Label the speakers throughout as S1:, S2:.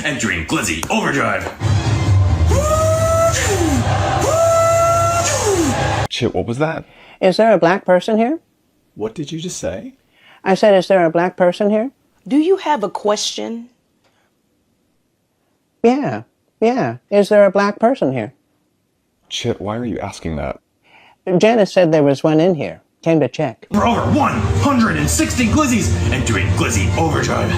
S1: entering Glizzy Overdrive.
S2: Chip, what was that?
S3: Is there a black person here?
S4: What did you just say?
S3: I said, is there a black person here?
S5: Do you have a question?
S3: Yeah. Is there a black person here?
S2: Chip, why are you asking that?
S3: Janice said there was one in here. Came to check.
S1: For over 160 Glizzies, entering Glizzy Overdrive.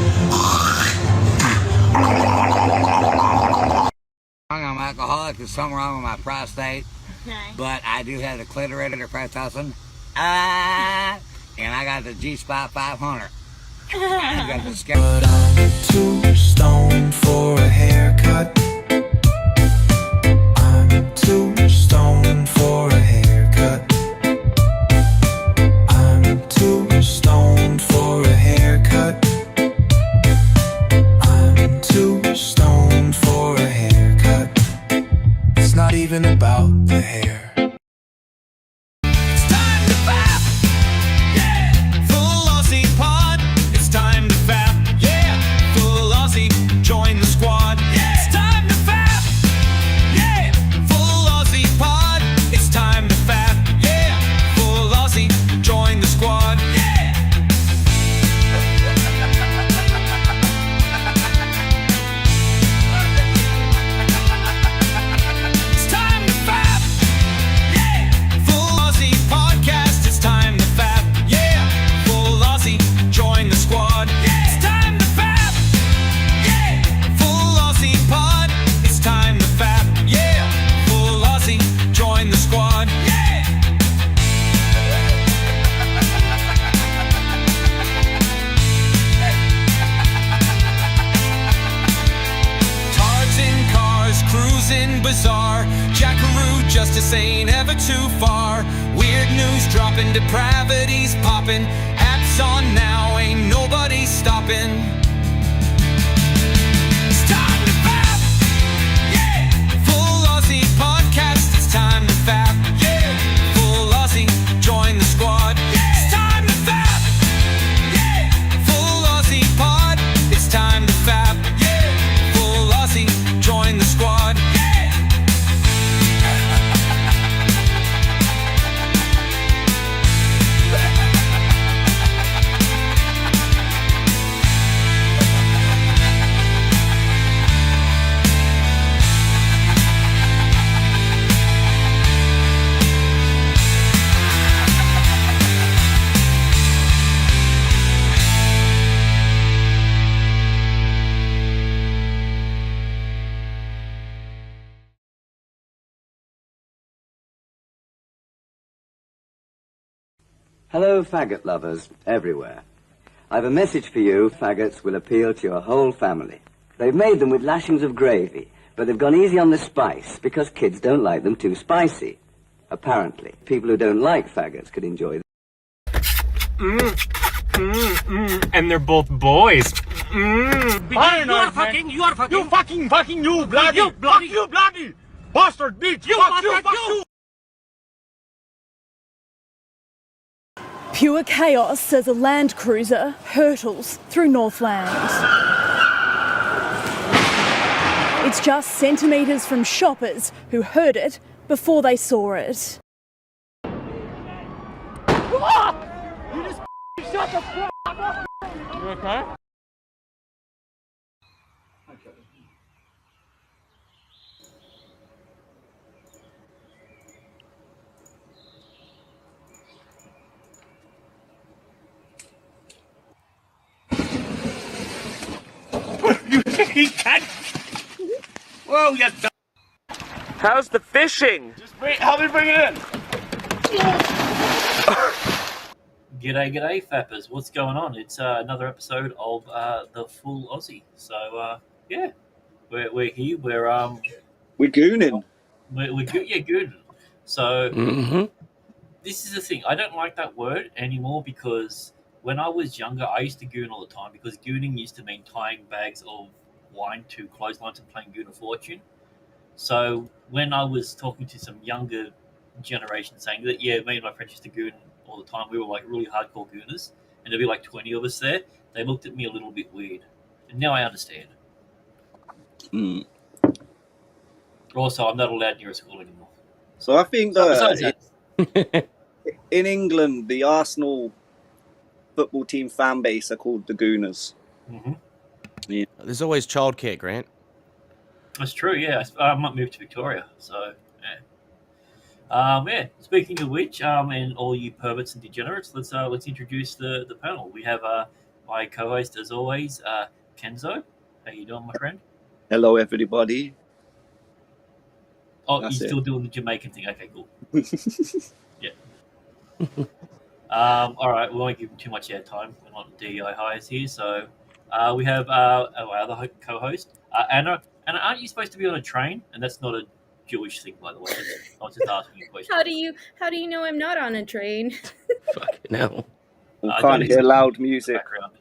S6: I'm alcoholic. There's something wrong with my prostate.
S7: Okay.
S6: But I do have the clitorator press-tossing. And I got the G-Spot 500. I got the scale.
S8: But I'm too stoned for a haircut. I'm too stoned for a haircut. I'm too stoned for a haircut. I'm too stoned for a haircut. It's not even about the hair.
S9: It's time to fap, yeah. Full Aussie pod. It's time to fap, yeah. Full Aussie, join the squad. Yeah. It's time to fap, yeah. Full Aussie pod. It's time to fap, yeah. Full Aussie, join the squad. Yeah. It's time to fap, yeah. Full Aussie podcast. It's time to fap, yeah. Full Aussie, join the squad. Yeah. It's time to fap, yeah. Full Aussie pod. It's time to fap, yeah. Full Aussie, join the squad. Yeah. Tards in cars, cruising bizarre. Jackaroo justice ain't ever too far. Weird news dropping, depravities popping. Hats on now, ain't nobody stopping. It's time to fap, yeah. Full Aussie podcast. It's time to fap, yeah. Full Aussie, join the squad. Yeah. It's time to fap, yeah. Full Aussie pod. It's time to fap, yeah. Full Aussie, join the squad. Yeah.
S10: Hello, faggot lovers everywhere. I've a message for you. Faggots will appeal to your whole family. They've made them with lashings of gravy, but they've gone easy on the spice because kids don't like them too spicy. Apparently, people who don't like faggots could enjoy them.
S11: And they're both boys.
S9: You are fucking, you bloody, you bloody bastard bitch, fuck you.
S7: Pure chaos as a Land Cruiser hurtles through Northland. It's just centimetres from shoppers who heard it before they saw it.
S9: You just shut the fuck up. You okay?
S11: He can't. Whoa, you dumb. How's the fishing?
S9: Just wait, help me bring it in.
S12: G'day, fappers. What's going on? It's another episode of the Full Aussie. So yeah, we're here. We're
S4: gooning.
S12: We're gooning. So this is the thing. I don't like that word anymore because when I was younger, I used to goon all the time because gooning used to mean tying bags of wine to clotheslines and playing Goon of Fortune. So when I was talking to some younger generation saying that, yeah, me and my friends used to goon all the time, we were like really hardcore gooners, and there'd be like 20 of us there, they looked at me a little bit weird. And now I understand.
S4: Mm.
S12: Also, I'm not allowed near a school anymore.
S4: So I think
S12: Besides
S4: that
S12: that,
S4: in England, the Arsenal football team fan base are called the Gooners.
S12: mhm.
S4: Yeah.
S13: There's always childcare, Grant.
S12: That's true. Yeah, I might move to Victoria. So yeah. Yeah. Speaking of which, and all you perverts and degenerates, let's introduce the panel. We have my co-host as always, Kenzo. How you doing, my friend?
S4: Hello, everybody.
S12: Oh,
S4: That's
S12: you're
S4: it.
S12: still doing the Jamaican thing. Okay, cool. Yeah. All right, we won't give him too much airtime. We're not DEI hires here, so we have our other co-host, Anna. Anna, aren't you supposed to be on a train? And that's not a Jewish thing, by the way. I was just asking you a question.
S14: How do you know I'm not on a train?
S13: No.
S4: We can't hear loud music.
S12: Background.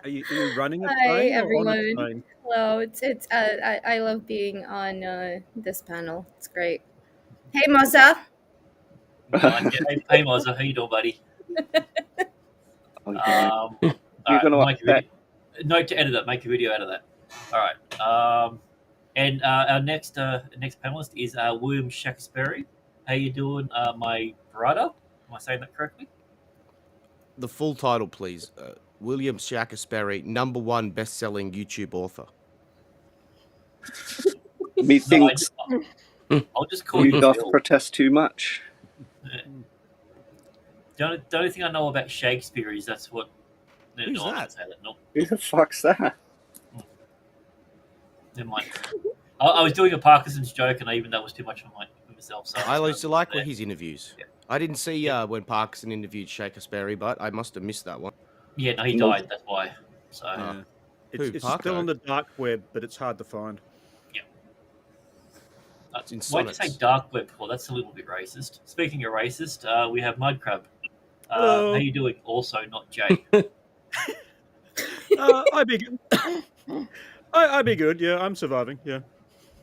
S15: Are you running a
S14: Hi
S15: train or on a
S14: everyone.
S15: train?
S14: Hello. It's I love being on this panel. It's great. Hey Mosa.
S12: Hey, Mozza, how you doing, buddy? All right, note to edit it. Make a video out of that. All right. And our next panelist is William Shakespeare. How you doing, my brother? Am I saying that correctly?
S13: The full title, please. William Shakespeare, #1 best-selling YouTube author.
S4: Methinks
S12: I'll just call
S4: you
S12: you
S4: doth
S12: Bill.
S4: protest too much.
S12: The only thing I know about Shakespeare is that's what. No,
S4: Who's
S12: no, I'm
S4: that?
S12: not say that. No,
S4: Who the fuck's that?
S12: never mind. I was doing a Parkinson's joke, and even that was too much for myself. So
S13: I used to like his interviews. Yeah. I didn't see when Parkinson interviewed Shakespeare, but I must have missed that one.
S12: Yeah, no, he died. That's why. So
S15: It's still on the dark web, but it's hard to find.
S12: why did you say dark web before? That's a little bit racist. Speaking of racist, we have Mudcrab.
S15: Hello.
S12: How you doing? Also, not Jay.
S15: I'd be good. I'd be good. Yeah, I'm surviving. Yeah.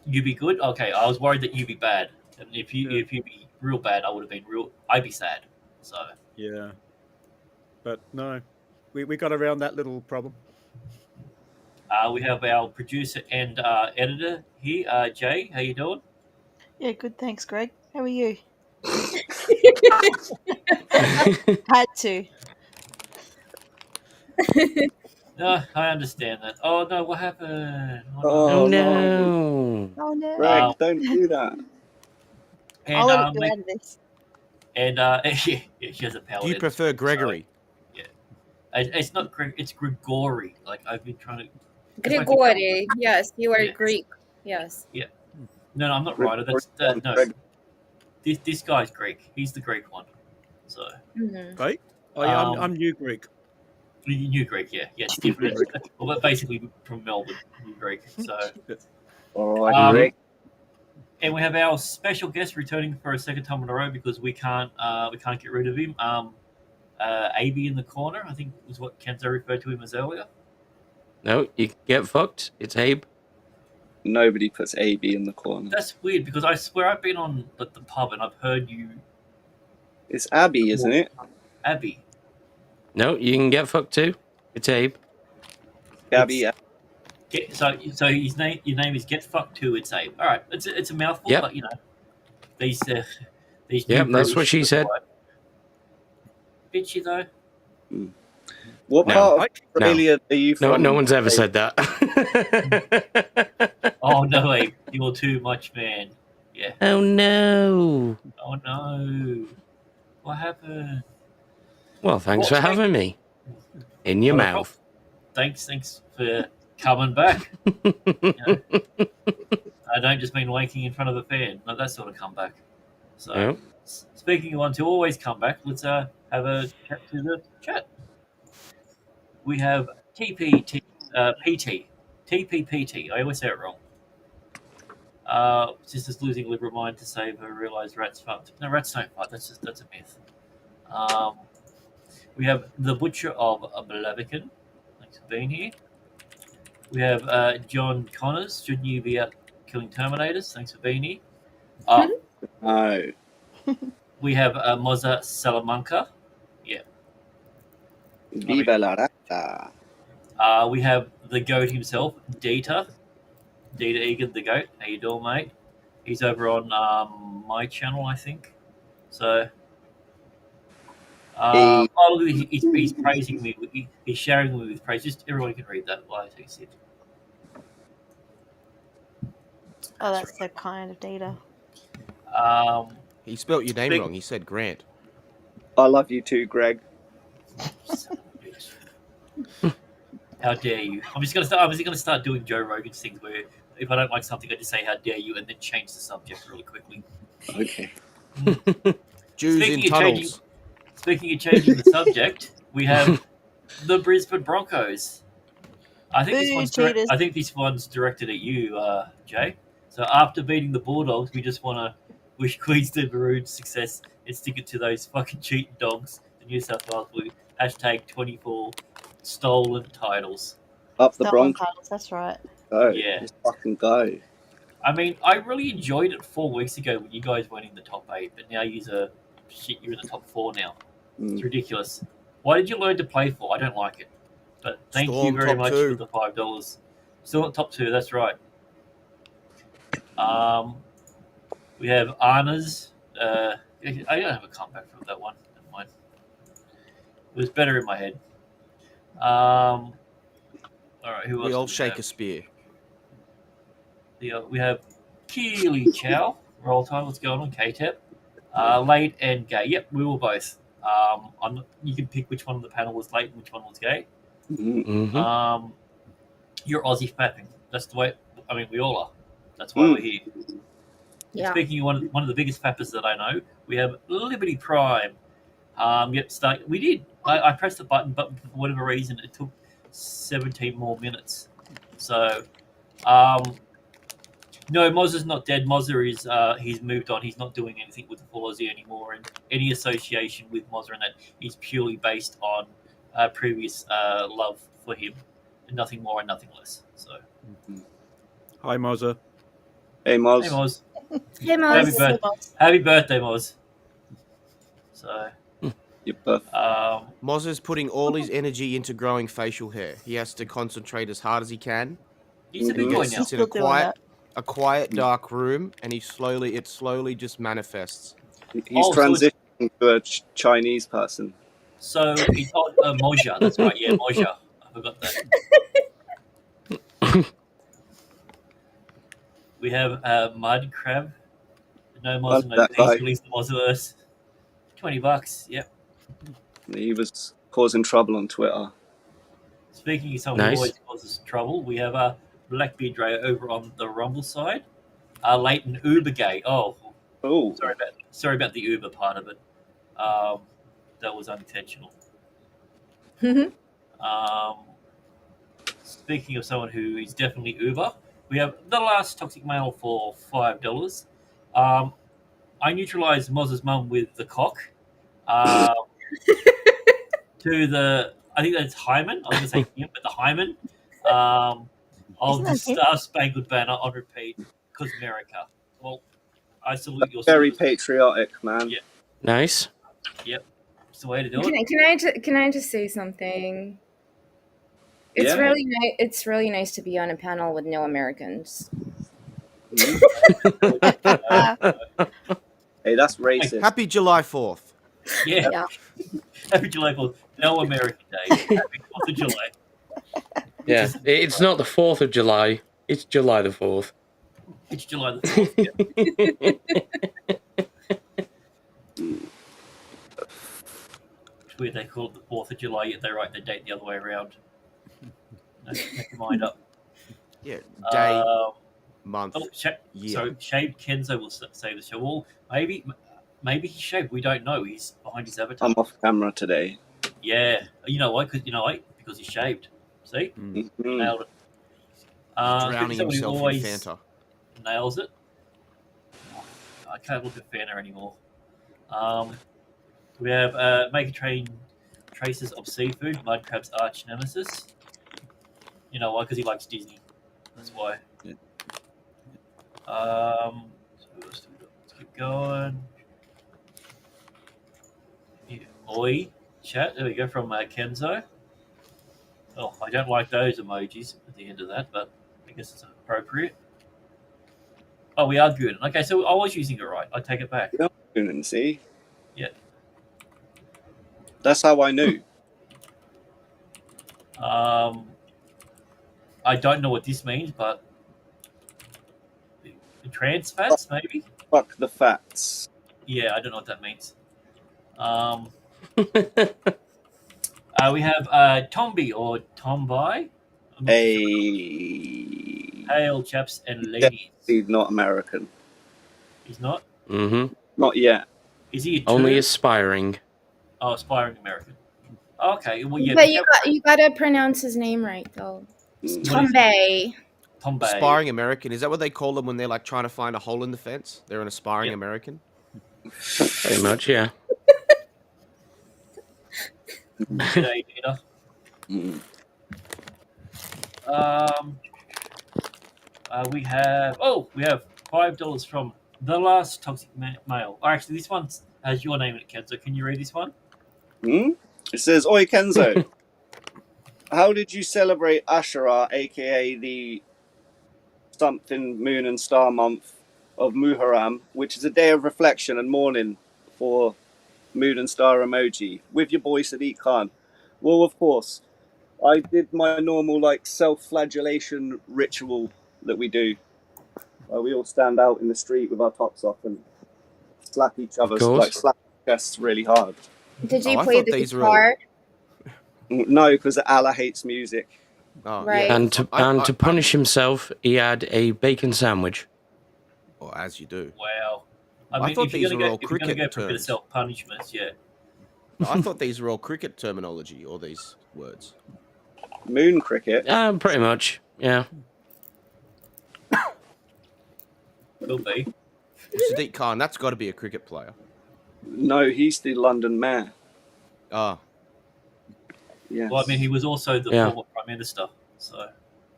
S12: You be good? Okay, I was worried that you'd be bad. And if you be real bad, I would have been real. I'd be sad. So
S15: Yeah. But no, we got around that little problem.
S12: we have our producer and editor here, Jay. How you doing?
S5: Yeah, good. Thanks, Greg. How are you? Had to.
S12: No, I understand that. Oh no, what happened?
S4: Oh,
S13: no.
S5: Oh no.
S4: Greg, don't do that.
S12: And,
S5: I'll let you out of this.
S12: And she has a power.
S13: Do you prefer Gregory?
S12: So, yeah, it's not Greg. It's Gregory. Like I've been trying to.
S14: Gregory. Yes, you are Greek. Yes.
S12: Yeah. No, I'm not right. That's no. This guy's Greek. He's the Greek one. So.
S15: Right? Oh yeah, I'm New Greek.
S12: New Greek, yeah, it's different. Well, but basically from Melbourne, New Greek. So.
S4: All right, Greg.
S12: And we have our special guest returning for a second time in a row because we can't get rid of him. AB in the corner, I think was what Kenzo referred to him as earlier.
S16: No, you can get fucked. It's Abe.
S4: Nobody puts AB in the corner.
S12: That's weird because I swear I've been on the pub and I've heard you.
S4: It's Abby, isn't it?
S12: Abby.
S16: No, you can get fucked too. It's Abe.
S4: Abby.
S12: So your name is Get Fucked Too. It's Abe. All right, it's a mouthful,
S16: Yep.
S12: but you know these.
S16: Yep, that's what she said.
S12: Bitchy though.
S4: What part of Australia are you from?
S16: No one's ever said that.
S12: Oh no, Abe, you're too much, man. Yeah.
S16: Oh no.
S12: Oh no. What happened?
S16: Well, thanks for having me. In your mouth.
S12: Thanks for coming back. You know, I don't just mean wanking in front of a fan. No, that sort of comeback. So,
S16: Oh.
S12: Speaking of one to always come back, let's have a chat to the chat. We have TPPT. I always say it wrong. Sister's losing liberal mind to save her. Realised rats fucked. No, rats don't fuck. That's a myth. We have the Butcher of Blaviken. Thanks for being here. We have John Connors. Shouldn't you be out killing Terminators? Thanks for being here.
S4: No.
S12: We have Moza Salamanca. Yeah.
S4: Viva la rata.
S12: We have the goat himself, Dieter. Dita Egan, the goat. How you doing, mate? He's over on my channel, I think. So,
S4: Hey.
S12: oh, look, he's praising me. He's sharing me with praise. Just everyone can read that while I take a sip.
S5: Oh, that's so kind of Data.
S13: He spelt your name wrong. He said Grant.
S4: I love you too, Greg.
S12: How dare you? I'm just gonna start doing Joe Rogan's things where if I don't like something, I just say "How dare you" and then change the subject really quickly.
S4: Okay.
S13: Jews in tunnels.
S12: Speaking of changing the subject, we have the Brisbane Broncos. I think this one's directed at you, Jay. So after beating the Bulldogs, we just want to wish Queensland Maroons success and stick it to those fucking cheating dogs, the New South Wales Blue. #24 stolen titles.
S4: Up the
S5: Stolen
S4: Broncos.
S5: titles, that's right.
S4: Go.
S12: Yeah.
S4: Just fucking go.
S12: I mean, I really enjoyed it 4 weeks ago when you guys weren't in the top 8, but now you're in the top 4 now. It's ridiculous. Why did you learn to play for? I don't like it. But thank
S13: Storm
S12: you very
S13: top
S12: much
S13: 2.
S12: for the $5. Still at top 2, that's right. We have Anna's. I don't have a comeback from that one. Never mind. It was better in my head. All right, who else?
S13: We all
S12: do
S13: shake
S12: have?
S13: a spear.
S12: We have Keely Chow. Roll time. What's going on? KTEP. Late and gay. Yep, we were both. You can pick which one on the panel was late and which one was gay. You're Aussie fapping. That's the way. I mean, we all are. That's why we're here.
S14: Yeah.
S12: Speaking of one of the biggest fappers that I know, we have Liberty Prime. We did. I pressed the button, but for whatever reason, it took 17 more minutes. So, no, Mozza's not dead. Mozza is he's moved on. He's not doing anything with the Full Aussie anymore, and any association with Mozza and that is purely based on previous love for him, and nothing more and nothing less. So,
S15: Hi, Mozza.
S4: Hey, Moz.
S12: hey Moz,
S14: Hey, Moz.
S12: happy birthday, Moz. So,
S4: Your birth.
S13: Moz is putting all his energy into growing facial hair. He has to concentrate as hard as he can.
S12: he's a big boy now.
S13: Sits in a quiet, dark room, and it slowly just manifests.
S4: He's transitioning to a Chinese person.
S12: So he's Moja. That's right. Yeah, Moja. I forgot that. We have Mud Crab. No Moz, no peace. Release the Moziverse. $20. Yep.
S4: He was causing trouble on Twitter.
S12: Speaking of someone who always causes trouble, we have Blackbeard Dre over on the Rumble side. Leighton Uber gay. Oh, sorry about the Uber part of it. That was unintentional. Speaking of someone who is definitely Uber, we have the last toxic male for $5. I neutralized Moz's mum with the cock. To the, I think that's Hyman. I was going to say him, but the Hyman of the Star Spangled Banner on repeat because America. Well, I salute your
S4: very patriotic, man.
S12: Yeah.
S16: Nice.
S12: Yep. It's the way to do it.
S14: Can I just say something? It's it's really nice to be on a panel with no Americans.
S4: Hey, that's racist.
S13: Happy July 4th.
S12: Yeah. Happy July 4th. No American Day. Happy 4th of July.
S16: Yeah, it's not the 4th of July. It's July the 4th.
S12: It's July the 4th. Yeah. It's weird they call it the 4th of July, yet they write the date the other way around. No, make your mind up.
S13: Yeah, day, month, year.
S12: So shaved Kenzo will say the show. Well, maybe he's shaved. We don't know. He's behind his avatar.
S4: I'm off camera today.
S12: Yeah, you know why? Because he's shaved. See, nailed it.
S13: Drowning himself in Fanta.
S12: Nails it. I can't look at Fanta anymore. We have Make a Train Traces of Seafood, Mudcrab's arch nemesis. You know why? Because he likes Disney. That's why.
S4: Yeah.
S12: Let's keep going. Yeah. Oi, chat. There we go from Kenzo. Oh, I don't like those emojis at the end of that, but I guess it's a appropriate. Oh, we are good. Okay, so I was using it right. I take it back.
S4: You're Goonin, see?
S12: Yeah.
S4: That's how I knew.
S12: I don't know what this means, but trans fats, maybe?
S4: Fuck the fats.
S12: Yeah, I don't know what that means. We have Tomby or Tomby.
S4: Hey.
S12: Hail, chaps and ladies.
S4: He's not American.
S12: He's not?
S16: Mm-hmm.
S4: Not yet.
S12: Is he a
S16: Only
S12: turd?
S16: aspiring.
S12: Oh, aspiring American. Okay, well, yeah.
S14: But you gotta pronounce his name right though. It's Tombe.
S12: Tombe.
S13: Aspiring American. Is that what they call them when they're like trying to find a hole in the fence? They're an aspiring American?
S16: Pretty much, yeah.
S12: G'day, Dina. We have $5 from the last toxic mail. Or actually, this one has your name in it, Kenzo. Can you read this one?
S4: It says, Oi Kenzo, how did you celebrate Ashura, aka the something moon and star month of Muharram, which is a day of reflection and mourning for moon and star emoji, with your boy Sadiq Khan? Well, of course, I did my normal self-flagellation ritual that we do. We all stand out in the street with our tops off and slap each other, slap our chests really hard.
S14: Did you play the guitar?
S4: No, because Allah hates music.
S13: Oh,
S14: Right.
S13: yeah.
S16: And to punish himself, he had a bacon sandwich.
S13: Or as you do.
S12: Wow.
S13: I thought
S12: if you're
S13: these
S12: gonna
S13: were
S12: go,
S13: all
S12: if you're gonna
S13: cricket
S12: go for a bit of
S13: terms.
S12: self-punishments, yeah.
S13: I thought these were all cricket terminology, all these words.
S4: Moon cricket?
S16: Pretty much, yeah.
S12: Could be.
S13: Sadiq Khan, that's got to be a cricket player.
S4: No, he's the London mayor.
S13: Ah.
S4: Yes.
S12: Well, I mean, he was also the former Prime Minister, so...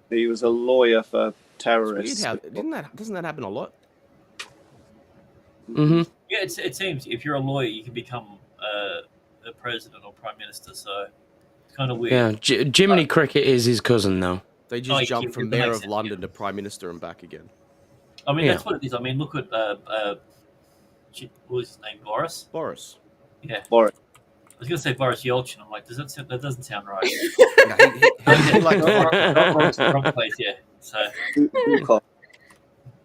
S4: He was a lawyer for
S13: It's
S4: terrorists.
S13: weird how, doesn't that happen a lot?
S16: Mm-hmm.
S12: Yeah, it seems if you're a lawyer, you can become a president or prime minister. So it's kind of weird.
S16: Yeah, Jiminy Cricket is his cousin, though.
S13: They just jumped from mayor of London to prime minister and back again.
S12: I mean, that's what it is. I mean, look at what was his name? Boris.
S13: Boris.
S12: Yeah.
S4: Boris.
S12: I was gonna say Boris Yeltsin. I'm like, that doesn't sound right. Wrong place. Yeah. So.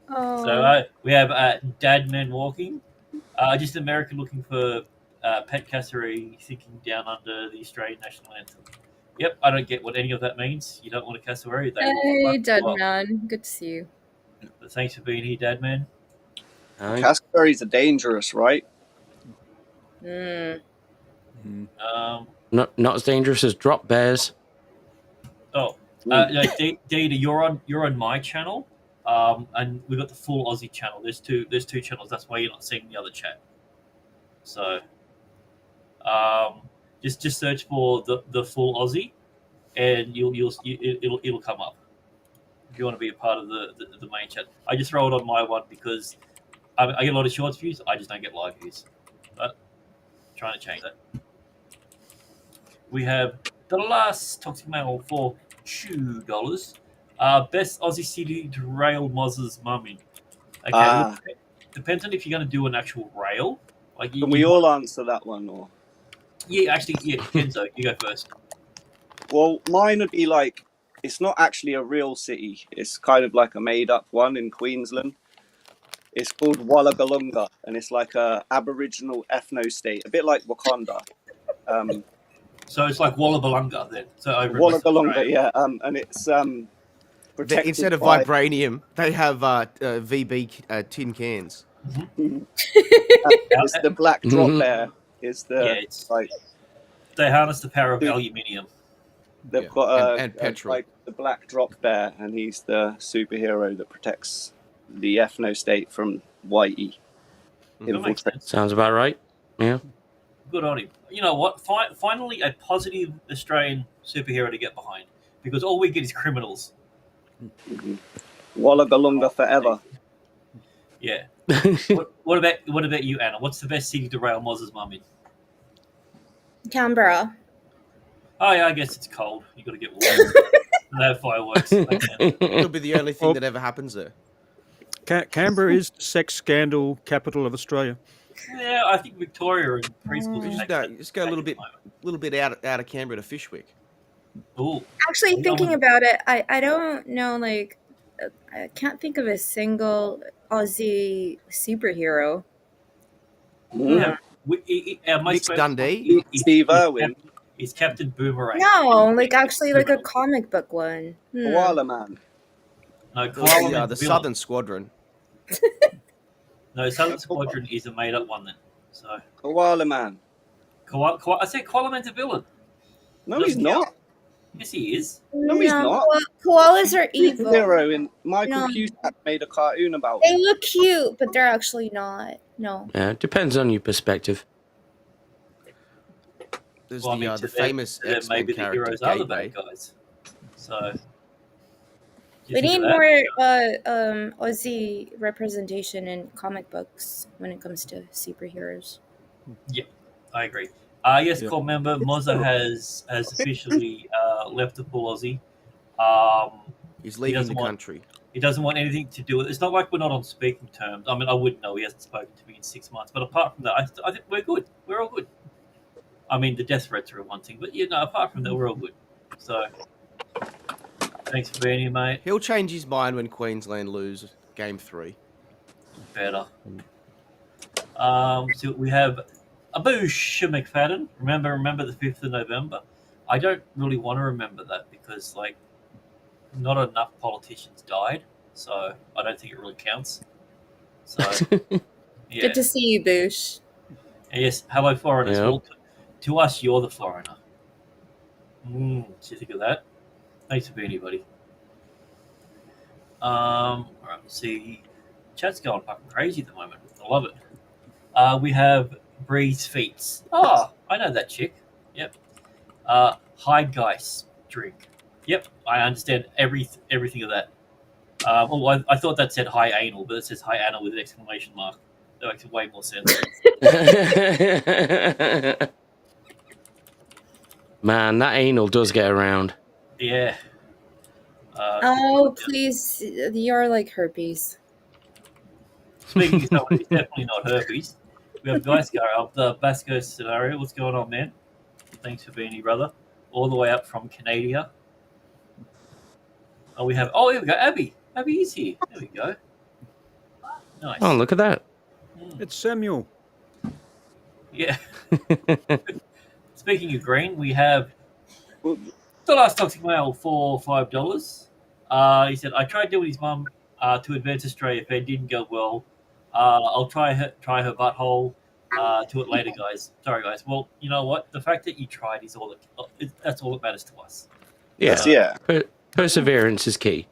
S12: So we have Dad Men Walking. Just an American looking for pet cassowary sinking down under the Australian national anthem. Yep, I don't get what any of that means. You don't want a cassowary.
S14: Hey, Dad Man. Good to see you.
S12: But thanks for being here, Dad Man.
S4: Cassowaries are dangerous, right?
S16: Not as dangerous as drop bears.
S12: Data, you're on my channel, and we got the full Aussie channel. There's two channels. That's why you're not seeing the other chat. So, just search for the full Aussie, and it'll come up. If you want to be a part of the main chat, I just throw it on my one because I get a lot of shorts views. I just don't get live views. But I'm trying to change that. We have the last toxic mail for $2. Best Aussie city to rail Moz's mummy. Okay, look, depends on if you're going to do an actual rail.
S4: Can we all answer that one, or?
S12: Yeah, actually, Kenzo, you go first.
S4: Well, mine would be it's not actually a real city. It's kind of like a made-up one in Queensland. It's called Wallagalunga, and it's like a Aboriginal ethno-state, a bit like Wakanda.
S12: So it's like Wallabalunga then. So over
S4: Wallagalunga, yeah. And it's protected
S13: instead of
S4: by...
S13: vibranium, they have VB tin cans.
S4: It's the black drop bear. Is the
S12: they harness the power of aluminium.
S4: They've got
S13: and petrol.
S4: The black drop bear, and he's the superhero that protects the ethno state from Whitey.
S16: Sounds about right. Yeah.
S12: Good on him. You know what? Finally, a positive Australian superhero to get behind, because all we get is criminals.
S4: Wallagalunga forever.
S12: Yeah. What about you, Anna? What's the best city to rail Moz's mum in?
S14: Canberra.
S12: Oh yeah, I guess it's cold. You got to get warm. No fireworks.
S13: Could be the only thing
S15: Well-
S13: that ever happens there.
S15: Canberra is the sex scandal capital of Australia.
S12: Yeah, I think Victoria and preschool.
S13: Just go a little bit out of Canberra to Fishwick.
S12: Ooh.
S14: Actually, thinking about it, I don't know, like, I can't think of a single Aussie superhero.
S12: Yeah.
S13: Nick Dundee?
S4: Steve Irwin.
S12: He's Captain Boomerang.
S14: No, like actually like a comic book one.
S4: Koala Man.
S12: No, Koala Man's
S13: the
S12: villain.
S13: Southern Squadron.
S12: No, Southern Squadron is a made-up one then. So
S4: Koala Man.
S12: I said Koala Man's a villain.
S4: No, he's not.
S12: Yes, he is.
S4: No, he's not.
S14: Koalas are evil.
S4: Zero in Michael
S14: No.
S4: Cusack made a cartoon about
S14: They
S4: him.
S14: look cute, but they're actually not. No.
S16: Yeah, it depends on your perspective.
S13: There's
S12: Well, I mean,
S13: the
S12: to them,
S13: famous
S12: maybe
S13: X-Men
S12: the
S13: character,
S12: heroes are the
S13: Gateway.
S12: bad guys. So
S14: We need more Aussie representation in comic books when it comes to superheroes.
S12: Yeah, I agree. Yes, core member Moza has officially left the full Aussie.
S13: He's leaving the country.
S12: He doesn't want anything to do with it. It's not like we're not on speaking terms. I mean, I wouldn't know. He hasn't spoken to me in 6 months. But apart from that, I think we're good. We're all good. I mean, the death threats are one thing, but apart from that, we're all good. So, thanks for being here, mate.
S13: He'll change his mind when Queensland lose Game 3.
S12: Better. So we have Aboosh McFadden. Remember the 5th of November? I don't really want to remember that because, like, not enough politicians died, so I don't think it really counts. So, yeah.
S14: Good to see you, Boosh.
S12: Yes, hello, foreigners.
S16: Yeah.
S12: Well, to us, you're the foreigner. What you think of that? Thanks for being here, buddy. All right, let's see. Chat's going fucking crazy at the moment. I love it. We have Breeze Feats. Oh, I know that chick. Yep. Hide Geist drink. Yep, I understand everything of that. I thought that said high anal, but it says high anal with an exclamation mark. That makes way more sense.
S16: Man, that anal does get around.
S12: Yeah.
S14: Oh, please. You're like herpes.
S12: Speaking of someone who's definitely not herpes, we have Geisgar of the Basco scenario. What's going on, man? Thanks for being here, brother. All the way up from Canada. Here we go. Abby. Abby is here. There we go. Nice.
S16: Oh, look at that.
S15: It's Samuel.
S12: Yeah. Speaking of green, we have the last toxic male for $5. He said, I tried doing his mum to Advance Australia Fair. Didn't go well. I'll try her butthole to it later, guys. Sorry, guys. Well, you know what? The fact that you tried is that's all that matters to us.
S16: Yeah. Perseverance is key.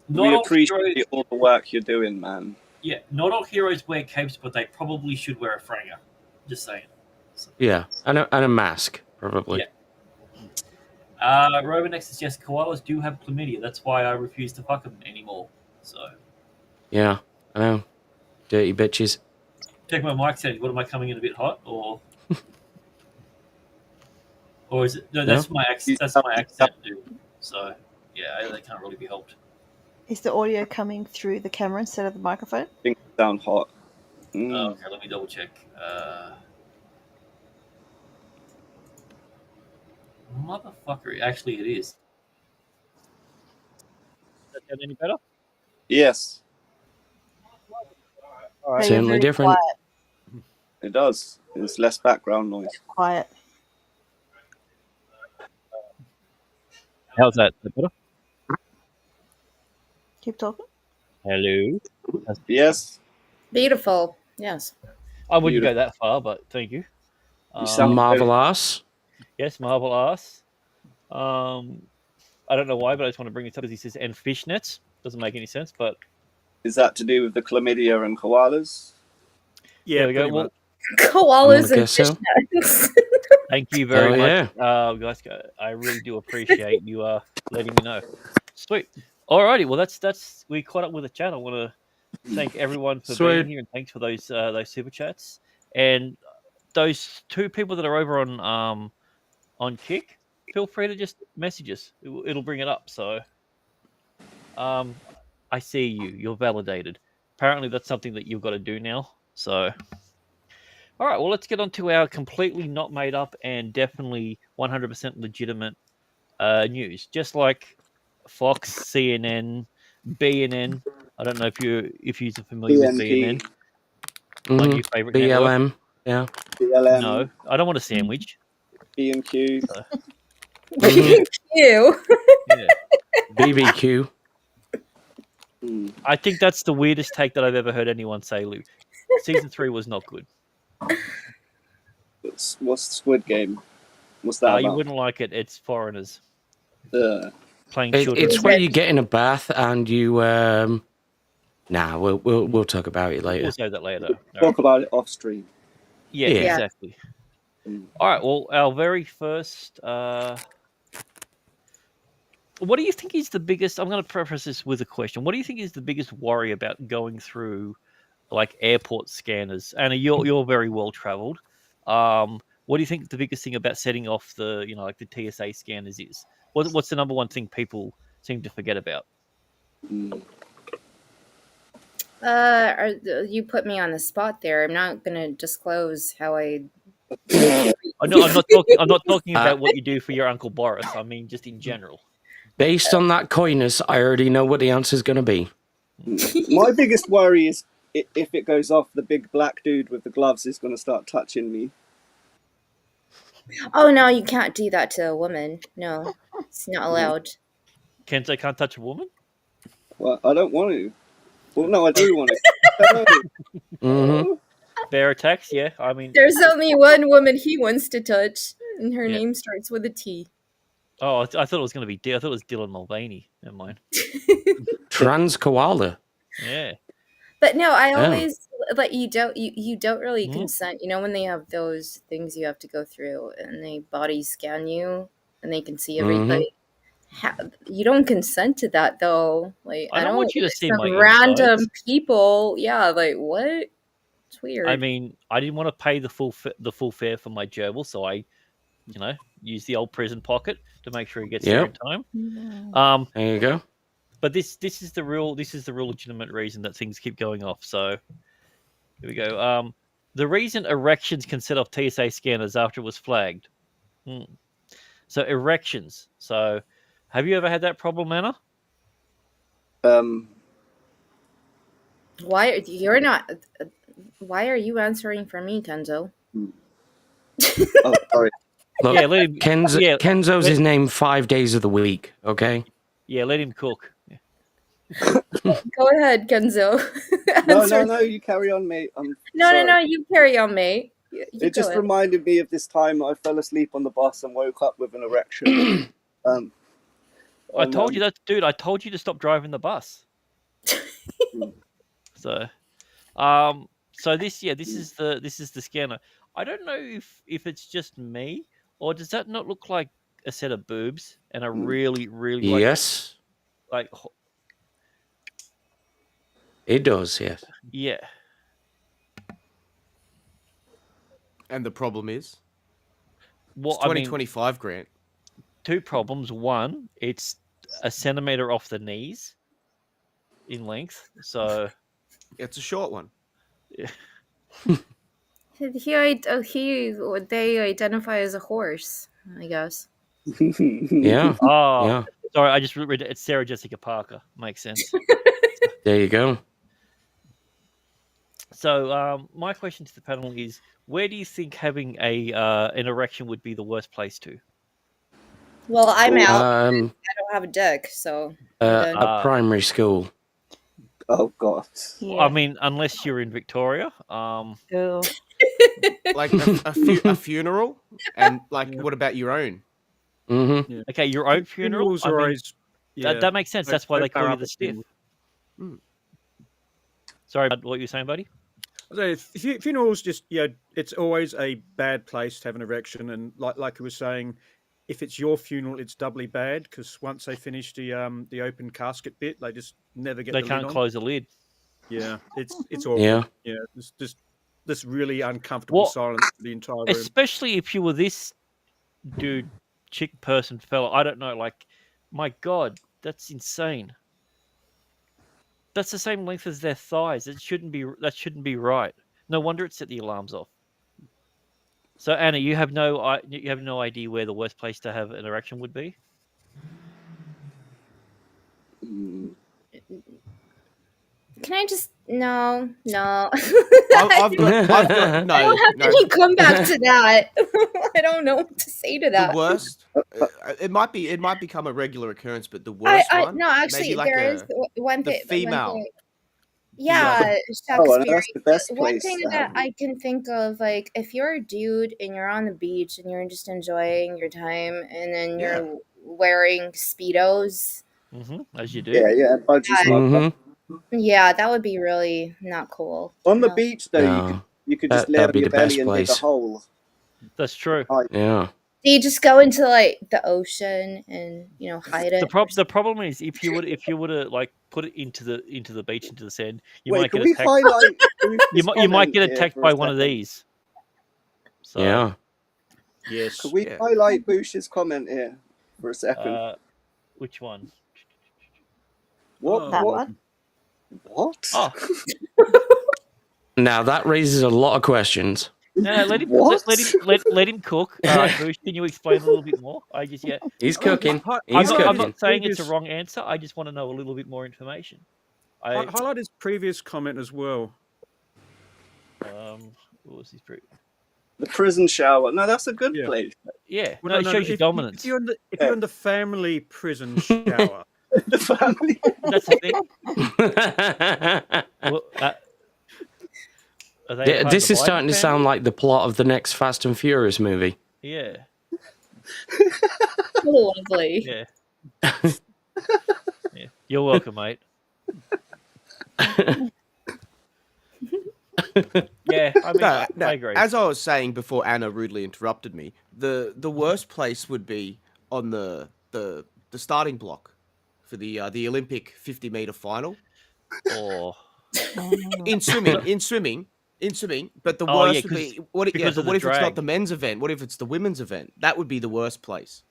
S4: We appreciate all the work you're doing, man.
S12: Yeah, not all heroes wear capes, but they probably should wear a franger. Just saying.
S16: Yeah, and a mask, probably.
S12: Yeah. Robonex suggests koalas do have chlamydia. That's why I refuse to fuck them anymore. So.
S16: Yeah, I know. Dirty bitches.
S12: Check my mic settings. What am I coming in a bit hot, or is it? No, that's my accent. That's my accent, dude. So yeah, they can't really be helped.
S5: Is the audio coming through the camera instead of the microphone?
S4: Things sound hot.
S12: Okay, let me double check. Motherfucker! Actually, it is. Does that sound any better?
S4: Yes.
S5: All right.
S16: Certainly different.
S5: Quiet.
S4: It does. There's less background noise.
S5: Quiet.
S17: How's that? Is that better?
S5: Keep talking.
S17: Hello.
S4: Yes.
S14: Beautiful. Yes.
S17: I wouldn't go that far, but thank you.
S16: Marvelous.
S17: Yes, marvelous. I don't know why, but I just want to bring this up because he says, and fishnets. Doesn't make any sense, but...
S4: Is that to do with the chlamydia and koalas?
S17: Yeah, there we go. Well,
S14: koalas and fishnets.
S17: Thank you very much, guys. I really do appreciate you letting me know. Sweet. Alrighty, well that's we caught up with the chat. I want to thank everyone for being here and thanks for those super chats and those two people that are over on Kick. feel free to just message us. It'll bring it up. So, I see you. You're validated. Apparently, that's something that you've got to do now. So, all right. Well, let's get on to our completely not made up and definitely 100% legitimate news. Just like Fox, CNN, BNN. I don't know if you're familiar with BNN. My new favorite network.
S13: BLM. Yeah.
S4: BLM.
S17: No, I don't want a sandwich.
S4: B&Q.
S14: Ew.
S17: Yeah.
S13: BBQ.
S17: I think that's the weirdest take that I've ever heard anyone say, Lou. Season 3 was not good.
S4: What's Squid Game? What's that
S17: You
S4: about?
S17: wouldn't like it. It's foreigners. Playing
S13: It,
S17: children.
S13: it's where you get in a bath and you. Nah, we'll talk about it later.
S17: We'll say that later.
S4: Talk about it off stream.
S17: Yeah, exactly. All right. Well, our very first. What do you think is the biggest? I'm going to preface this with a question. What do you think is the biggest worry about going through, like, airport scanners? Anna, you're very well traveled. What do you think the biggest thing about setting off the like the TSA scanners is? What's the number one thing people seem to forget about?
S14: You put me on the spot there. I'm not going to disclose how I.
S17: I'm not talking about what you do for your Uncle Boris. I mean, just in general.
S13: Based on that coyness, I already know what the answer's going to be.
S4: My biggest worry is if it goes off, the big black dude with the gloves is going to start touching me.
S14: Oh no, you can't do that to a woman. No, it's not allowed.
S17: Kenzo can't touch a woman?
S4: Well, I don't want to. Well, no, I do want to.
S17: Bear attacks, yeah. I mean,
S14: There's only one woman he wants to touch, and her name starts with a T.
S17: oh, I thought it was going to be. I thought it was Dylan Mulvaney. Never mind.
S13: Trans koala.
S17: Yeah.
S14: But no, I always like you don't really consent. You know, when they have those things you have to go through and they body scan you and they can see everything. You don't consent to that though. Like
S17: I don't want you to see
S14: some
S17: my
S14: random
S17: insides.
S14: people. Yeah, like what? It's weird.
S17: I mean, I didn't want to pay the full fare for my gerbil, so I, use the old prison pocket to make sure he gets there in time.
S13: There you go.
S17: But this is the real legitimate reason that things keep going off. So here we go. The reason erections can set off TSA scanners after it was flagged. So erections. So have you ever had that problem, Anna?
S14: Why are you answering for me, Kenzo?
S4: Oh, sorry.
S13: Look,
S17: Yeah, let him-
S13: Kenzo's his name 5 days of the week, okay?
S17: Yeah, let him cook.
S14: Go ahead, Kenzo.
S4: No, you carry on, mate.
S14: No, you carry on, mate.
S4: It just reminded me of this time I fell asleep on the bus and woke up with an erection.
S17: I told you that, dude. I told you to stop driving the bus. So this is the scanner. I don't know if it's just me or does that not look like a set of boobs and a really
S13: Yes.
S17: like
S13: It does, yes.
S17: yeah.
S13: And the problem is?
S17: Well,
S13: It's 2025, Grant.
S17: Two problems. One, it's a centimeter off the knees in length, so
S13: it's a short one.
S17: Yeah.
S14: They identify as a horse, I guess.
S13: Yeah.
S17: Oh,
S13: yeah.
S17: Sorry, I just read it. It's Sarah Jessica Parker. Makes sense.
S13: There you go.
S17: So, my question to the panel is: where do you think having an erection would be the worst place to?
S14: Well, I'm out.
S13: Um,
S14: I don't have a dick, so.
S13: a primary school.
S4: Oh God.
S5: Yeah.
S17: I mean, unless you're in Victoria.
S5: Ew.
S13: Like a funeral, and like, what about your own? Mm-hmm.
S15: Yeah.
S17: Okay, your own funeral.
S15: Funerals are always,
S17: that makes sense. That's why they call you the stiff.
S15: Mm.
S17: Sorry, what were you saying, buddy?
S15: So funerals, just it's always a bad place to have an erection, and like I was saying, if it's your funeral, it's doubly bad because once they finish the open casket bit, they just never get.
S17: They
S15: the
S17: can't
S15: lid on.
S17: close the lid.
S15: Yeah, it's awful.
S13: Yeah.
S15: It's just this really uncomfortable silence for the entire room.
S17: Especially if you were this dude chick person fella. I don't know. Like, my God, that's insane. That's the same length as their thighs. That shouldn't be right. No wonder it set the alarms off. So Anna, you have no idea where the worst place to have an erection would be.
S14: Can I just no?
S13: I've got no.
S14: I don't have any comeback to that. I don't know what to say to that.
S13: The worst. It might become a regular occurrence, but the worst one.
S14: No, actually,
S13: maybe like
S14: there is one thing.
S13: the female.
S14: Yeah,
S4: Oh, and that's the best
S14: one
S4: place
S14: thing
S4: to
S14: that
S4: have
S14: I can think of, like, if you're a dude and you're on the beach and you're just enjoying your time, and then you're wearing Speedos.
S17: As you do.
S4: Yeah, budgie smoker.
S14: Yeah, that would be really not cool.
S4: On the beach, though, you could just lay on your belly and dig a hole.
S17: That's true.
S16: Yeah.
S14: Do you just go into like the ocean and hide it?
S17: The problem is if you were to like put it into the beach, into the sand, you
S4: Wait,
S17: might
S4: can
S17: get
S4: we
S17: attacked.
S4: highlight
S17: You might get
S4: comment here
S17: attacked
S4: for a
S17: by one of
S4: second?
S17: these. So,
S16: Yeah.
S15: Yes.
S4: Could we highlight Bush's comment here for a second?
S17: Which one?
S4: What?
S5: That
S4: what?
S5: one?
S4: What?
S17: Oh.
S16: Now that raises a lot of questions.
S17: No, let him cook. All right, Bush, can you explain a little bit more?
S16: He's cooking.
S17: I'm not saying it's a wrong answer. I just want to know a little bit more information.
S15: Highlight his previous comment as well.
S17: What was his previous?
S4: The prison shower. No, that's a good place.
S17: Yeah,
S15: Well,
S17: it shows your dominance.
S15: If you're in the family prison shower,
S4: the family.
S17: That's the thing. Well,
S16: Yeah, this is starting to sound like the plot of the next Fast and Furious movie.
S17: Yeah.
S14: Lovely.
S17: Yeah. Yeah. You're welcome, mate. Yeah, I mean, I agree.
S13: As I was saying before, Anna rudely interrupted me. The worst place would be on the starting block for the Olympic 50-meter final.
S17: Or
S13: in swimming. But the worst would be what if it's not the men's event? What if it's the women's event? That would be the worst place.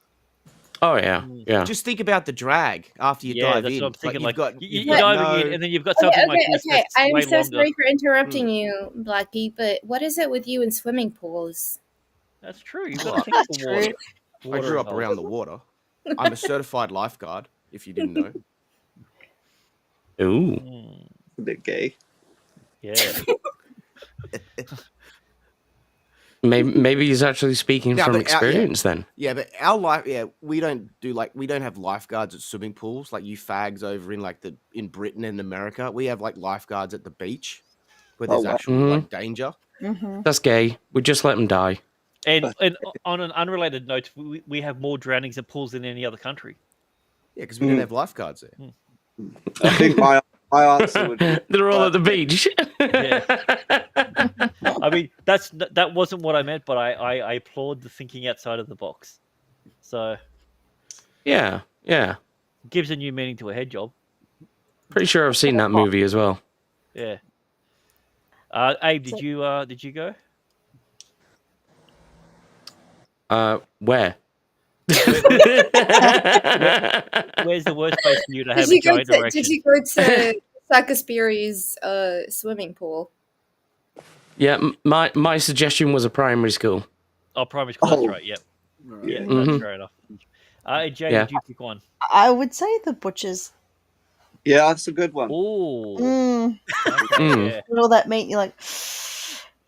S16: Oh yeah, yeah.
S13: Just think about the drag after you dive
S16: that's
S13: in.
S16: what I'm thinking,
S13: You're
S17: diving in, and then you've got something like this.
S14: Okay,
S17: That's
S14: I'm
S17: way
S14: so
S17: longer.
S14: sorry for interrupting you, Blackie, but what is it with you in swimming pools?
S17: That's true. You've got to think of the water.
S13: I grew up around the water. I'm a certified lifeguard, if you didn't know.
S16: Ooh.
S4: A bit gay.
S17: Yeah.
S16: Maybe he's actually speaking
S13: Yeah,
S16: from
S13: but
S16: experience then.
S13: Yeah, but we don't have lifeguards at swimming pools like you fags over in Britain and America. We have like lifeguards at the beach where there's actual like danger.
S16: That's gay. We just let him die.
S17: And on an unrelated note, we have more drownings at pools than any other country.
S13: Yeah, because we don't have lifeguards there.
S4: I think my answer would be
S16: they're all at the beach.
S17: Yeah. I mean, that wasn't what I meant, but I applaud the thinking outside of the box. So
S16: Yeah.
S17: gives a new meaning to a head job.
S16: Pretty sure I've seen that movie as well.
S17: Yeah. Abe, did you go?
S16: Where?
S17: Where's the worst place for you to have
S14: Did
S17: a giant erection?
S14: you go to Sakaspiri's swimming pool?
S16: Yeah, my suggestion was a primary school.
S17: Oh, primary school. That's right. Yep. Yeah,
S16: Mhm.
S17: that's fair enough. Jay,
S16: Yeah.
S17: did you pick one?
S5: I would say the butchers.
S4: Yeah, that's a good one.
S17: Ooh.
S16: Mm.
S5: And all that meat, you're like,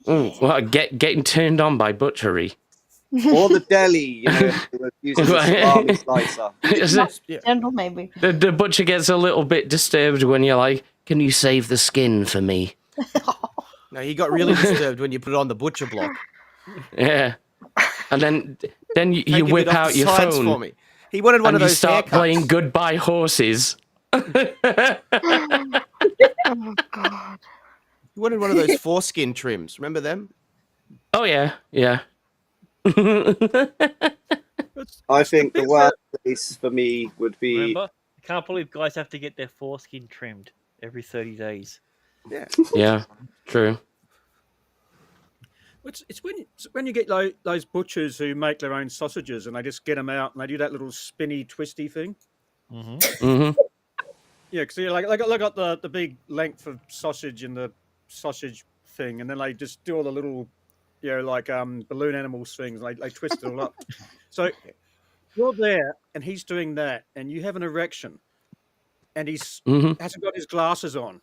S16: Well, getting turned on by butchery.
S4: Or the deli, using a salami slicer.
S5: gentle maybe.
S16: The butcher gets a little bit disturbed when you're like, "Can you save the skin for me?"
S13: No, he got really disturbed when you put it on the butcher block.
S16: Yeah, and then you
S13: Taking
S16: whip
S13: it off
S16: out
S13: the
S16: your
S13: sides
S16: phone.
S13: for me. He wanted one
S16: and
S13: of
S16: you
S13: those
S16: start
S13: haircuts.
S16: playing Goodbye Horses.
S5: Oh God.
S13: He wanted one of those foreskin trims. Remember them?
S16: Oh yeah.
S4: I think the worst place for me would be.
S17: Remember? I can't believe guys have to get their foreskin trimmed every 30 days.
S13: Yeah.
S16: Yeah, true.
S15: It's when you get those butchers who make their own sausages and they just get them out and they do that little spinny, twisty thing.
S16: Mm-hmm.
S15: Yeah, because they got the big length of sausage in the sausage thing, and then they just do all the little, balloon animals things. They twist it all up. So you're there, and he's doing that, and you have an erection, and he's hasn't got his glasses on.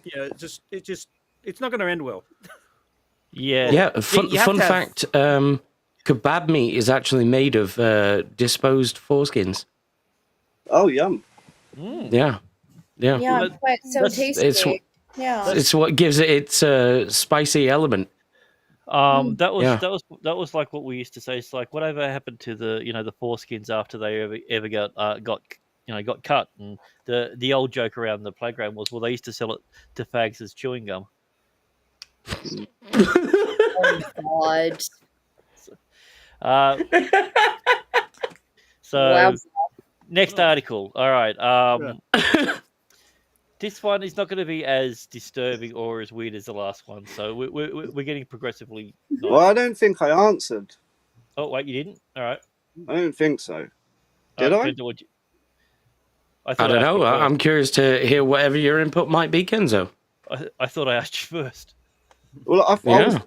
S15: Yeah, it's not going to end well.
S17: Yeah.
S16: Yeah. Fun fact: kebab meat is actually made of disposed foreskins.
S4: Oh, yum!
S16: Yeah. Yeah.
S14: Yeah, but so tasty.
S16: It's what gives it its spicy element.
S17: That was like what we used to say. It's like whatever happened to the the foreskins after they ever got cut. And the old joke around the playground was, well, they used to sell it to fags as chewing gum.
S14: Oh God.
S17: So
S14: Wow.
S17: next article. All right. This one is not going to be as disturbing or as weird as the last one. So we're getting progressively. Nice.
S4: Well, I don't think I answered.
S17: Oh wait, you didn't? All right.
S4: I don't think so. Did I?
S16: I don't know. I'm curious to hear whatever your input might be, Kenzo.
S17: I thought I asked you first.
S4: Well,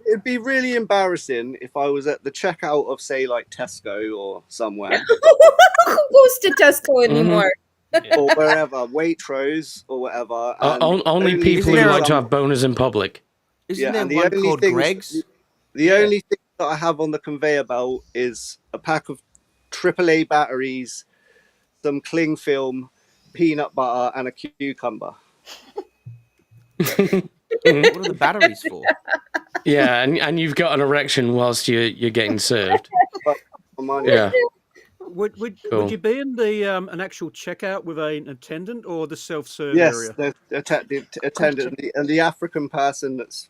S4: it'd be really embarrassing if I was at the checkout of, say, like Tesco or somewhere.
S14: Who goes to Tesco anymore?
S4: Or wherever, Waitrose or whatever.
S16: Only people who like to have boners in public.
S13: Isn't there one called Greg's?
S4: The only thing that I have on the conveyor belt is a pack of AAA batteries, some cling film, peanut butter, and a cucumber.
S13: What are the batteries for?
S16: Yeah, and you've got an erection whilst you're getting served. Yeah.
S15: Would you be in the an actual checkout with an attendant or the self-serve
S4: Yes,
S15: area?
S4: the attendant and the African person that's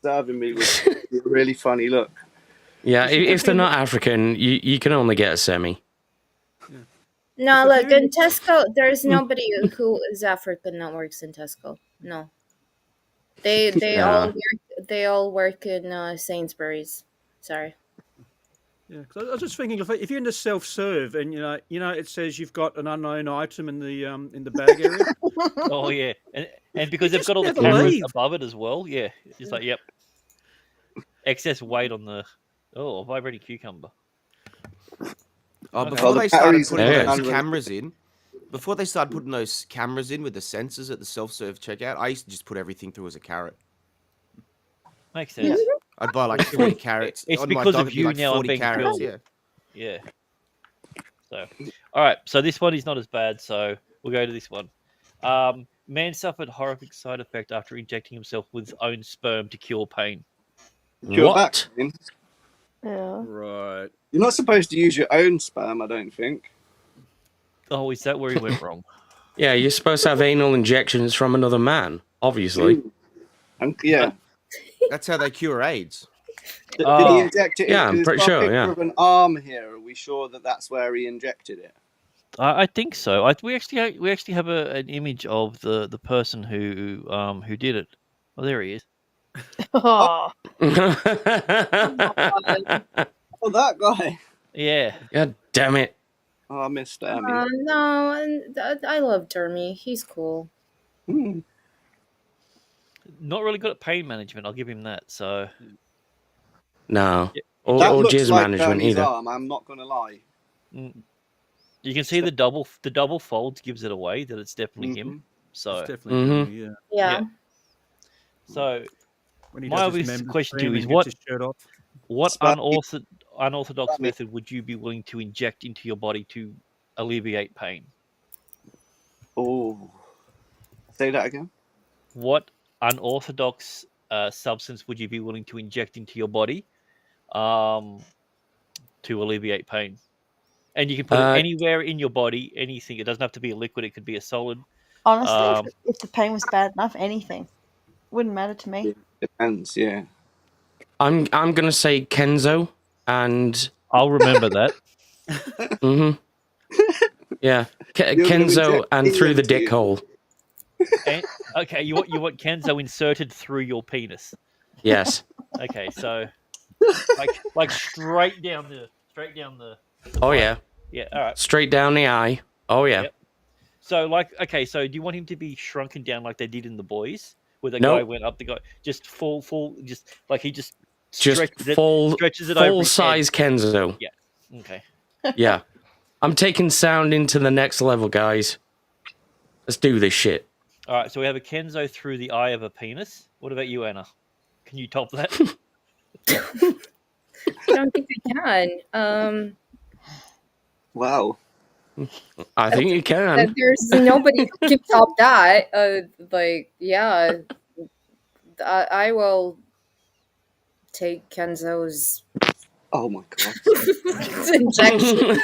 S4: serving me with a really funny look.
S16: Yeah, if they're not African, you can only get a semi.
S14: No, look, in Tesco, there's nobody who is African that works in Tesco. No. They all work in Sainsbury's. Sorry.
S15: Yeah, because I was just thinking, if you're in the self-serve and it says you've got an unknown item in the bag area.
S17: Oh yeah, and because they've got all the cameras above it as well. Yeah, it's like yep, excess weight on the vibrating cucumber.
S13: Oh, before they started putting those cameras in. Before they started putting those cameras in with the sensors at the self-serve checkout, I used to just put everything through as a carrot.
S17: Makes sense.
S13: I'd buy like 40 carrots.
S17: It's
S13: On
S17: because
S13: my
S17: of you
S13: like
S17: now.
S13: 40
S17: I'm being
S13: carrots.
S17: killed. Yeah. So, all right. So this one is not as bad. So we'll go to this one. Man suffered horrific side effect after injecting himself with his own sperm to cure pain.
S4: Cure back pain?
S5: Yeah.
S15: Right.
S4: You're not supposed to use your own sperm, I don't think.
S17: Oh, is that where he went wrong?
S16: Yeah, you're supposed to have anal injections from another man, obviously.
S4: Yeah.
S13: That's how they cure AIDS.
S4: Did he inject it?
S16: Yeah, I'm pretty sure. Yeah.
S4: With an arm here. Are we sure that that's where he injected it?
S17: I think so. We actually have an image of the person who did it. Oh, there he is.
S5: Oh.
S4: Oh, that guy.
S17: Yeah.
S16: God damn it.
S4: Oh, I missed Amy.
S14: No, I love Dermy. He's cool.
S17: Not really good at pain management. I'll give him that. So.
S16: No.
S17: Yeah.
S16: Or jizz management either.
S4: Arm, I'm not going to lie.
S17: You can see the double folds gives it away that it's definitely him. So
S15: It's definitely him,
S14: Yeah.
S17: So
S15: When he
S17: my
S15: does
S17: obvious
S15: his members
S17: question to
S15: stream
S17: you is
S15: and gets his shirt off.
S17: what unorthodox method would you be willing to inject into your body to alleviate pain?
S4: Oh, say that again.
S17: What unorthodox substance would you be willing to inject into your body to alleviate pain? And you can put it anywhere in your body, anything. It doesn't have to be a liquid. It could be a solid.
S5: Honestly, if the pain was bad enough, anything wouldn't matter to me.
S4: Depends, yeah.
S16: I'm gonna say Kenzo, and
S17: I'll remember that.
S16: Yeah, Kenzo and through the dick hole.
S17: And, okay, you want Kenzo inserted through your penis.
S16: Yes.
S17: Okay, so like straight down the
S16: Oh yeah.
S17: Yeah, all right.
S16: Straight down the eye. Oh yeah.
S17: Yep. So okay, so do you want him to be shrunken down like they did in The Boys, where the
S16: Nope.
S17: guy went up the guy just full, just like he just
S16: Just
S17: stretches it over
S16: full
S17: his head.
S16: size Kenzo.
S17: Yeah. Okay.
S16: Yeah. I'm taking sound into the next level, guys. Let's do this shit.
S17: All right, so we have a Kenzo through the eye of a penis. What about you, Anna? Can you top that?
S14: I don't think I can.
S4: Wow.
S16: I think you can.
S14: There's nobody who can top that. Yeah, I will take Kenzo's.
S4: Oh my god.
S14: Injection.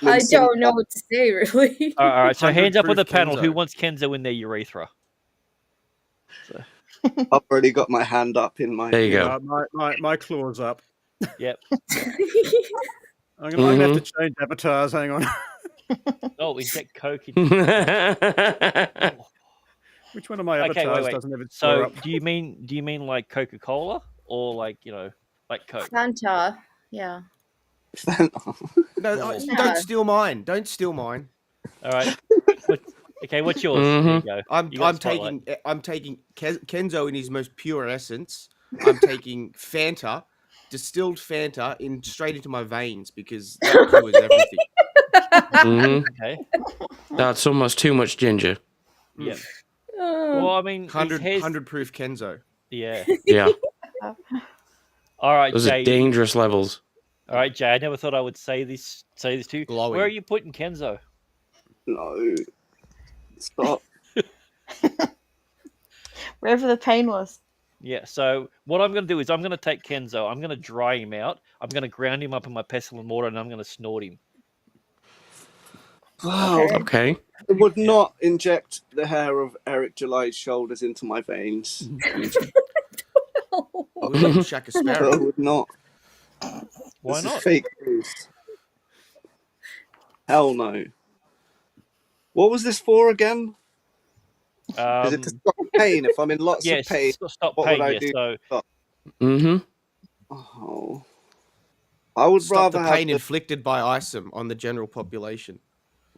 S14: I don't know what to say, really.
S17: All right, so hands up on the
S13: 100 proof
S17: panel. Who
S13: Kenzo.
S17: wants Kenzo in their urethra?
S4: I've already got my hand up in my.
S16: There you go.
S15: My claw's up.
S17: Yep.
S15: I'm gonna have to change avatars. Hang on.
S17: Oh, inject coke into.
S15: Which one of my avatars doesn't have its
S17: So,
S15: claw up?
S17: do you mean like Coca-Cola or like like Coke?
S14: Fanta, yeah.
S13: No, don't steal mine. Don't steal mine.
S17: All right. What's yours? There you go.
S13: I'm
S17: You got the spotlight.
S13: taking Kenzo in his most pure essence. I'm taking Fanta, distilled Fanta, straight into my veins because that cures everything.
S17: Okay.
S16: That's almost too much ginger.
S17: Yeah. Well, I mean,
S13: 100 proof Kenzo.
S17: Yeah.
S16: Yeah.
S17: All right,
S16: Those
S17: Jay.
S16: are dangerous levels.
S17: All right, Jay. I never thought I would say this to you.
S13: Glowing.
S17: Where are you putting Kenzo?
S4: No. Stop.
S5: Wherever the pain was.
S17: Yeah. So what I'm going to do is I'm going to take Kenzo. I'm going to dry him out. I'm going to ground him up in my pestle and mortar, and I'm going to snort him.
S4: Wow.
S16: Okay.
S4: I would not inject the hair of Eric July's shoulders into my veins.
S13: Shaka
S4: I
S13: Sparrow.
S4: would not.
S17: Why
S4: This
S17: not?
S4: is fake news. Hell no. What was this for again? Is it to stop pain? If I'm in lots of pain,
S17: stop
S4: what
S17: pain.
S4: would I
S17: Yeah,
S4: do?
S17: so
S4: Stop?
S16: Mm-hmm.
S4: Oh. I would
S13: Stop
S4: rather
S13: the
S4: have
S13: pain inflicted by ISIM on the general population.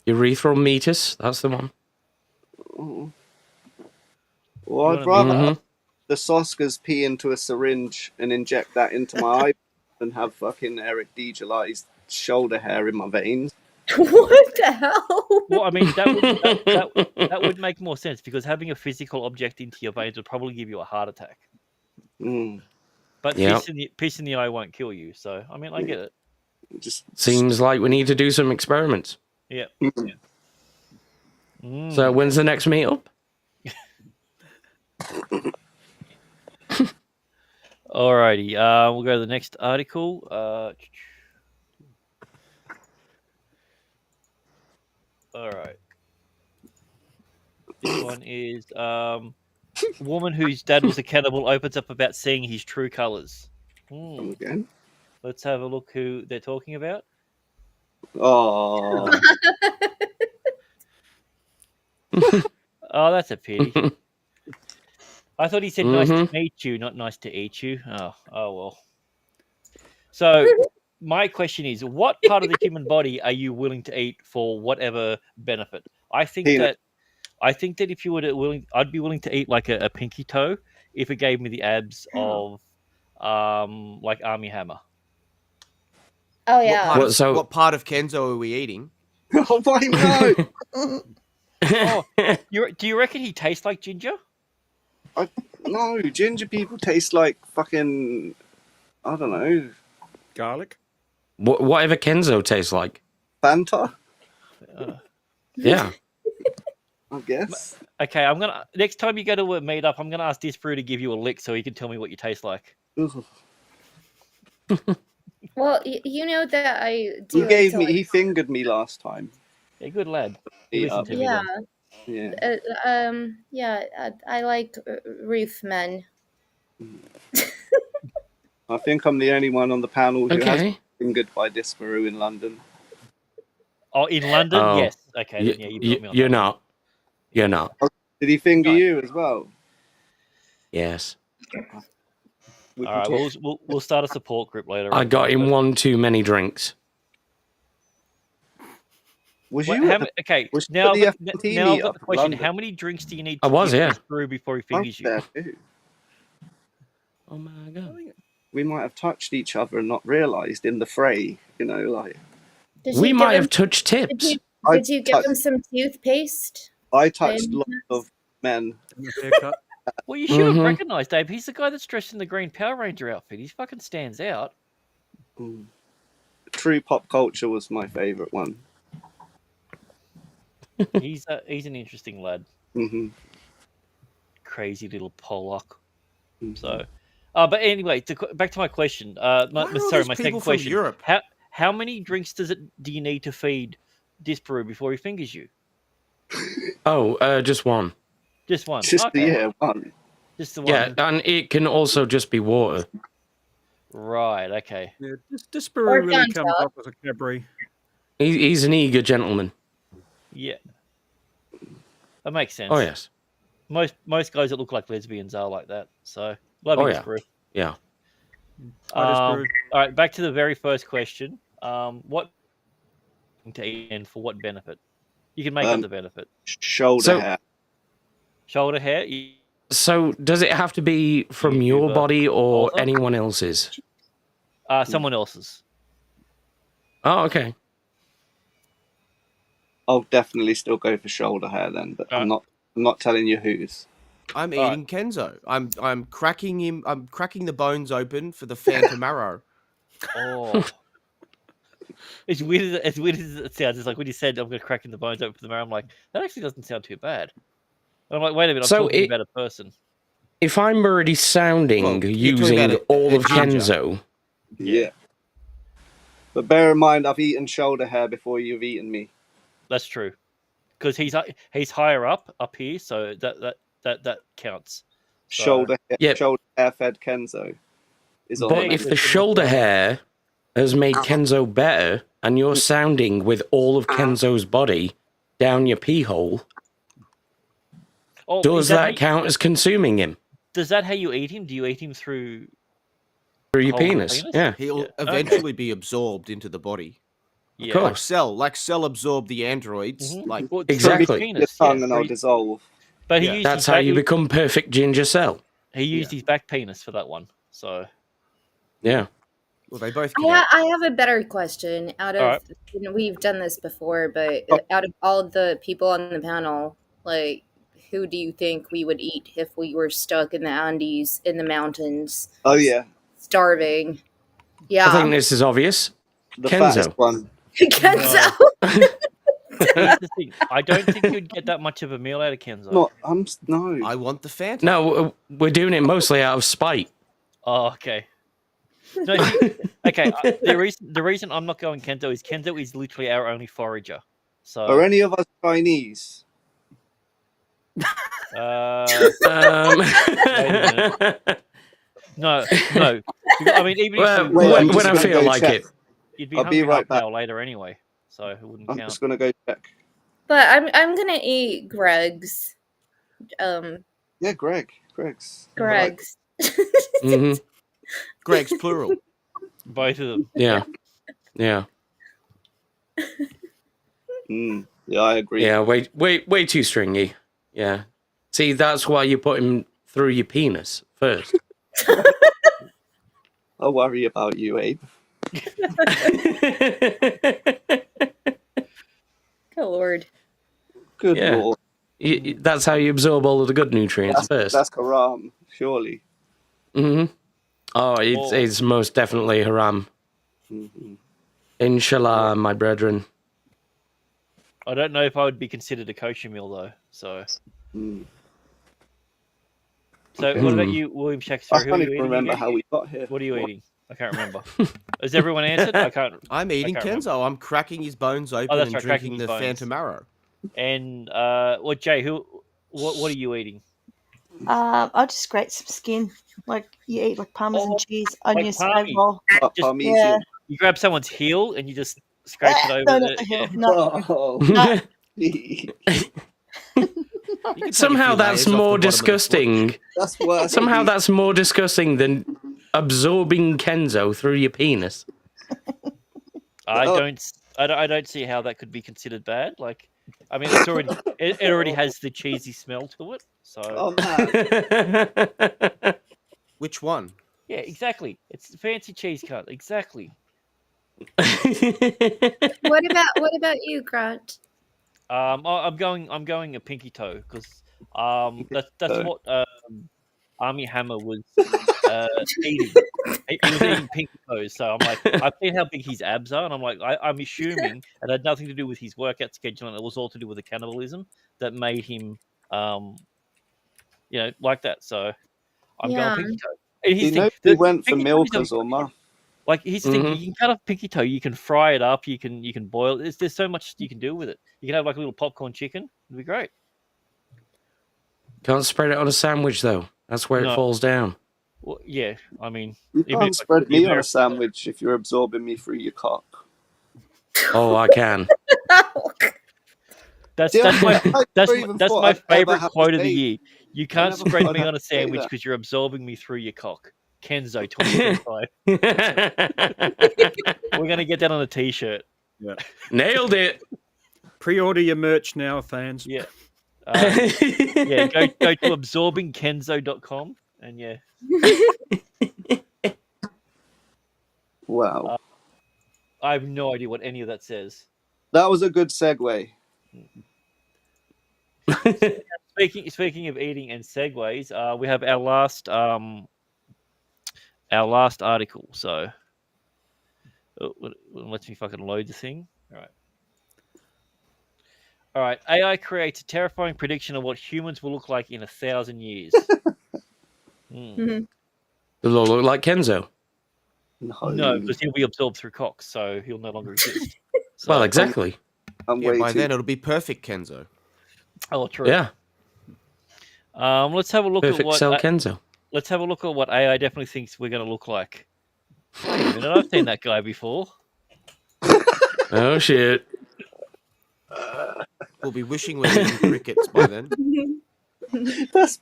S16: Urethral meatus. That's the one.
S4: Oh. Well, I'd rather have the Soskers pee into a syringe and inject that into my eye than have fucking Eric D. July's shoulder hair in my veins.
S14: What the hell?
S17: Well, I mean, that would make more sense because having a physical object into your veins would probably give you a heart attack.
S4: Mm.
S17: But
S16: Yep.
S17: piss in the eye won't kill you. So, I mean, I get it.
S16: Seems like we need to do some experiments.
S17: Yeah.
S16: So when's the next meetup?
S17: Alrighty. We'll go to the next article. All right. This one is woman whose dad was a cannibal opens up about seeing his true colors.
S4: Again?
S17: Let's have a look who they're talking about.
S4: Oh.
S17: Oh, that's a pity. I thought he said nice to meet you, not nice to eat you. Oh well. So my question is, what part of the human body are you willing to eat for whatever benefit? I think that if you were willing, I'd be willing to eat like a pinky toe if it gave me the abs of like Army Hammer.
S14: Oh yeah.
S13: What part of Kenzo are we eating?
S4: Oh my no!
S17: Do you reckon he tastes like ginger?
S4: No, ginger people taste like fucking, I don't know.
S15: Garlic?
S16: Whatever Kenzo tastes like.
S4: Fanta?
S16: Yeah.
S4: I guess.
S17: Okay, next time you go to a meetup, I'm gonna ask this brew to give you a lick so he can tell me what you taste like.
S14: Well, you know that I do.
S4: He fingered me last time.
S17: Yeah, good lad. Listen to me
S14: Yeah.
S17: then.
S14: I like reef men.
S4: I think I'm the only one on the panel who has
S16: Okay.
S4: been fingered by Disparu in London.
S17: Oh, in London?
S16: Oh.
S17: Yes. Okay, then, yeah, you put me on
S16: You're
S17: that.
S16: not. You're not.
S4: Did he finger you as well?
S16: Yes.
S4: We
S17: All
S4: can
S17: right,
S4: talk.
S17: we'll start a support group later.
S16: I got him one too many drinks.
S4: Was
S17: Wait,
S4: you?
S17: okay,
S4: Was
S17: now
S4: you
S17: I've
S4: at
S17: got,
S4: the
S17: now I've
S4: FNT
S17: got the
S4: up in
S17: question:
S4: London?
S17: how many drinks do you need
S16: I
S17: to
S16: was,
S17: get
S16: yeah.
S17: this through before he
S4: I was
S17: fingers you?
S4: there too.
S16: Oh my god.
S4: We might have touched each other and not realised in the fray. You know, like
S14: Did
S16: We
S14: you
S16: might
S14: give
S16: have
S14: him?
S16: touched
S14: Did
S16: tips.
S14: you?
S4: I
S14: Did you give him
S4: touched.
S14: some toothpaste?
S4: I touched
S14: And-
S4: lots of men.
S15: Haircut.
S17: Well, you should have
S16: Mhm.
S17: recognized Dave. He's the guy that's dressed in the green Power Ranger outfit. He fucking stands out.
S4: True pop culture was my favourite one.
S17: He's an interesting lad.
S4: Hmm.
S17: Crazy little Pollock.
S4: Mhm.
S17: So, but anyway, back to my question.
S13: Why are all
S17: My
S13: these
S17: second
S13: people from
S17: question.
S13: Europe?
S17: How many drinks do you need to feed Disparu before he fingers you?
S16: Oh, just one.
S17: Just one.
S4: Just
S17: Okay.
S4: yeah, one.
S17: Just the one.
S16: Yeah, and it can also just be water.
S17: Right. Okay.
S15: Yeah, Disparu really comes
S14: Fanta.
S15: off as a Cadbury.
S16: He's an eager gentleman.
S17: Yeah. That makes sense.
S16: Oh yes.
S17: Most guys that look like lesbians are like that. So love you,
S16: Oh yeah.
S17: Disparu.
S16: Yeah.
S17: All right, back to the very first question. What to eat and for what benefit? You can make up the benefit.
S4: Shoulder hair.
S17: Shoulder hair.
S16: So does it have to be from your body or
S17: author?
S16: anyone else's?
S17: Someone else's.
S16: Oh, okay.
S4: I'll definitely still go for shoulder hair then, but I'm not telling you whose.
S13: I'm eating Kenzo. I'm cracking him. I'm cracking the bones open for the phantom arrow.
S17: Oh. As weird as it sounds, it's like when you said I'm going to crack in the bones open for the marrow, I'm like, that actually doesn't sound too bad. And I'm like, wait a minute, I'm talking about a person.
S16: If I'm already sounding using all of Kenzo,
S4: Yeah. But bear in mind, I've eaten shoulder hair before you've eaten me.
S17: That's true, because he's higher up here, so that counts. So,
S4: Shoulder hair fed Kenzo is on.
S16: but if the shoulder hair has made Kenzo better, and you're sounding with all of Kenzo's body down your pee hole, does that count as consuming him?
S17: Does that how you eat him? Do you eat him through
S16: your
S17: whole
S16: penis? Yeah.
S13: He'll eventually be absorbed into the body.
S17: Yeah.
S16: Of course.
S13: Like Cell absorbed the androids. Like
S16: Exactly.
S4: Your tongue and I'll dissolve.
S17: But he used
S16: That's
S17: his
S16: how you become perfect ginger cell.
S17: He used his back penis for that one. So
S16: yeah.
S13: Well, they both.
S14: I have a better question. Out of
S17: All right.
S14: we've done this before, but out of all the people on the panel, like, who do you think we would eat if we were stuck in the Andes in the mountains?
S4: Oh yeah.
S14: Starving. Yeah.
S16: I think this is obvious.
S4: The
S16: Kenzo.
S4: fattest one.
S14: Kenzo.
S17: Here's the thing. I don't think you'd get that much of a meal out of Kenzo.
S4: No.
S13: I want the Phantom.
S16: No, we're doing it mostly out of spite.
S17: Oh, okay. No, okay. The reason I'm not going Kenzo is literally our only forager. So
S4: Are any of us Chinese?
S17: wait a minute. No. I mean, even if
S16: when I feel like it.
S17: You'd be
S4: I'll
S17: hungry
S4: be right
S17: half an
S4: back.
S17: hour later anyway, so it wouldn't
S4: I'm
S17: count.
S4: just gonna go check.
S14: But I'm gonna eat Greg's.
S4: Yeah, Greg's.
S14: Greg's.
S16: Mm-hmm.
S13: Greg's plural.
S17: Both of them.
S16: Yeah. Yeah.
S4: Yeah, I agree.
S16: Yeah, way too stringy. Yeah. See, that's why you put him through your penis first.
S4: I'll worry about you, Abe.
S14: Good lord.
S4: Good
S16: Yeah.
S4: lord.
S16: That's how you absorb all of the good nutrients first.
S4: That's haram, surely.
S16: Mm-hmm. Oh, it's most definitely haram. Inshallah, my brethren.
S17: I don't know if I would be considered a kosher meal though. So,
S4: Okay.
S17: what about you, William Shakespeare?
S4: I
S17: Who are
S4: can't
S17: you
S4: even
S17: eating
S4: remember
S17: again?
S4: how we got here.
S17: What are you eating? I can't remember. Has everyone answered? I can't.
S13: I'm eating
S17: I can't
S13: Kenzo. I'm cracking his bones open
S17: that's
S13: and
S17: right, cracking
S13: drinking
S17: his
S13: the
S17: bones.
S13: Phantom Arrow.
S17: And Jay, what are you eating?
S5: I'll just grate some skin, like you eat like Parmesan cheese on your slave
S17: palmy.
S5: roll.
S17: Just-
S5: Yeah.
S17: You grab someone's heel and you just scrape it over.
S5: No,
S17: the,
S5: not the heel.
S17: yeah.
S5: No.
S4: Oh,
S5: No.
S16: Somehow that's more disgusting.
S4: That's worse.
S16: Somehow that's more disgusting than absorbing Kenzo through your penis.
S17: I don't see how that could be considered bad. Like, I mean, it's already it already has the cheesy smell to it. So.
S4: Oh man.
S13: Which one?
S17: Yeah, exactly. It's fancy cheese cut. Exactly.
S14: What about you, Grant?
S17: I'm going a pinky toe because that's what Army Hammer was eating. He was eating pinky toes. So I'm like, I've seen how big his abs are, and I'm like, I'm assuming it had nothing to do with his workout schedule, and it was all to do with the cannibalism that made him, like that. So I'm going pinky toe. And
S4: He nobody went for milkers or muff.
S17: Like here's the thing: you can cut off pinky toe, you can fry it up, you can boil it. There's so much you can do with it. You can have like a little popcorn chicken. It'd be great.
S16: Can't spread it on a sandwich though. That's where it falls down.
S17: Well, yeah, I mean,
S4: You can't spread me on a sandwich if you're absorbing me through your cock.
S16: Oh, I can.
S17: That's my favorite quote of the year. You can't spread me on a sandwich because you're absorbing me through your cock. Kenzo 2025. We're gonna get that on a t-shirt.
S15: Yeah.
S16: Nailed it.
S15: Pre-order your merch now, fans.
S17: Yeah. Yeah, go to absorbingkenzo.com and yeah.
S4: Wow.
S17: I have no idea what any of that says.
S4: That was a good segue.
S17: Speaking of eating and segues, we have our last article. So it lets me fucking load the thing. All right. AI creates a terrifying prediction of what humans will look like in 1,000 years.
S16: They'll all look like Kenzo.
S17: No, because he'll be absorbed through cocks, so he'll no longer exist. So,
S16: well, exactly.
S13: By then it'll be perfect Kenzo.
S17: Oh, true.
S16: Yeah.
S17: Let's have a look
S16: Perfect
S17: at what
S16: cell Kenzo.
S17: Let's have a look at what AI definitely thinks we're going to look like. Wait a minute, I've seen that guy before.
S16: Oh shit!
S13: We'll be wishing we're eating crickets by then.
S4: That's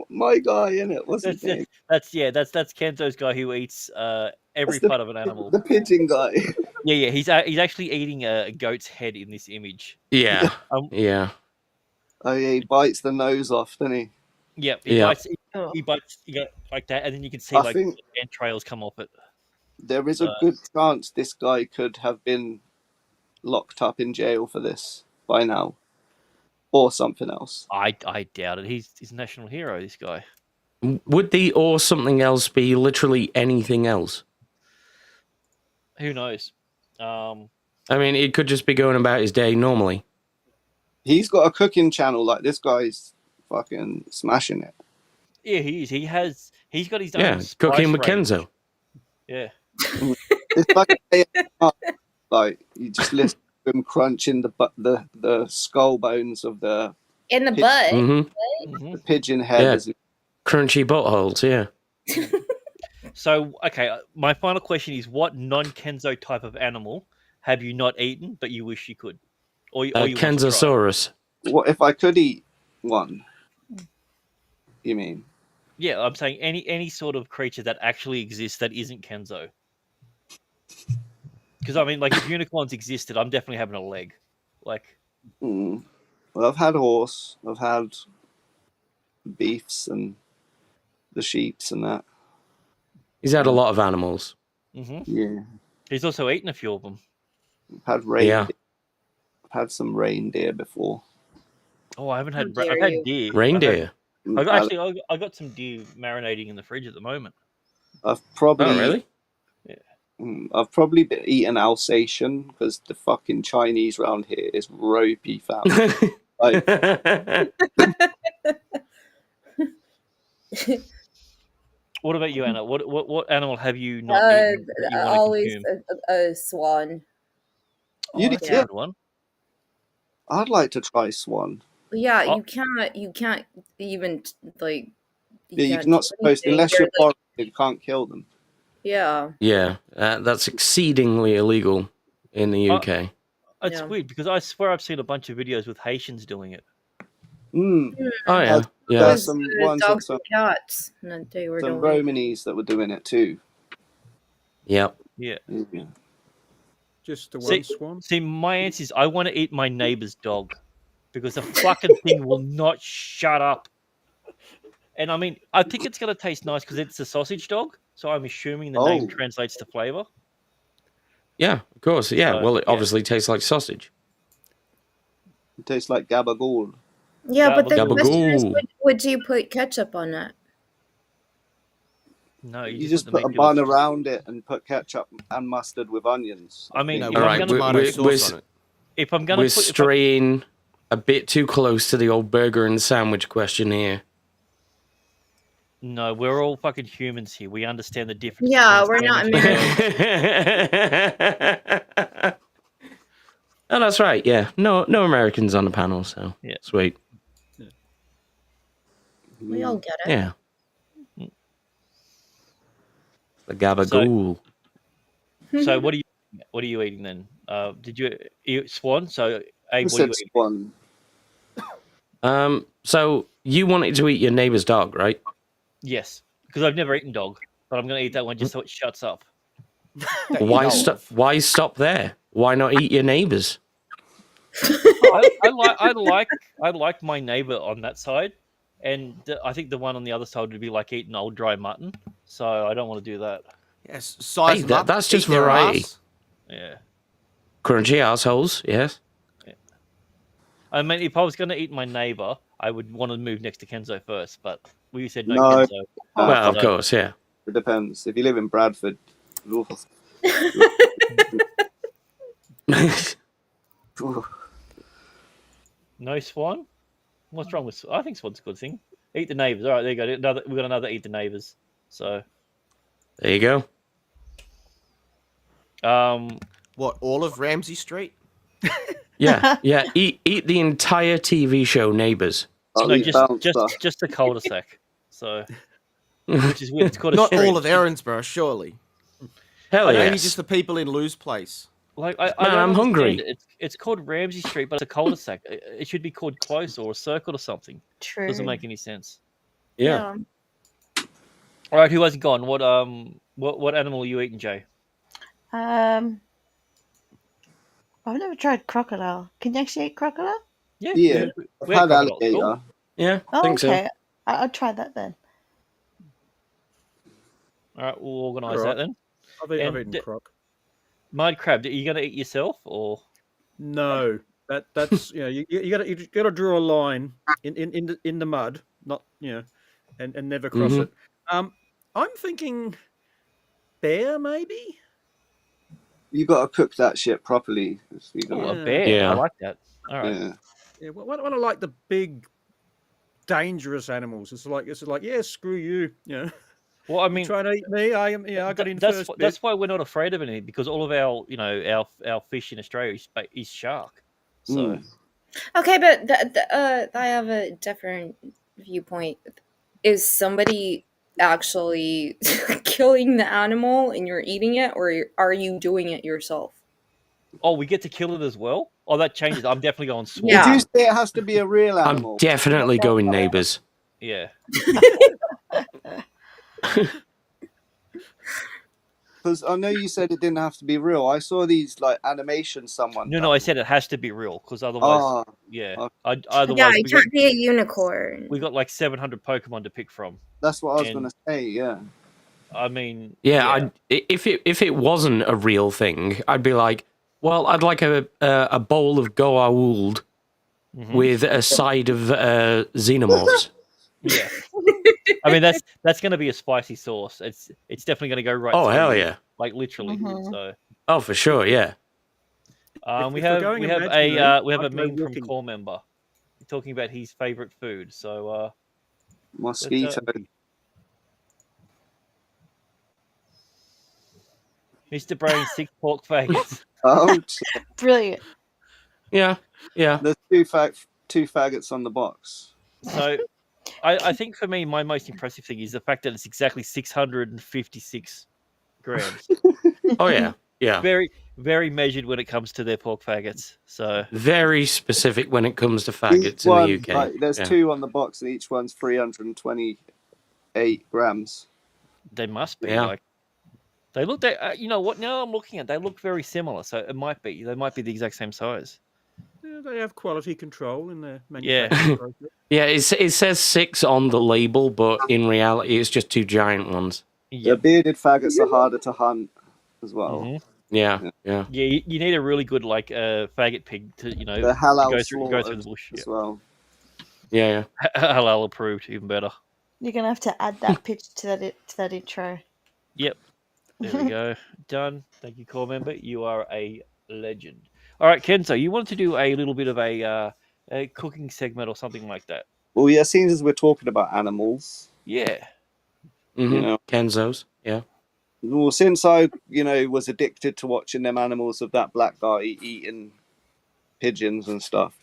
S4: my guy, isn't it? What's his name?
S17: That's Kenzo's guy who eats every part of an animal.
S4: The pigeon guy.
S17: Yeah. He's actually eating a goat's head in this image.
S16: Yeah. Yeah.
S4: Oh yeah, he bites the nose off, doesn't he?
S17: Yep. He bites like that, and then you can see the entrails come off it.
S4: There is a good chance this guy could have been locked up in jail for this by now, or something else.
S17: I doubt it. He's a national hero. This guy.
S16: Would the or something else be literally anything else?
S17: Who knows?
S16: I mean, it could just be going about his day normally.
S4: He's got a cooking channel. Like, this guy's fucking smashing it.
S17: Yeah, he is. He's got his own.
S16: Yeah, cooking with
S17: range.
S16: Kenzo.
S17: Yeah.
S4: It's like you just listen to him crunching the skull bones of the
S14: in the butt.
S4: The pigeon head.
S16: Yeah. Crunchy buttholes, yeah.
S17: So, okay, my final question is: what non-Kenzo type of animal have you not eaten but you wish you could? Or you
S16: Kenzosaurus.
S4: What if I could eat one? You mean?
S17: Yeah, I'm saying any sort of creature that actually exists that isn't Kenzo. Because I mean, like, if unicorns existed, I'm definitely having a leg. Like,
S4: well, I've had horse, I've had beefs and the sheeps and that.
S16: He's had a lot of animals.
S4: Yeah.
S17: He's also eaten a few of them.
S4: I've had reindeer.
S16: Yeah.
S4: I've had some reindeer before.
S17: Oh, I haven't had. I've had deer.
S16: Reindeer.
S17: I got some deer marinating in the fridge at the moment.
S4: I've probably.
S16: Oh, really?
S4: Yeah. I've probably been eating Alsatian because the fucking Chinese round here is ropey, fam.
S17: What about you, Anna? What animal have you not eaten that you want to
S14: always
S17: consume?
S14: a swan.
S4: You
S17: that's a good one.
S4: I'd like to try swan.
S14: Yeah, you can't even like.
S4: You're not supposed to, unless you're foreign, you can't kill them.
S14: Yeah.
S16: Yeah, that's exceedingly illegal in the UK.
S17: It's weird because I swear I've seen a bunch of videos with Haitians doing it.
S16: Oh yeah, yeah.
S4: There's some ones with
S14: dogs
S4: some,
S14: and cats that they were
S4: some
S14: doing.
S4: Romanies that were doing it too.
S16: Yep.
S17: Yeah.
S15: Just the
S17: See,
S15: one swan.
S17: see, my answer is I want to eat my neighbor's dog because the fucking thing will not shut up. And I mean, I think it's going to taste nice because it's a sausage dog. So I'm assuming the name translates to flavor.
S16: Yeah, of course. Yeah.
S17: So,
S16: Well, it obviously tastes like sausage.
S4: It tastes like gabagool.
S14: Yeah, but the question is,
S16: Gabagool.
S14: would you put ketchup on that?
S17: No,
S4: You just put a bun around it and put ketchup and mustard with onions.
S17: I mean,
S16: All right,
S17: if I'm going to
S16: we're straying a bit too close to the old burger and sandwich question here.
S17: No, we're all fucking humans here. We understand the difference.
S14: Yeah,
S17: between
S14: we're not
S17: sandwich
S14: American.
S16: Oh, that's right. Yeah, no Americans on the panel, so
S17: yeah,
S16: sweet.
S14: We all get it.
S16: Yeah, the gabagool.
S17: So what are you eating then? Did you eat swan? So Abe, what are you eating?
S4: Swan.
S16: So you wanted to eat your neighbor's dog, right?
S17: Yes, because I've never eaten dog, but I'm going to eat that one just so it shuts up.
S16: Why stop? Why stop there? Why not eat your neighbors?
S17: I like my neighbor on that side, and I think the one on the other side would be like eating old dry mutton. So I don't want to do that.
S13: Yes, size them up,
S16: that's just
S13: eat their
S16: variety.
S13: ass.
S17: Yeah.
S16: Crunchy assholes, yes.
S17: I mean, if I was going to eat my neighbor, I would want to move next to Kenzo first, but we said no, Kenzo.
S16: Well, of course, yeah.
S4: It depends. If you live in Bradford,
S17: no swan? What's wrong with? I think swan's a good thing. Eat the neighbors. All right, there you go. We got another eat the neighbors. So
S16: there you go.
S13: What? All of Ramsey Street?
S16: Yeah. Eat the entire TV show Neighbours.
S17: No, just the cul-de-sac. So, which is weird. It's called a
S13: Not
S17: street.
S13: all of Erinsborough, surely.
S16: Hell
S13: Maybe
S16: yes.
S13: just the people in Lou's place.
S17: Like
S16: Man,
S17: don't
S16: I'm hungry.
S17: understand it. It's called Ramsey Street, but it's a cul-de-sac. It should be called close or a circle or something.
S5: True.
S17: Doesn't make any sense.
S16: Yeah.
S17: All right, who hasn't gone? What animal are you eating, Jay?
S5: I've never tried crocodile. Can you actually eat crocodile?
S17: Yeah.
S4: I've had alligator.
S16: Yeah,
S5: Oh,
S16: think so.
S5: okay. I'll try that then.
S17: All right, we'll organise
S15: All
S17: that
S15: right.
S17: then.
S15: I've eaten croc.
S17: Mud crab. Are you going to eat yourself or?
S15: No, that's you got to draw a line in the mud, not and never cross
S16: Mhm.
S15: it. I'm thinking bear maybe.
S4: You got to cook that shit properly.
S17: Oh, a bear.
S16: Yeah.
S17: I like that. All right.
S4: Yeah.
S15: Yeah, when I like the big, dangerous animals, it's like yeah, screw you.
S17: Well, I mean,
S15: try and eat me. I got in first.
S17: That's why we're not afraid of anything because all of our our fish in Australia is shark. So
S14: Okay, but I have a different viewpoint. Is somebody actually killing the animal and you're eating it, or are you doing it yourself?
S17: Oh, we get to kill it as well. Oh, that changes. I'm definitely going swan.
S4: Did you say it has to be a real animal?
S16: I'm definitely going Neighbours.
S17: Yeah.
S4: Because I know you said it didn't have to be real. I saw these like animations someone.
S17: No, I said it has to be real because otherwise, otherwise,
S14: Yeah, it can't be a unicorn.
S17: We got like 700 Pokemon to pick from.
S4: That's what I was gonna say. Yeah.
S17: I mean,
S16: if it wasn't a real thing, I'd be like, well, I'd like a bowl of Goa'uld with a side of xenomorphs.
S17: Yeah. I mean that's going to be a spicy sauce. It's definitely going to go right.
S16: Oh,
S17: through
S16: hell
S17: you,
S16: yeah.
S17: Like literally. So.
S16: Oh, for sure, yeah.
S17: We have a meme from
S15: walking.
S17: core member talking about his favorite food. So
S4: Mosquito.
S17: Mr. Brain 6 pork faggots.
S4: Oh,
S5: Brilliant.
S16: Yeah.
S4: There's two faggots on the box.
S17: So I think for me, my most impressive thing is the fact that it's exactly 656 grams.
S16: Oh yeah. Yeah.
S17: Very, very measured when it comes to their pork faggots. So
S16: Very specific when it comes to
S4: Each
S16: faggots in
S4: one,
S16: the UK.
S4: like, there's
S16: Yeah.
S4: 2 on the box, and each one's 328 grams.
S17: they must be
S16: Yeah.
S17: like they look. They you know what? Now I'm looking at, they look very similar. So it might be they might be the exact same size.
S15: Yeah, they have quality control in their
S17: Yeah.
S15: manufacturing process.
S16: Yeah, it says 6 on the label, but in reality, it's just 2 giant ones.
S4: The bearded faggots are harder to hunt as well.
S17: Mhm.
S16: Yeah, yeah.
S17: Yeah, you need a really good like faggot pig to
S4: The halal
S17: go through the
S4: slaughtered
S17: bush.
S4: as well.
S16: Yeah,
S17: Halal approved, even better.
S5: You're gonna have to add that picture to that intro.
S17: Yep. There we go. Done. Thank you, core member. You are a legend. All right, Kenzo, you wanted to do a little bit of a cooking segment or something like that.
S4: Well, yeah, seeing as we're talking about animals,
S17: Yeah.
S16: Mm-hmm.
S4: you know,
S16: Kenzo's, yeah.
S4: well, since I, was addicted to watching them animals of that black guy eating pigeons and stuff,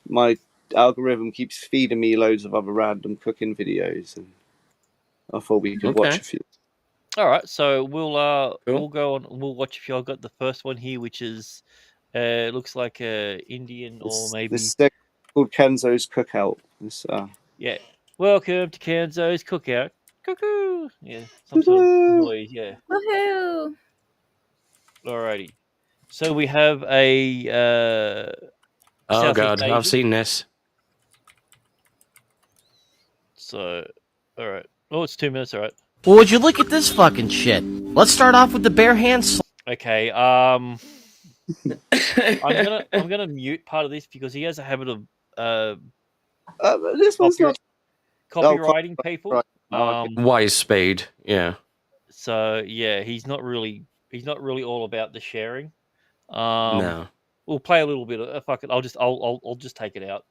S4: my algorithm keeps feeding me loads of other random cooking videos, and I thought we could watch a few.
S17: All right, so we'll
S16: Cool.
S17: go on. We'll watch a few. I've got the first one here, which is looks like Indian or maybe
S4: This is called Kenzo's Cookout. This,
S17: yeah. Welcome to Kenzo's Cookout. Cuckoo. Yeah, some sort of noise. Yeah.
S14: Woohoo!
S17: Alrighty. So we have a
S16: Oh
S17: Southeast
S16: god, I've
S17: Asian.
S16: seen this.
S17: So, all right. Oh, it's 2 minutes. All right.
S18: Well, would you look at this fucking shit? Let's start off with the bare hands.
S17: Okay. I'm gonna mute part of this because he has a habit of
S4: this one's not
S17: copywriting people.
S16: Wise spade, yeah.
S17: So yeah, he's not really all about the sharing.
S16: No.
S17: We'll play a little bit of fuck it. I'll just take it out.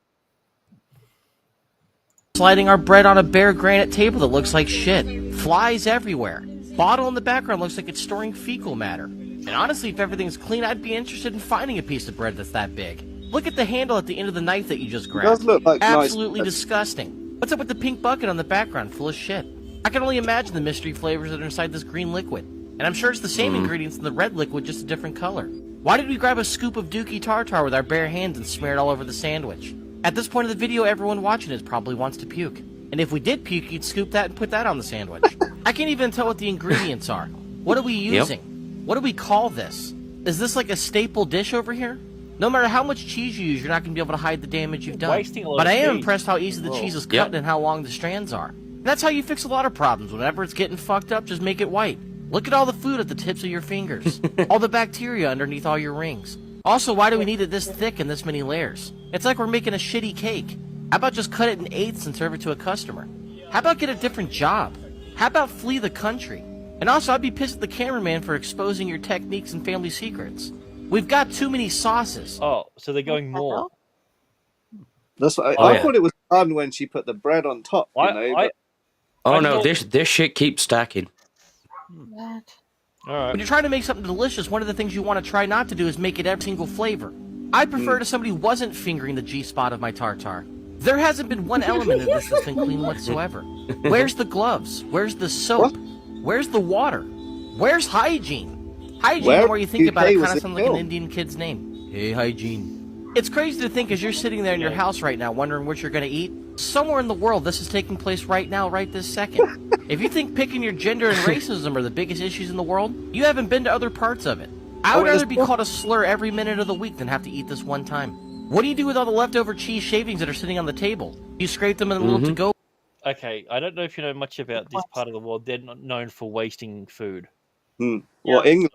S18: Sliding our bread on a bare granite table that looks like shit. Flies everywhere. Bottle in the background looks like it's storing fecal matter. And honestly, if everything's clean, I'd be interested in finding a piece of bread that's that big. Look at the handle at the end of the knife that you just grabbed.
S4: does look like
S18: Absolutely
S4: nice.
S18: disgusting. What's up with the pink bucket on the background full of shit? I can only imagine the mystery flavors that are inside this green liquid. And I'm sure it's the same ingredients in the red liquid, just a different color. Why did we grab a scoop of dookie tartar with our bare hands and smear it all over the sandwich? At this point of the video, everyone watching it probably wants to puke. And if we did puke, you'd scoop that and put that on the sandwich. I can't even tell what the ingredients are. What are we using? What do we call this? Is this like a staple dish over here? No matter how much cheese you use, you're not going to be able to hide the damage you've done.
S17: Wasting a lot
S18: But
S17: of
S18: I am
S17: cheese.
S18: impressed how easy the cheese is cut and how long the strands are. And that's how you fix a lot of problems. Whenever it's getting fucked up, just make it white. Look at all the food at the tips of your fingers. All the bacteria underneath all your rings. Also, why do we need it this thick and this many layers? It's like we're making a shitty cake. How about just cut it in eighths and serve it to a customer? How about get a different job? How about flee the country? And also, I'd be pissed at the cameraman for exposing your techniques and family secrets. We've got too many sauces.
S17: Oh, so they're going more.
S4: That's what I thought it was fun when she put the bread on top.
S16: Oh no, this shit keeps stacking.
S17: All right.
S18: When you're trying to make something delicious, one of the things you want to try not to do is make it every single flavor. I prefer to somebody who wasn't fingering the G-spot of my tartar. There hasn't been one element of this that's been clean whatsoever. Where's the gloves? Where's the soap? Where's the water? Where's hygiene? Hygiene, the more you think about it, kind of sounds like an Indian kid's name. Hey, hygiene. It's crazy to think as you're sitting there in your house right now wondering what you're going to eat, somewhere in the world this is taking place right now, right this second. If you think picking your gender and racism are the biggest issues in the world, you haven't been to other parts of it. I would rather be called a slur every minute of the week than have to eat this one time. What do you do with all the leftover cheese shavings that are sitting on the table? You scrape them in a little to-go.
S17: Okay, I don't know if you know much about this part of the world. They're not known for wasting food.
S4: Well, England.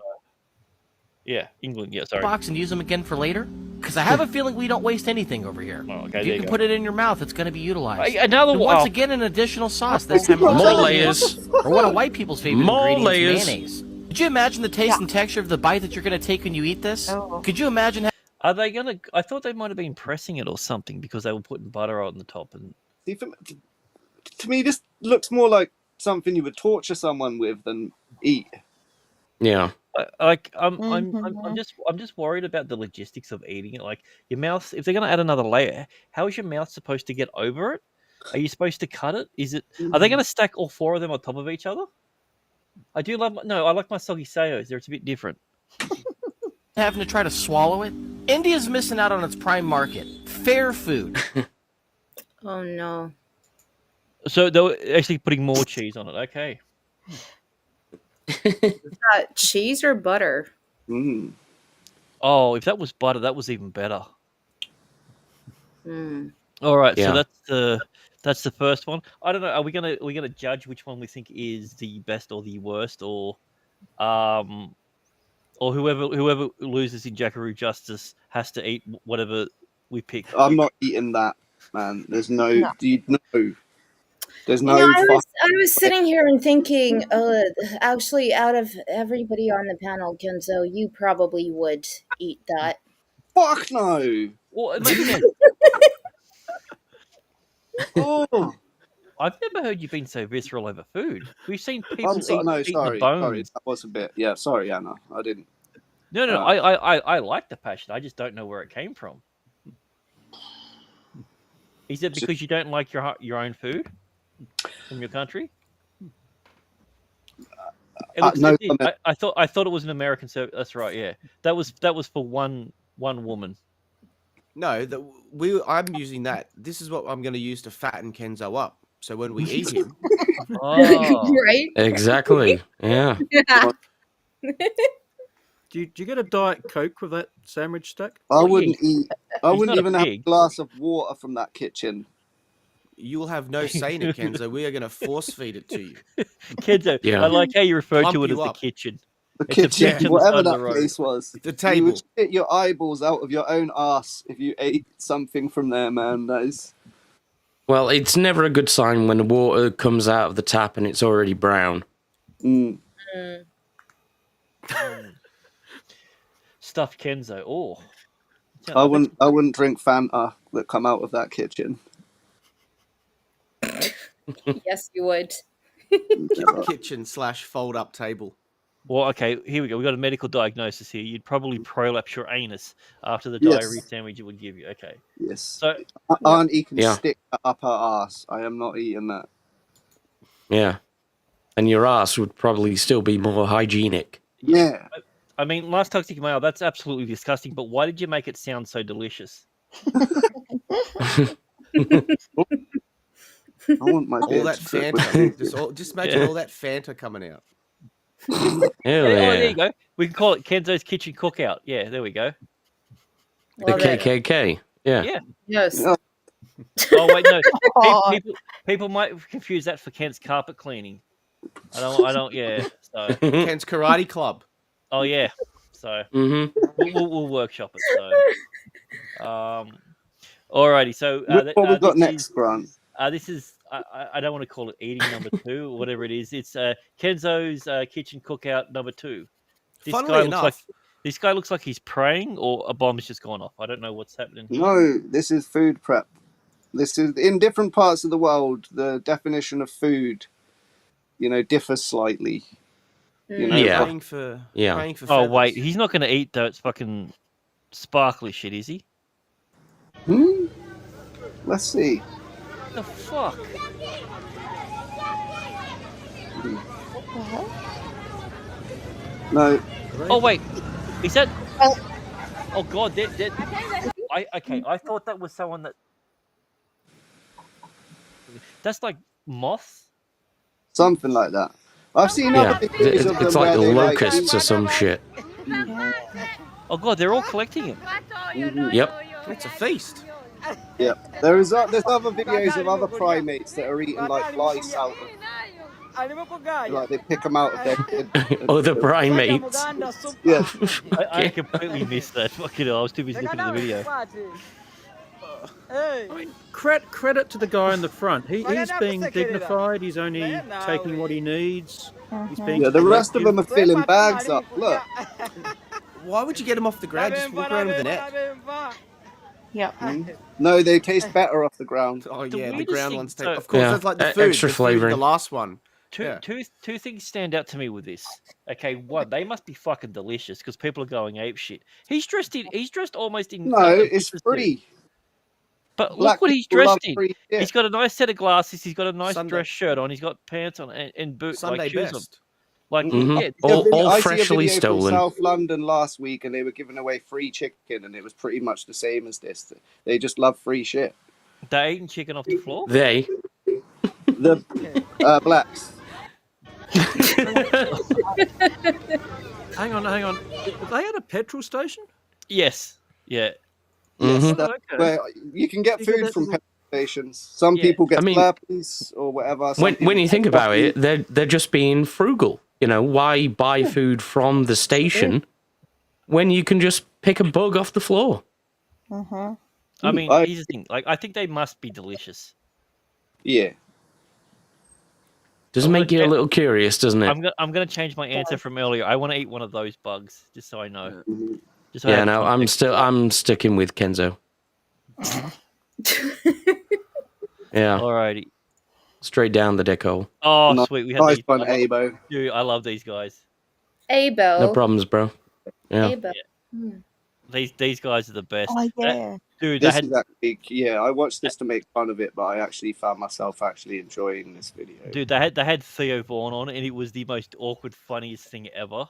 S17: Yeah, England. Yeah, sorry.
S18: Box and use them again for later? Because I have a feeling we don't waste anything over here.
S17: Okay,
S18: If
S17: there
S18: you
S17: you
S18: can
S17: go.
S18: put it in your mouth, it's going to be utilized.
S17: Another
S18: And
S17: one.
S18: once again, an additional sauce. This time more
S16: layers.
S18: Or one of white people's favorite
S16: More
S18: ingredients,
S16: layers.
S18: mayonnaise. Could you imagine the taste and texture of the bite that you're going to take when you eat this? Could you imagine?
S17: Are they gonna? I thought they might have been pressing it or something because they were putting butter on the top and.
S4: See, to me, this looks more like something you would torture someone with than eat.
S16: Yeah.
S17: Like I'm just worried about the logistics of eating it. Like your mouth, if they're gonna add another layer, how is your mouth supposed to get over it? Are you supposed to cut it? Is it? Are they gonna stack all 4 of them on top of each other? I like my soggy sayos. They're a bit different.
S18: Having to try to swallow it? India's missing out on its prime market. Fair food.
S14: Oh no.
S17: So they were actually putting more cheese on it. Okay.
S14: Cheese or butter?
S4: Mm.
S17: Oh, if that was butter, that was even better.
S14: Mm.
S17: All right,
S16: Yeah.
S17: so that's the first one. I don't know. Are we gonna judge which one we think is the best or the worst, or whoever loses in Jackaroo Justice has to eat whatever we pick.
S4: I'm not eating that, man. There's no.
S5: No.
S4: Do you know? There's
S14: You
S4: no.
S14: know, I was sitting here and thinking, actually, out of everybody on the panel, Kenzo, you probably would eat that.
S4: Fuck no.
S17: Well, it makes sense.
S4: Oh.
S17: I've never heard you being so visceral over food. We've seen people
S4: I'm sorry.
S17: eat,
S4: No,
S17: eat
S4: sorry.
S17: the bones.
S4: Sorry, that was a bit. Yeah, sorry, Anna. I didn't.
S17: No, I like the passion. I just don't know where it came from. Is it because you don't like your own food from your country? It looks,
S4: no
S17: it did.
S4: comment.
S17: I thought it was an American service. That's right. Yeah, that was for one woman.
S13: No, I'm using that. This is what I'm going to use to fatten Kenzo up. So when we eat him,
S17: Oh,
S14: Right?
S16: Exactly. Yeah.
S15: Do you get a Diet Coke with that sandwich stick?
S4: I wouldn't eat. I
S17: he's
S4: wouldn't
S17: not a
S4: even have a
S17: pig.
S4: glass of water from that kitchen.
S13: you will have no say in it, Kenzo. We are going to force feed it to you.
S17: Kenzo,
S16: Yeah.
S17: I like how you refer to
S13: Plump
S17: it as
S13: you
S17: the
S13: up.
S17: kitchen.
S4: The
S17: It's a
S4: kitchen,
S17: bench on the
S4: whatever
S17: side of
S4: that
S17: the road.
S4: place was.
S13: The
S4: You
S13: table.
S4: would spit your eyeballs out of your own ass if you ate something from there, man. That is.
S16: Well, it's never a good sign when the water comes out of the tap and it's already brown.
S4: Mm.
S17: Stuffed Kenzo. Oh,
S4: I wouldn't drink Fanta that come out of that kitchen.
S14: Yes, you would.
S13: Kitchen / fold up table.
S17: Well, okay, here we go. We got a medical diagnosis here. You'd probably prolapse your anus after the
S4: Yes.
S17: diarrhea sandwich it would give you. Okay.
S4: Yes.
S17: So
S4: Auntie can
S16: Yeah.
S4: stick that up her ass. I am not eating that.
S16: Yeah. And your ass would probably still be more hygienic.
S4: Yeah.
S17: I mean, last toxic mail, that's absolutely disgusting, but why did you make it sound so delicious?
S4: I want my
S13: All that
S4: bitch.
S13: Fanta. Just imagine all that Fanta coming out.
S16: Hell
S17: Oh, there
S16: yeah.
S17: you go. We can call it Kenzo's Kitchen Cookout. Yeah, there we go.
S16: The
S14: Love it.
S16: KKK. Yeah.
S17: Yeah.
S14: Yes.
S17: Oh wait, no. People might confuse that for Kent's carpet cleaning. I don't. Yeah. So
S13: Ken's Karate Club.
S17: Oh yeah. So
S16: Mm-hmm.
S17: we'll workshop it. So, alrighty. So
S4: What we got next, Grant?
S17: This is I don't want to call it eating number 2 or whatever it is. It's Kenzo's Kitchen Cookout number 2. This guy looks like he's praying, or a bomb's just gone off. I don't know what's happening.
S4: No, this is food prep. This is in different parts of the world. The definition of food, differs slightly.
S13: Praying for
S17: Oh
S13: feathers.
S17: wait, he's not going to eat that fucking sparkly shit, is he?
S4: Let's see.
S17: What the fuck?
S4: No.
S17: Oh wait, is that? Oh god, that. I thought that was someone that. That's like moths.
S4: Something like that. I've seen other
S16: Yeah.
S4: videos of them
S16: It's like
S4: where
S16: the
S4: they
S16: locusts or some shit.
S17: Oh god, they're all collecting him.
S16: Yep.
S13: It's a feast.
S4: Yeah, there's other videos of other primates that are eating like lice out of. Like they pick them out of their.
S16: Other primates.
S4: Yeah.
S17: I completely missed that. Fucking hell, I was too busy looking at the video.
S15: I mean, credit to the guy in the front. He's being dignified. He's only taking what he needs. He's being
S4: Yeah, the rest of them are filling bags up. Look.
S13: Why would you get him off the ground? Just walk around with a net.
S5: Yep.
S4: No, they taste better off the ground.
S13: Oh
S17: The
S13: yeah, the
S17: weirdest
S13: ground
S17: thing-
S13: ones taste.
S17: so-
S13: Of course,
S16: Yeah,
S13: that's like the food.
S16: extra
S13: the food,
S16: flavouring.
S13: The last one.
S17: Two things stand out to me with this. Okay, one, they must be fucking delicious because people are going ape shit. He's dressed almost in.
S4: No, it's free.
S17: But
S4: Black
S17: look what he's
S4: people love
S17: dressed in.
S4: free shit.
S17: He's got a nice set of glasses. He's got a nice
S13: Sunday.
S17: dress shirt on. He's got pants on and boots,
S13: Sunday
S17: like shoes
S13: best.
S17: Like,
S16: Mhm.
S17: yeah,
S16: All
S4: I see a
S16: freshly
S4: video
S16: stolen.
S4: from South London last week, and they were giving away free chicken, and it was pretty much the same as this. They just love free shit.
S17: they're eating chicken off the floor.
S16: They.
S4: The blacks.
S15: Hang on. Are they at a petrol station?
S17: Yes. Yeah.
S4: Yes,
S16: Mhm.
S4: that's where you can get
S15: So you
S4: food
S15: get
S4: from
S15: that-
S4: petrol stations. Some
S17: Yeah.
S4: people get
S16: I mean,
S4: Slurpees or whatever. Some
S16: when you
S4: people
S16: think
S4: get
S16: about
S4: coffee.
S16: it, they're just being frugal. You know, why buy food from the station when you can just pick a bug off the floor?
S5: Mm-hmm.
S17: I mean, here's the thing. Like, I think they must be delicious.
S4: Yeah.
S16: Does
S17: I'm
S16: make
S17: gonna
S16: you a
S17: check-
S16: little curious, doesn't it?
S17: I'm gonna change my answer from earlier. I want to eat one of those bugs, just so I know. Just so I
S16: Yeah,
S17: have
S16: no,
S17: context.
S16: I'm sticking with Kenzo. Yeah,
S17: Alrighty.
S16: straight down the dick hole.
S17: Oh,
S4: Nice-
S17: sweet. We had
S4: nice
S17: these.
S4: one, Abo.
S17: Dude, I love these guys.
S14: Abo.
S16: No problems, bro. Yeah.
S14: Abo. Hmm.
S17: These guys are the best.
S5: Oh yeah.
S17: Dude, they
S4: This
S17: had
S4: is actually, yeah, I watched this to make fun of it, but I actually found myself actually enjoying this video.
S17: Dude, they had Theo Vaughn on, and it was the most awkward, funniest thing ever.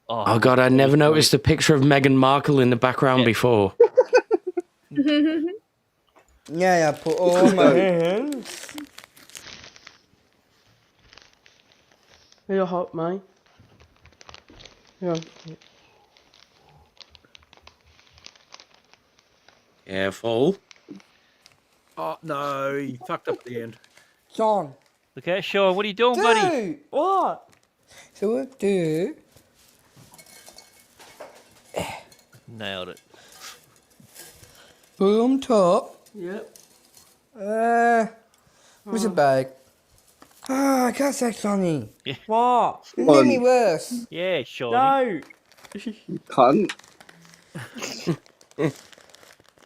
S16: Oh god, I never noticed a picture of Meghan Markle in the background before.
S19: Yeah, put all my hands. You're hot, mate. Yeah.
S16: Careful.
S15: Oh no, he fucked up at the end.
S19: Sean.
S17: Okay, Sean, what are you doing, buddy?
S19: Dude, what? So what do?
S17: Nailed it.
S19: Put on top.
S18: Yep.
S19: Where's the bag? Ah, I can't say funny.
S17: Yeah.
S19: What? It made me worse.
S17: Yeah, Sean.
S19: No.
S4: Cunt.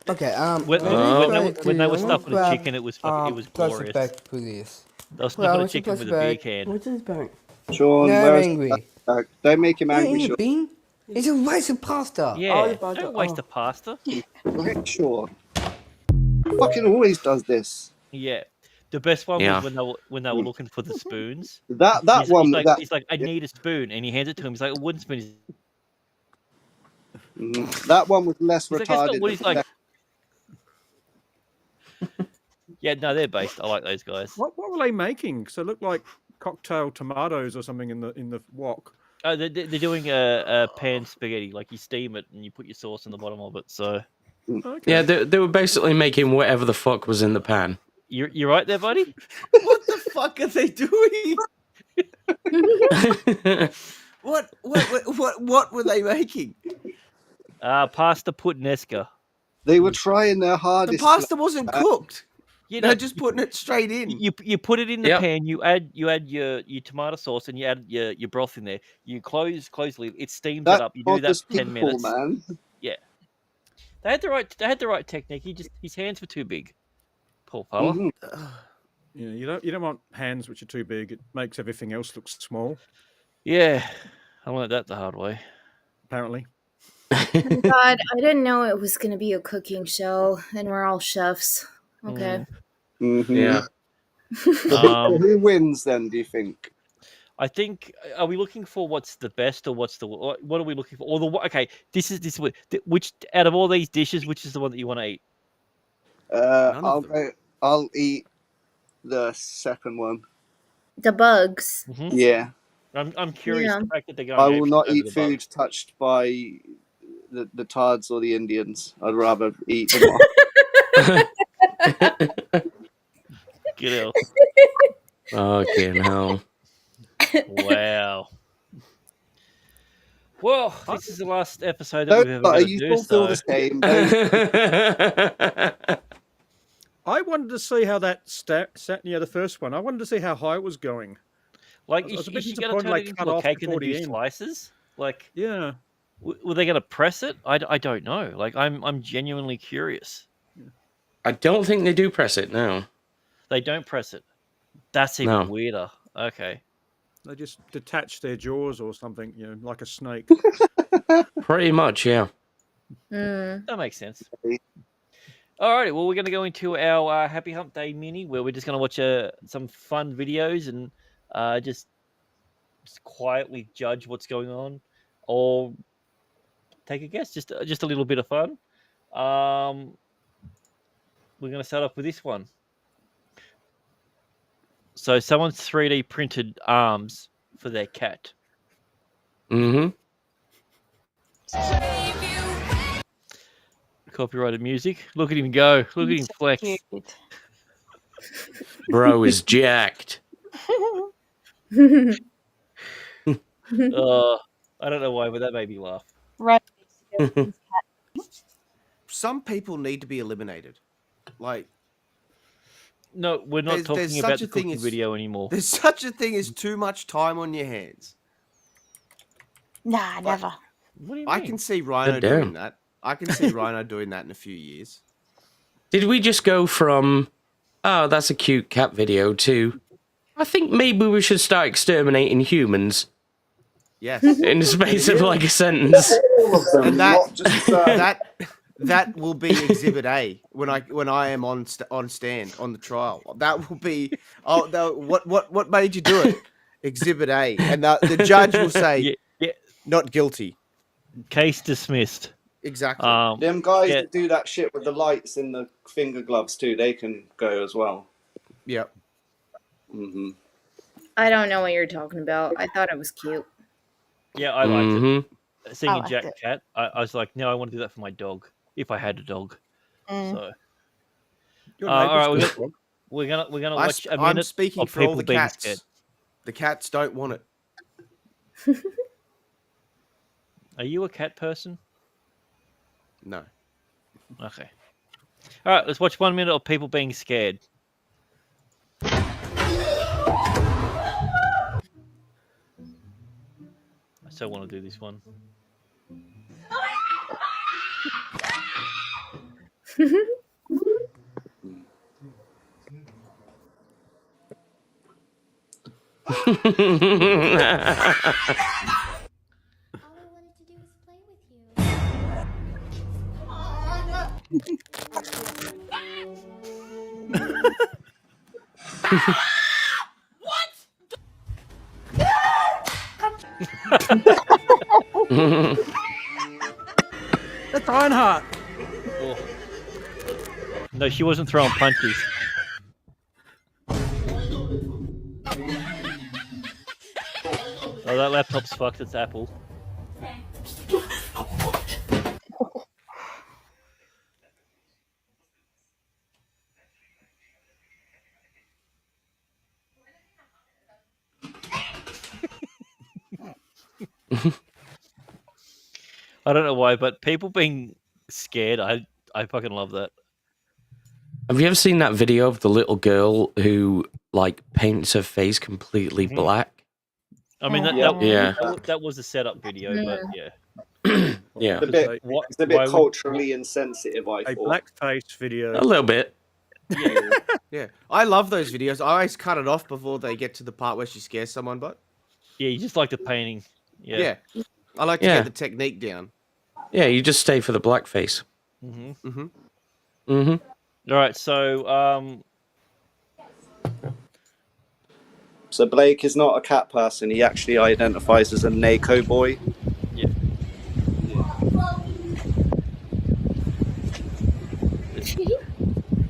S19: Okay,
S17: when they were stuffing the chicken, it was glorious.
S19: Plastic bag for this.
S17: They were stuffing the chicken with a beer can.
S19: What's this bag?
S4: Sean,
S19: No,
S4: where's
S19: angry.
S4: the bag? Don't make him
S19: Ain't
S4: angry,
S19: it
S4: Sean.
S19: bean? It's a waste of pasta.
S17: Yeah, don't waste the pasta.
S4: Rick Sean. Fucking always does this.
S17: Yeah. The best one
S4: Yeah.
S17: was when they were looking for the spoons.
S4: That
S17: he's,
S4: one.
S17: He's like, I need a spoon, and he hands it to him. He's like, a wooden spoon.
S4: That one was less
S17: He's like, that's not
S4: retarded.
S17: what
S4: than
S17: he's like.
S4: the
S17: Yeah, no, they're based. I like those guys.
S15: What were they making? Because they look like cocktail tomatoes or something in the wok.
S17: Oh, they're doing a pan spaghetti. Like you steam it and you put your sauce in the bottom of it. So
S16: Yeah, they were basically making whatever the fuck was in the pan.
S17: you're right there, buddy.
S18: What the fuck are they doing? What were they making?
S17: Pasta puttanesca.
S4: They were trying their
S18: The
S4: hardest.
S18: pasta wasn't cooked.
S17: You
S18: They're
S17: know,
S18: just putting it straight in.
S17: You put it in the
S16: Yep.
S17: pan. You add your tomato sauce and you add your broth in there. You close the lid. It steams it up. You do that for 10 minutes.
S4: Man.
S17: Yeah, they had the right technique. His hands were too big. Poor fella.
S4: Mm-hmm.
S15: Yeah, you don't want hands which are too big. It makes everything else look small.
S17: Yeah, I learned that the hard way.
S15: Apparently.
S14: God, I didn't know it was going to be a cooking show, and we're all chefs. Okay.
S4: Mm-hmm.
S16: Yeah.
S4: Who wins then? Do you think?
S17: I think. Are we looking for what's the best or what are we looking for? Or okay, this is which out of all these dishes, which is the one that you want to eat?
S4: I'll eat the second one.
S14: The bugs.
S17: Mm-hmm.
S4: Yeah.
S17: I'm curious.
S14: Yeah.
S17: The fact that they're going
S4: I will not
S17: over
S4: eat
S17: the
S4: food
S17: bugs.
S4: touched by the Tards or the Indians. I'd rather eat them all.
S17: Get out.
S16: Fucking hell.
S17: Wow. Well, this is the last episode that we've ever
S4: But
S17: got to
S4: you
S17: do.
S4: still feel
S17: So.
S4: the same.
S15: I wanted to see how that the first one. I wanted to see how high it was going.
S17: Like,
S15: I was a
S17: is
S15: bit
S17: she going to
S15: disappointed
S17: turn
S15: they
S17: it
S15: cut
S17: into a
S15: off
S17: cake and then
S15: before the
S17: do
S15: end.
S17: slices? Like,
S15: Yeah.
S17: were they going to press it? I don't know. Like, I'm genuinely curious.
S16: I don't think they do press it now.
S17: They don't press it. That's even
S16: No.
S17: weirder. Okay.
S15: They just detach their jaws or something, like a snake.
S16: Pretty much, yeah.
S17: That makes sense. Alrighty, well, we're going to go into our Happy Hump Day mini, where we're just going to watch some fun videos and just quietly judge what's going on, or take a guess. Just a little bit of fun. We're going to start off with this one. So someone's 3D printed arms for their cat.
S16: Mm-hmm.
S17: Copyrighted music. Look at him go. Look at him flex.
S16: Bro is jacked.
S17: I don't know why, but that made me laugh.
S5: Right.
S13: Some people need to be eliminated. Like,
S17: no, we're not talking about the cooking video anymore.
S13: There's such a thing as too much time on your hands.
S5: Nah, never.
S17: What do you
S13: I
S17: mean?
S13: can see Rhino doing that. I can see Rhino doing that in a few years.
S16: Did we just go from, oh, that's a cute cat video, to, I think maybe we should start exterminating humans?
S13: Yes.
S16: In the space of like a sentence.
S13: And that will be Exhibit A when I am on stand on the trial. That will be what made you do it? Exhibit A, and the judge will say not guilty.
S17: Case dismissed.
S13: Exactly.
S4: Them guys that do that shit with the lights in the finger gloves too, they can go as well.
S13: Yep.
S4: Mm-hmm.
S14: I don't know what you're talking about. I thought it was cute.
S17: Yeah, I liked it. Seeing
S14: I
S17: a
S14: liked
S17: Jack
S14: it.
S17: cat, I was like, no, I want to do that for my dog, if I had a dog. So, all right, we're gonna watch a minute
S13: I'm speaking
S17: of
S13: for all
S17: people
S13: the
S17: being
S13: cats.
S17: scared.
S13: The cats don't want it.
S17: Are you a cat person?
S13: No.
S17: Okay. All right, let's watch 1 minute of people being scared. I still want to do this one.
S15: That's Ironheart.
S17: Oh. No, she wasn't throwing punches. Oh, that laptop's fucked. It's Apple. I don't know why, but people being scared, I fucking love that.
S16: Have you ever seen that video of the little girl who like paints her face completely black?
S17: I mean, that was a setup video, but yeah.
S16: Yeah.
S4: It's a bit culturally insensitive, I
S15: A
S4: thought.
S15: blackface video.
S16: A little bit.
S13: Yeah. I love those videos. I always cut it off before they get to the part where she scares someone, but
S17: Yeah, you just like the painting. Yeah.
S13: I like to get the technique down.
S16: Yeah, you just stay for the blackface.
S17: Mm-hmm.
S13: Mm-hmm.
S16: Mm-hmm.
S17: All right, so
S4: So Blake is not a cat person. He actually identifies as a Nako boy.
S17: Yeah.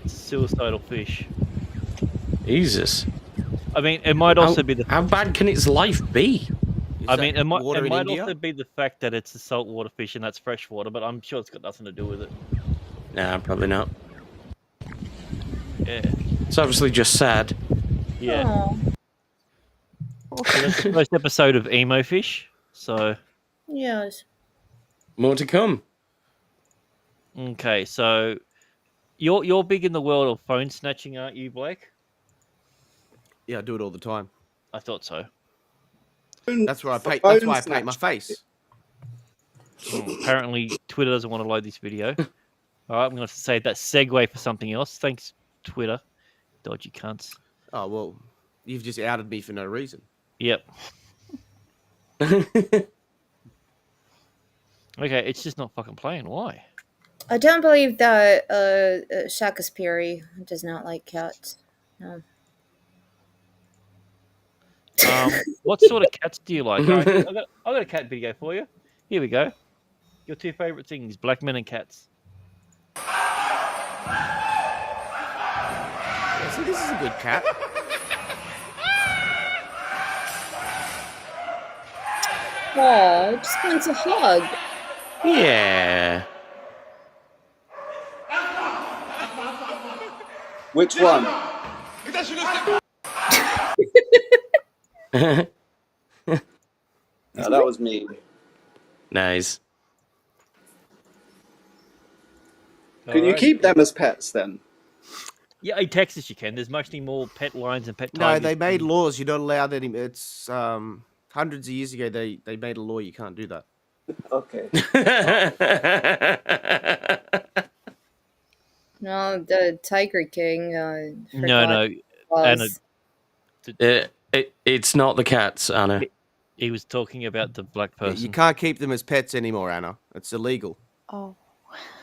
S17: Suicidal fish.
S16: Jesus.
S17: I mean, it might also be the.
S16: How bad can its life be?
S17: I mean, it might also be the fact that it's a saltwater fish and that's freshwater, but I'm sure it's got nothing to do with it.
S16: Nah, probably not.
S17: Yeah.
S16: It's obviously just sad.
S17: Yeah. So that's the first episode of Emo Fish. So.
S14: Yes.
S16: More to come.
S17: Okay, so you're big in the world of phone snatching, aren't you, Blake?
S13: Yeah, I do it all the time.
S17: I thought so.
S13: That's where that's why I paint my face.
S17: Apparently, Twitter doesn't want to load this video. All right, I'm going to say that segue for something else. Thanks, Twitter. Dodgy cunts.
S13: Oh, well, you've just outed me for no reason.
S17: Yep. Okay, it's just not fucking playing. Why?
S14: I don't believe that Shakaspiri does not like cats. No.
S17: What sort of cats do you like? All right, I got a cat video for you. Here we go. Your 2 favorite things: black men and cats.
S13: Yeah, see, this is a good cat.
S14: Oh, just wants a hug.
S16: Yeah.
S4: Which one? No, that was me.
S16: Nice.
S4: Can you keep them as pets then?
S17: Yeah, in Texas you can. There's much more pet lions and pet
S13: No,
S17: tigers.
S13: they made laws. You're not allowed any. It's hundreds of years ago. They made a law. You can't do that.
S4: Okay.
S14: No, the Tiger King.
S17: No, Anna.
S16: It's not the cats, Anna.
S17: He was talking about the black person.
S13: You can't keep them as pets anymore, Anna. It's illegal.
S5: Oh.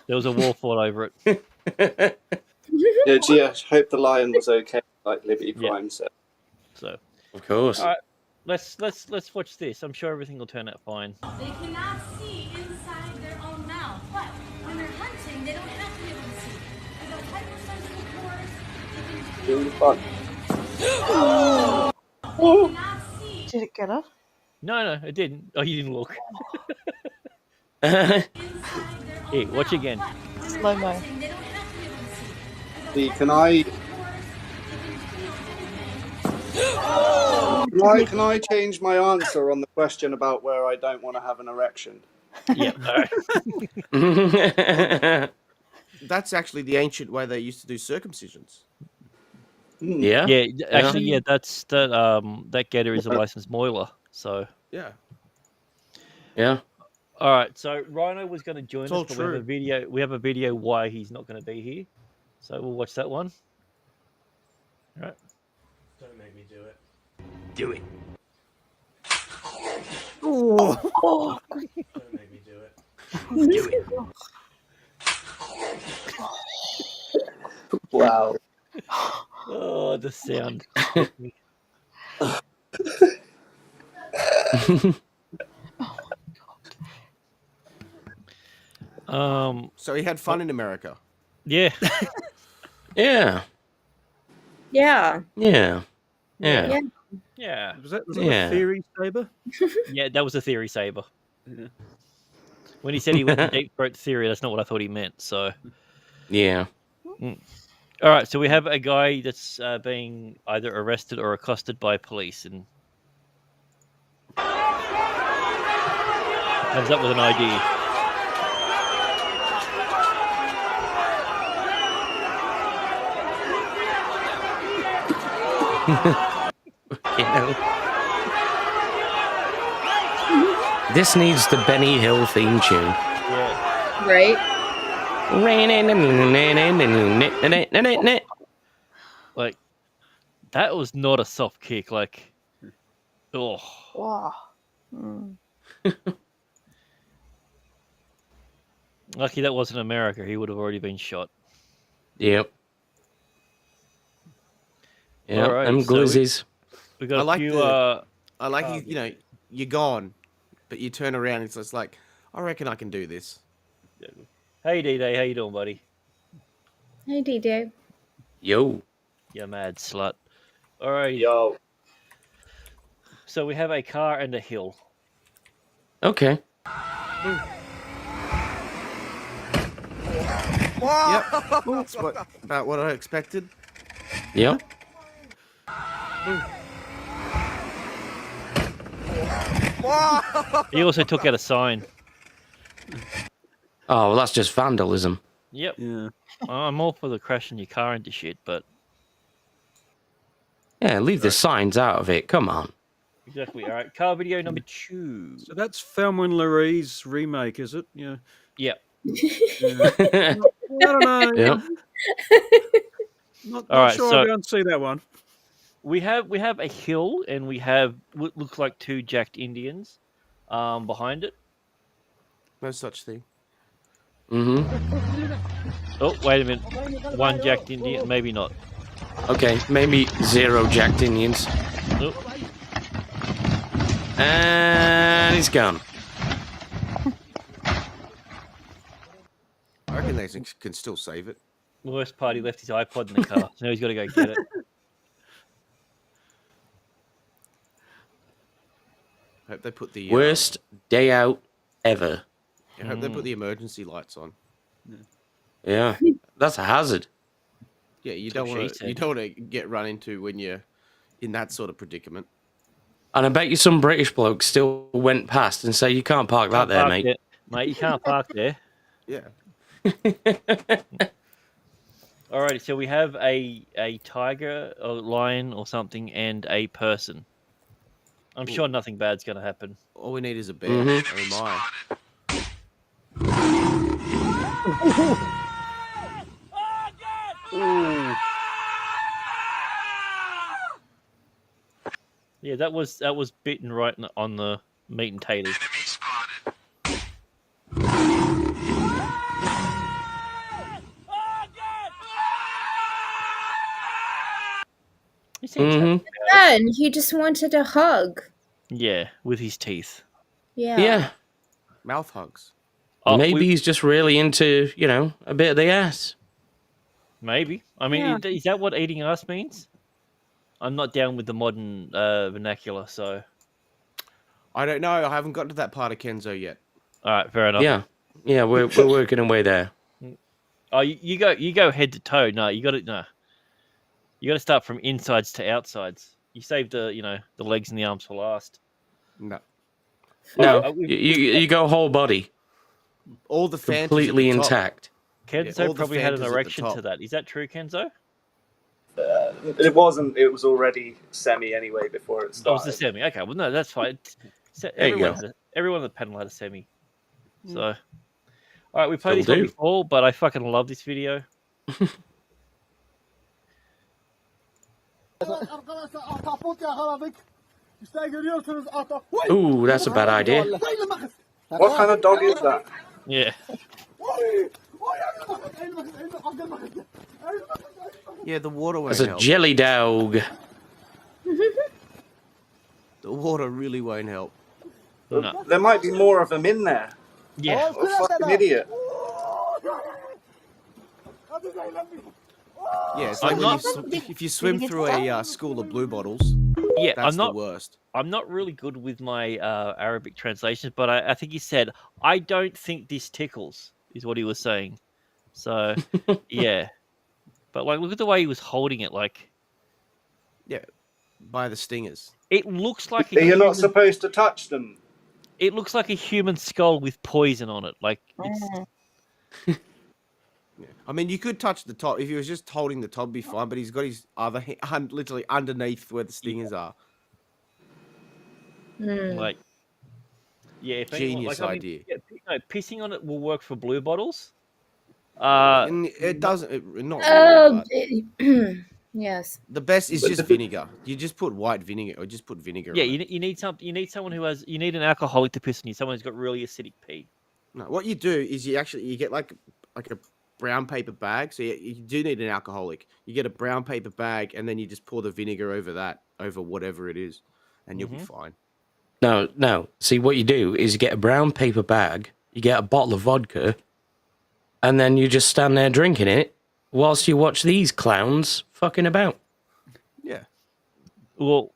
S17: There was a war fought over it.
S4: Yeah, gee, I hope the lion was okay, like Liberty Prime said.
S17: So,
S16: of course.
S17: All right, let's watch this. I'm sure everything will turn out fine.
S20: They cannot see inside their own mouth, but when they're hunting, they don't have to be able to see. As a hypersensitive horse,
S4: really fun.
S5: Did it get her?
S17: No, it didn't. Oh, you didn't look. Here, watch again.
S5: Slow mo.
S4: See, can I change my answer on the question about where I don't want to have an erection?
S17: Yeah.
S13: That's actually the ancient way they used to do circumcisions.
S16: Yeah.
S17: Yeah. Actually, yeah. That's that getter is a licensed moiler. So.
S13: Yeah.
S16: Yeah.
S17: All right. So Rhino was going to join us,
S13: all
S17: but
S13: true.
S17: we have a video why he's not going to be here. So we'll watch that one. All right.
S1: Don't make me do it.
S16: Do it.
S13: Oh.
S1: Don't make me do it.
S16: Do it.
S4: Wow.
S17: Oh, the sound.
S13: So he had fun in America.
S17: Yeah.
S16: Yeah.
S14: Yeah.
S16: Yeah. Yeah.
S17: Yeah.
S15: Was that
S16: Yeah.
S15: a theory saber?
S17: Yeah, that was a theory saber. When he said he went to deep throat theory, that's not what I thought he meant. So.
S16: Yeah.
S17: All right, so we have a guy that's being either arrested or accosted by police, and comes up with an ID.
S16: This needs the Benny Hill theme tune.
S17: Yeah.
S14: Right?
S17: Like, that was not a soft kick. Like, oh.
S5: Wow. Mm.
S17: Lucky that wasn't America. He would have already been shot.
S16: Yep. Yeah,
S17: All right,
S16: them
S17: so
S16: glizzies.
S17: We got
S13: I
S17: a
S13: like
S17: few.
S13: I like you know, you're gone, but you turn around and it's just like, I reckon I can do this.
S17: Hey, D-Day, how you doing, buddy?
S14: Hey, DJ.
S16: Yo.
S17: You mad slut. All right.
S4: Yo.
S17: So we have a car and a hill.
S16: Okay.
S13: Yep. That's about what I expected.
S16: Yep.
S17: He also took out a sign.
S16: Oh, well, that's just vandalism.
S17: Yep.
S15: Yeah.
S17: I'm all for the crashing your car into shit, but
S16: Yeah, leave the signs out of it. Come on.
S17: exactly. All right. Car video number 2.
S15: So that's Thelma and Louise remake, is it? Yeah.
S17: Yep.
S15: I don't know.
S16: Yep.
S15: Not
S17: All right,
S15: sure
S17: so-
S15: I'll go and see that one.
S17: We have a hill, and we have what looks like 2 jacked Indians behind it.
S13: No such thing.
S16: Mm-hmm.
S17: Oh, wait a minute. 1 jacked Indian, maybe not.
S16: Okay, maybe 0 jacked Indians.
S17: Nope.
S16: And he's gone.
S13: I reckon they can still save it.
S17: Worst part, he left his iPod in the car, so now he's got to go get it.
S13: Hope they put the
S16: Worst day out ever.
S13: I hope they put the emergency lights on.
S16: Yeah, that's a hazard.
S13: Yeah, you
S17: That's
S13: don't
S17: what
S13: want
S17: she
S13: to. You
S17: said.
S13: don't want to get run into when you're in that sort of predicament.
S16: And I bet you some British bloke still went past and say, "You can't park that there, mate."
S17: There. Mate, you can't park there.
S13: Yeah.
S17: Alrighty, so we have a tiger, a lion, or something, and a person. I'm sure nothing bad's going to happen.
S13: All we need is a bear.
S16: Mm-hmm.
S13: Oh my!
S17: Ooh. Yeah, that was bitten right on the meat and taters. He seems happy.
S14: And he just wanted a hug.
S17: Yeah, with his teeth.
S14: Yeah.
S13: Mouth hugs.
S17: Oh,
S16: Maybe he's just really into, a bit of the ass.
S17: Maybe. I mean,
S14: Yeah.
S17: is that what eating ass means? I'm not down with the modern vernacular, so.
S13: I don't know. I haven't gotten to that part of Kenzo yet.
S17: All right, fair enough.
S16: Yeah, we're working our way there.
S17: Oh, you go head to toe. No, you got to start from insides to outsides. You save the legs and the arms for last.
S13: No.
S16: No, you go whole body.
S13: All the fantasy
S16: completely
S13: at the top.
S16: intact.
S17: Kenzo
S13: all the
S17: probably had an
S13: fantas at the
S17: erection
S13: top.
S17: to that. Is that true, Kenzo?
S4: It wasn't. It was already semi anyway before it
S17: That was
S4: started.
S17: the semi. Okay, well, no, that's fine.
S16: There you go.
S17: Everyone on the panel had a semi. So, all right, we played this
S16: Still
S17: one
S16: do.
S17: before, but I fucking love this video.
S16: Ooh, that's a bad idea.
S4: What kind of dog is that?
S17: Yeah.
S13: Yeah, the water won't
S16: That's a
S13: help.
S16: jelly dog.
S13: The water really won't help.
S17: No.
S4: There might be more of them in there.
S17: Yeah.
S4: What a fucking idiot.
S13: Yeah, it's like
S17: I'm
S13: when
S17: not-
S13: if you swim through a school of blue bottles.
S17: Yeah,
S13: That's
S17: I'm not
S13: the worst.
S17: I'm not really good with my Arabic translations, but I think he said, "I don't think this tickles," is what he was saying. So, yeah. But like, look at the way he was holding it. Like,
S13: Yeah, by the stingers.
S17: it looks like
S4: You're not supposed to touch them.
S17: It looks like a human skull with poison on it. Like, it's
S13: Yeah. I mean, you could touch the top if he was just holding the top, be fine. But he's got his other hand literally underneath where the stingers are.
S17: like, yeah. If anyone,
S13: Genius
S17: like, I mean,
S13: idea.
S17: yeah, no, pissing on it will work for blue bottles.
S13: And it doesn't. Not
S14: Oh,
S13: really, but
S14: yes.
S13: the best is just vinegar. You just put white vinegar, or just put vinegar.
S17: Yeah,
S13: on it.
S17: you need something. You need someone who has. You need an alcoholic to piss on you. Someone who's got really acidic pee.
S13: No, what you do is you get like a brown paper bag. So you do need an alcoholic. You get a brown paper bag, and then you just pour the vinegar over whatever it is, and you'll be fine.
S16: No. See, what you do is you get a brown paper bag, you get a bottle of vodka, and then you just stand there drinking it whilst you watch these clowns fucking about.
S13: Yeah.
S17: Well,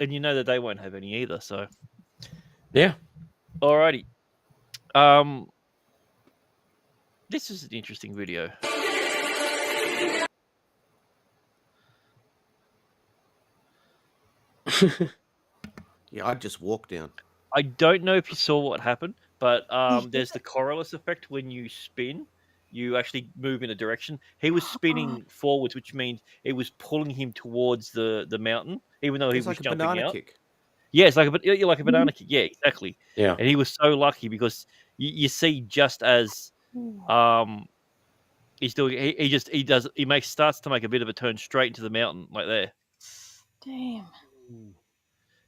S17: and you know that they won't have any either. So,
S16: yeah.
S17: Alrighty. This is an interesting video.
S13: Yeah, I'd just walk down.
S17: I don't know if you saw what happened, but there's the Coriolis effect when you spin. You actually move in a direction. He was spinning forwards, which means it was pulling him towards the mountain, even though he
S13: It's
S17: was
S13: like a
S17: jumping
S13: banana
S17: out.
S13: kick.
S17: Yeah, it's like a banana kick. Yeah, exactly.
S16: Yeah.
S17: And he was so lucky because you see just as he's doing, he starts to make a bit of a turn straight into the mountain, like there.
S5: Damn.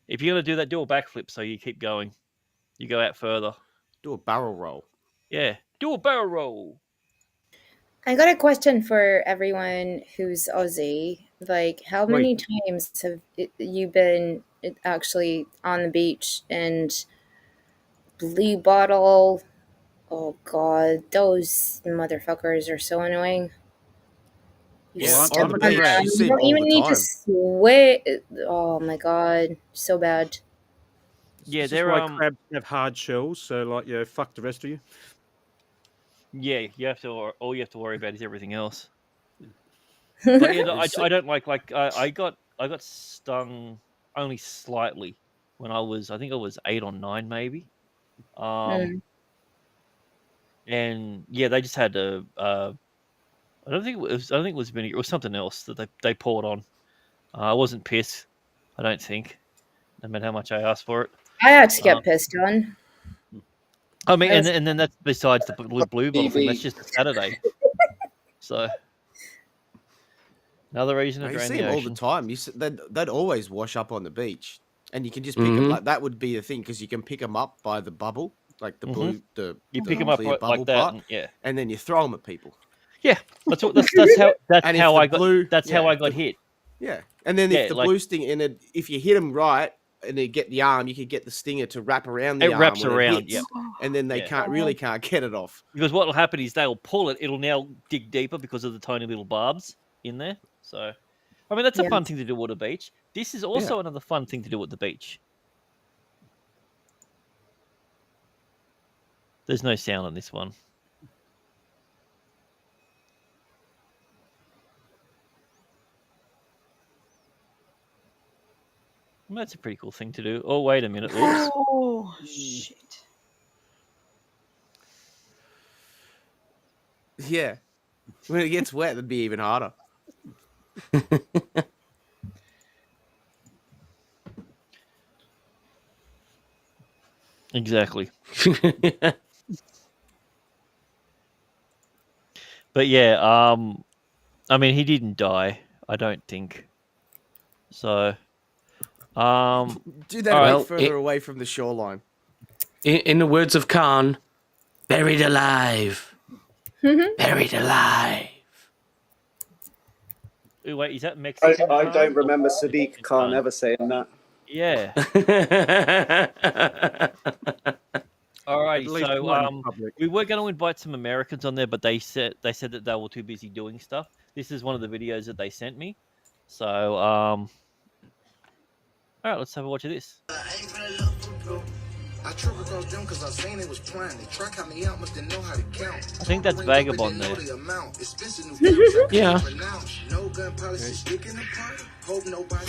S17: If you're gonna do that, do a backflip so you keep going. You go out further.
S13: Do a barrel roll.
S17: Yeah, do a barrel roll.
S14: I got a question for everyone who's Aussie. Like, how many times have you been actually on the beach, and Blue Bottle. Oh God, those motherfuckers are so annoying. You
S13: Yeah,
S14: step
S13: on the
S14: on
S13: beach,
S14: them.
S13: you
S14: You
S13: see them
S14: don't
S13: all
S14: even
S13: the
S14: need to
S13: time.
S14: sweat. Oh my God, so bad.
S17: Yeah,
S15: This is
S17: they're
S15: why crabs have hard shells, so like fuck the rest of you.
S17: Yeah, you have to. All you have to worry about is everything else. But yeah, I don't like I got stung only slightly when I think I was 8 or 9 maybe.
S14: Mm.
S17: And yeah, they just had to. I don't think it was vinegar. It was something else that they poured on. I wasn't pissed. I don't think, no matter how much I asked for it.
S14: I had to get pissed on.
S17: I mean,
S14: I was-
S17: and then that's besides the blue bottle thing. That's just a Saturday. So another reason to
S13: You
S17: drain
S13: see
S17: the
S13: them all the
S17: ocean.
S13: time. They'd always wash up on the beach, and you can just pick them. Like that would be the thing because you can pick them up by the bubble, like the blue,
S17: You
S13: the
S17: pick them up
S13: clear
S17: like
S13: bubble
S17: that,
S13: part,
S17: and yeah,
S13: and then you throw them at people.
S17: yeah. That's how
S13: And if the blue,
S17: how I
S13: if
S17: got
S13: the-
S17: hit.
S13: Yeah, and then
S17: Yeah,
S13: if the
S17: like-
S13: blue sting in it, if you hit them right and they get the arm, you could get the stinger to wrap around the
S17: It
S13: arm
S17: wraps
S13: when
S17: around,
S13: it hits,
S17: yep.
S13: and then they
S17: Yeah.
S13: can't get it off.
S17: Because what will happen is they'll pull it. It'll now dig deeper because of the tiny little barbs in there. So, I mean, that's a
S14: Yeah.
S17: fun thing to do at a beach. This is also another fun thing to do at the beach. There's no sound on this one. Well, that's a pretty cool thing to do. Oh, wait a minute. Oops.
S5: Oh shit!
S13: Yeah, when it gets wet, it'd be even harder.
S17: Exactly. But yeah, I mean, he didn't die. I don't think. So,
S13: Do that a bit further away from the shoreline.
S16: In the words of Khan, buried alive. Buried alive.
S17: Ooh, wait, is that Mexican?
S4: I
S17: Khan
S4: don't
S17: or
S4: remember Sadiq
S17: Mexican
S4: Khan ever saying that.
S17: Yeah. Alrighty,
S15: At least
S17: so
S15: not in public.
S17: we were going to invite some Americans on there, but they said that they were too busy doing stuff. This is one of the videos that they sent me. So all right, let's have a watch of this.
S21: I tripped across them because I seen it was prime. They try count me out, must they know how to count.
S17: I think that's Vagabond there.
S16: Yeah.
S21: No gun policy sticking apart. Hope nobody.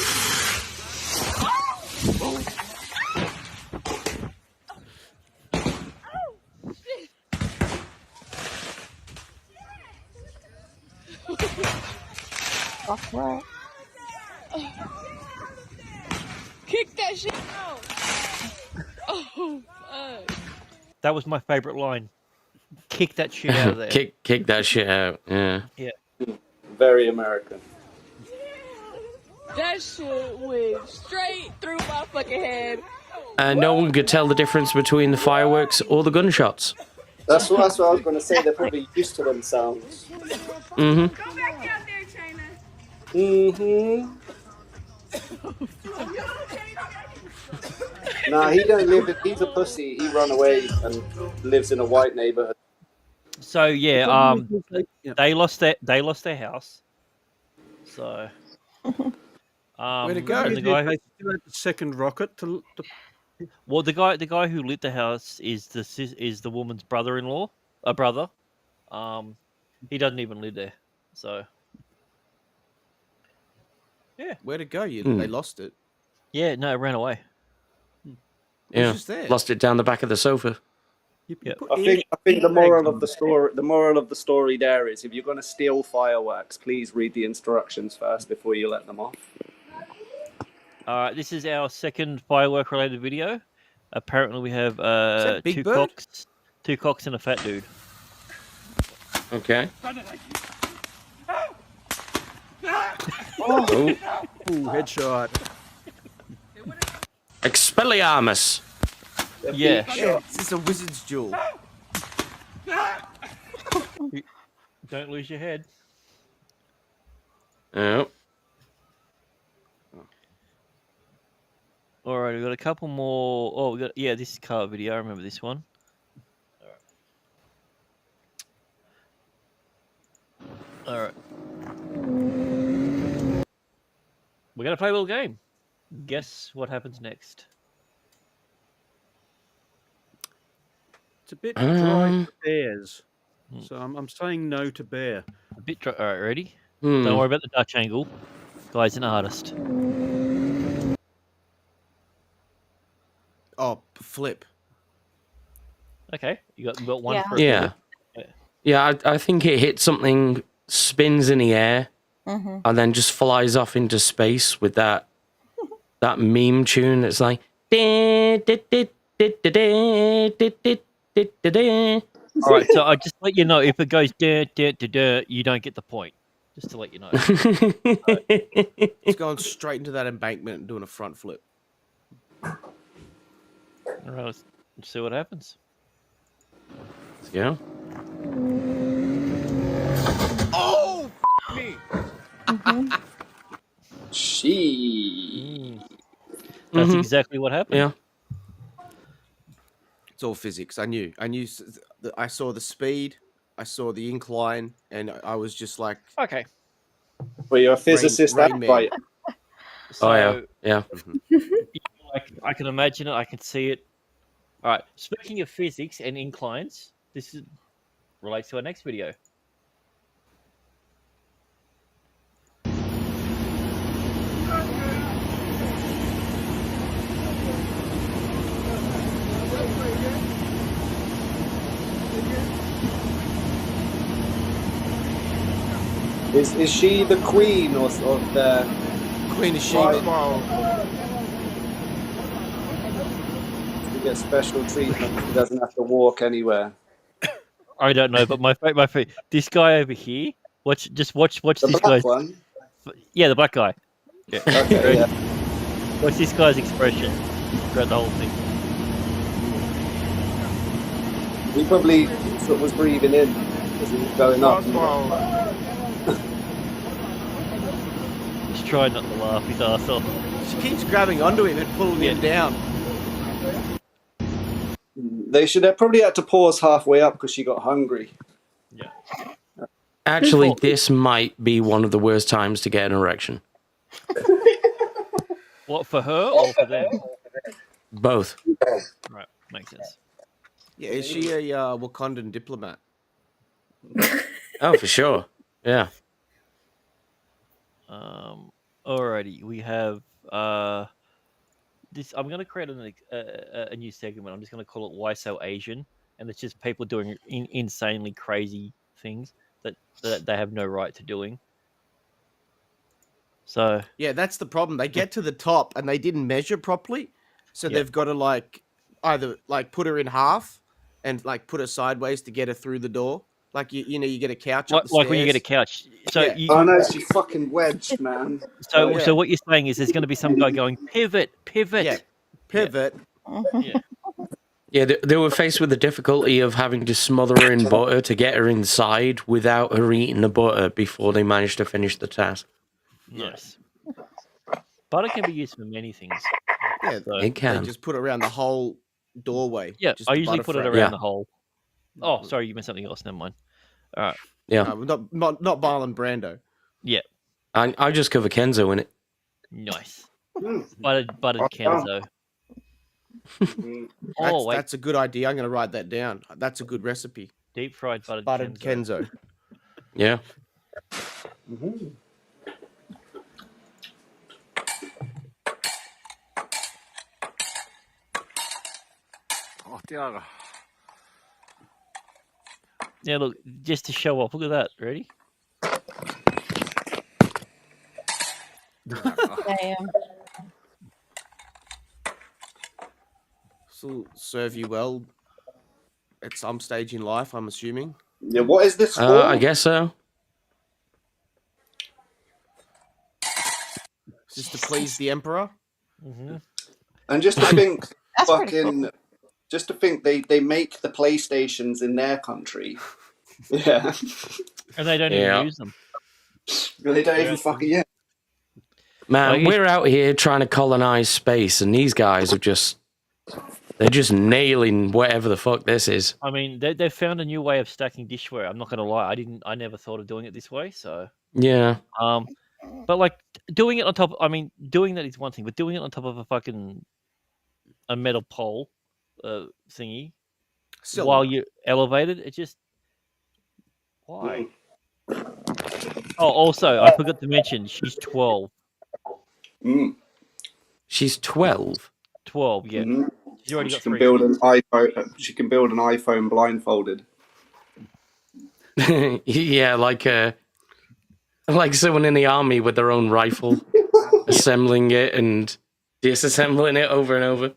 S5: Fuck right.
S22: Kick that shit out. Oh, fuck.
S17: That was my favorite line. Kick that shit out of there.
S16: kick that shit out. Yeah.
S17: Yeah.
S4: Very American.
S22: That shit went straight through my fucking head.
S16: No one could tell the difference between the fireworks or the gunshots.
S4: That's what I was going to say. They're probably used to them sounds.
S16: Mm-hmm.
S22: Go back out there, China.
S4: Mm-hmm. Nah, he don't live. He's a pussy. He run away and lives in a white neighborhood.
S17: So yeah, they lost their house. So
S13: Where'd it go?
S17: and the guy who,
S15: They still had the second rocket to
S17: well, the guy who lit the house is the woman's brother-in-law, a brother. He doesn't even live there. So yeah,
S13: Where'd it go? They lost it.
S17: yeah, no, it ran away.
S16: Yeah.
S13: just there.
S16: Lost it down the back of the sofa.
S17: Yeah.
S4: I think the moral of the story there is if you're going to steal fireworks, please read the instructions first before you let them off.
S17: This is our second firework-related video. Apparently, we have
S13: that Big Bird?
S17: two cocks, and a fat dude.
S16: Okay.
S15: Oh, headshot.
S16: Expelliarmus.
S17: Yeah.
S13: It's just a wizard's duel.
S17: Don't lose your head.
S16: Oh.
S17: All right, we've got a couple more. Oh, this is car video. I remember this one. All right. We're going to play a little game. Guess what happens next?
S15: It's a bit dry for bears. So I'm saying no to bear.
S17: A bit dry. All right, ready? Don't worry about the Dutch angle. Guy's an artist.
S13: Oh, flip.
S17: Okay, you got one for a
S16: Yeah.
S17: flip.
S16: Yeah, I think it hits something, spins in the air,
S5: Mhm.
S16: and then just flies off into space with that meme tune that's like.
S17: All right, so I just let you know if it goes you don't get the point. Just to let you know.
S13: It's going straight into that embankment and doing a front flip.
S17: All right, let's see what happens.
S16: Yeah.
S13: Oh, me.
S17: That's exactly what happened.
S16: Yeah.
S13: It's all physics. I knew. I saw the speed. I saw the incline, and I was just like,
S17: okay.
S4: Well, you're a physicist,
S13: Rain
S4: that's
S13: Man.
S4: right.
S17: So,
S16: yeah.
S17: I can imagine it. I can see it. All right. Speaking of physics and inclines, this relates to our next video.
S4: Is she the queen of the
S13: Queen of Sheba?
S4: She gets special treatment. She doesn't have to walk anywhere.
S17: I don't know, but my this guy over here. Watch this
S4: The
S17: guy's.
S4: black one?
S17: Yeah, the black guy. Yeah.
S4: Okay, yeah.
S17: Watch this guy's expression throughout the whole thing.
S4: He probably sort of was breathing in as he was going up.
S17: He's trying not to laugh his ass off.
S13: She keeps grabbing onto him and pulling him down.
S4: They should have probably had to pause halfway up because she got hungry.
S17: Yeah.
S16: Actually, this might be one of the worst times to get an erection.
S17: What, for her or for them?
S16: Both.
S17: Right, makes sense.
S13: Yeah, is she a Wakandan diplomat?
S16: Oh, for sure. Yeah.
S17: Alrighty, we have this. I'm going to create a new segment. I'm just going to call it "Why So Asian," and it's just people doing insanely crazy things that they have no right to doing. So
S13: yeah, that's the problem. They get to the top and they didn't measure properly, so they've got to either put her in half and put her sideways to get her through the door. Like you get a couch up the
S17: like when you get a
S13: stairs.
S17: couch. So
S13: Yeah.
S4: Oh no, she fucking wedged, man.
S17: So what you're saying is there's going to be some guy going pivot.
S13: Yeah, pivot.
S17: Yeah.
S16: Yeah, they were faced with the difficulty of having to smother her in butter to get her inside without her eating the butter before they managed to finish the task.
S17: Nice. Butter can be used for many things.
S13: Yeah,
S16: It can.
S13: They just put it around the whole doorway.
S17: Yeah,
S13: just
S17: I
S13: the
S17: usually
S13: butter
S17: put it
S13: fry.
S17: around the hole. Oh, sorry, you meant something else. Never mind. All right.
S16: Yeah.
S13: Not Marlon Brando.
S17: Yeah.
S16: I just cover Kenzo in it.
S17: Nice. Buttered Kenzo. Oh, wait.
S13: That's a good idea. I'm going to write that down. That's a good recipe.
S17: Deep fried buttered
S13: Kenzo.
S16: Yeah.
S17: Yeah, look, just to show off. Look at that. Ready?
S5: Damn.
S13: This will serve you well at some stage in life, I'm assuming.
S4: Yeah, what is this for?
S16: I guess so.
S13: Just to please the emperor.
S17: Mm-hmm.
S4: And just to think,
S5: That's pretty cool.
S4: just to think they make the PlayStations in their country. Yeah.
S17: And they don't even use them.
S4: They don't even fucking
S16: Man, we're out here trying to colonize space, and these guys are they're just nailing whatever the fuck this is.
S17: I mean, they've found a new way of stacking dishware. I'm not going to lie. I never thought of doing it this way. So
S16: Yeah.
S17: But like doing it on top. I mean, doing that is one thing, but doing it on top of a metal pole, thingy, while you're elevated, it just why? Oh, also, I forgot to mention she's 12.
S16: She's 12.
S17: 12, yeah.
S4: Mhm.
S17: She's already
S4: She
S17: got
S4: can
S17: 3
S4: build
S17: kids.
S4: an iPhone. She can build an iPhone blindfolded.
S16: Yeah, like someone in the army with their own rifle, assembling it and disassembling it over and over.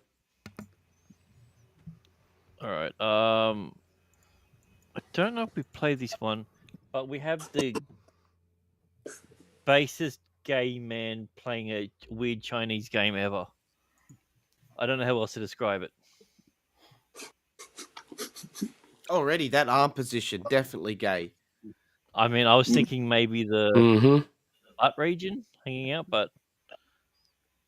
S17: All right. I don't know if we played this one, but we have the basest gay man playing a weird Chinese game ever. I don't know how else to describe it.
S13: Already, that arm position, definitely gay.
S17: I mean, I was thinking maybe the butt region hanging out, but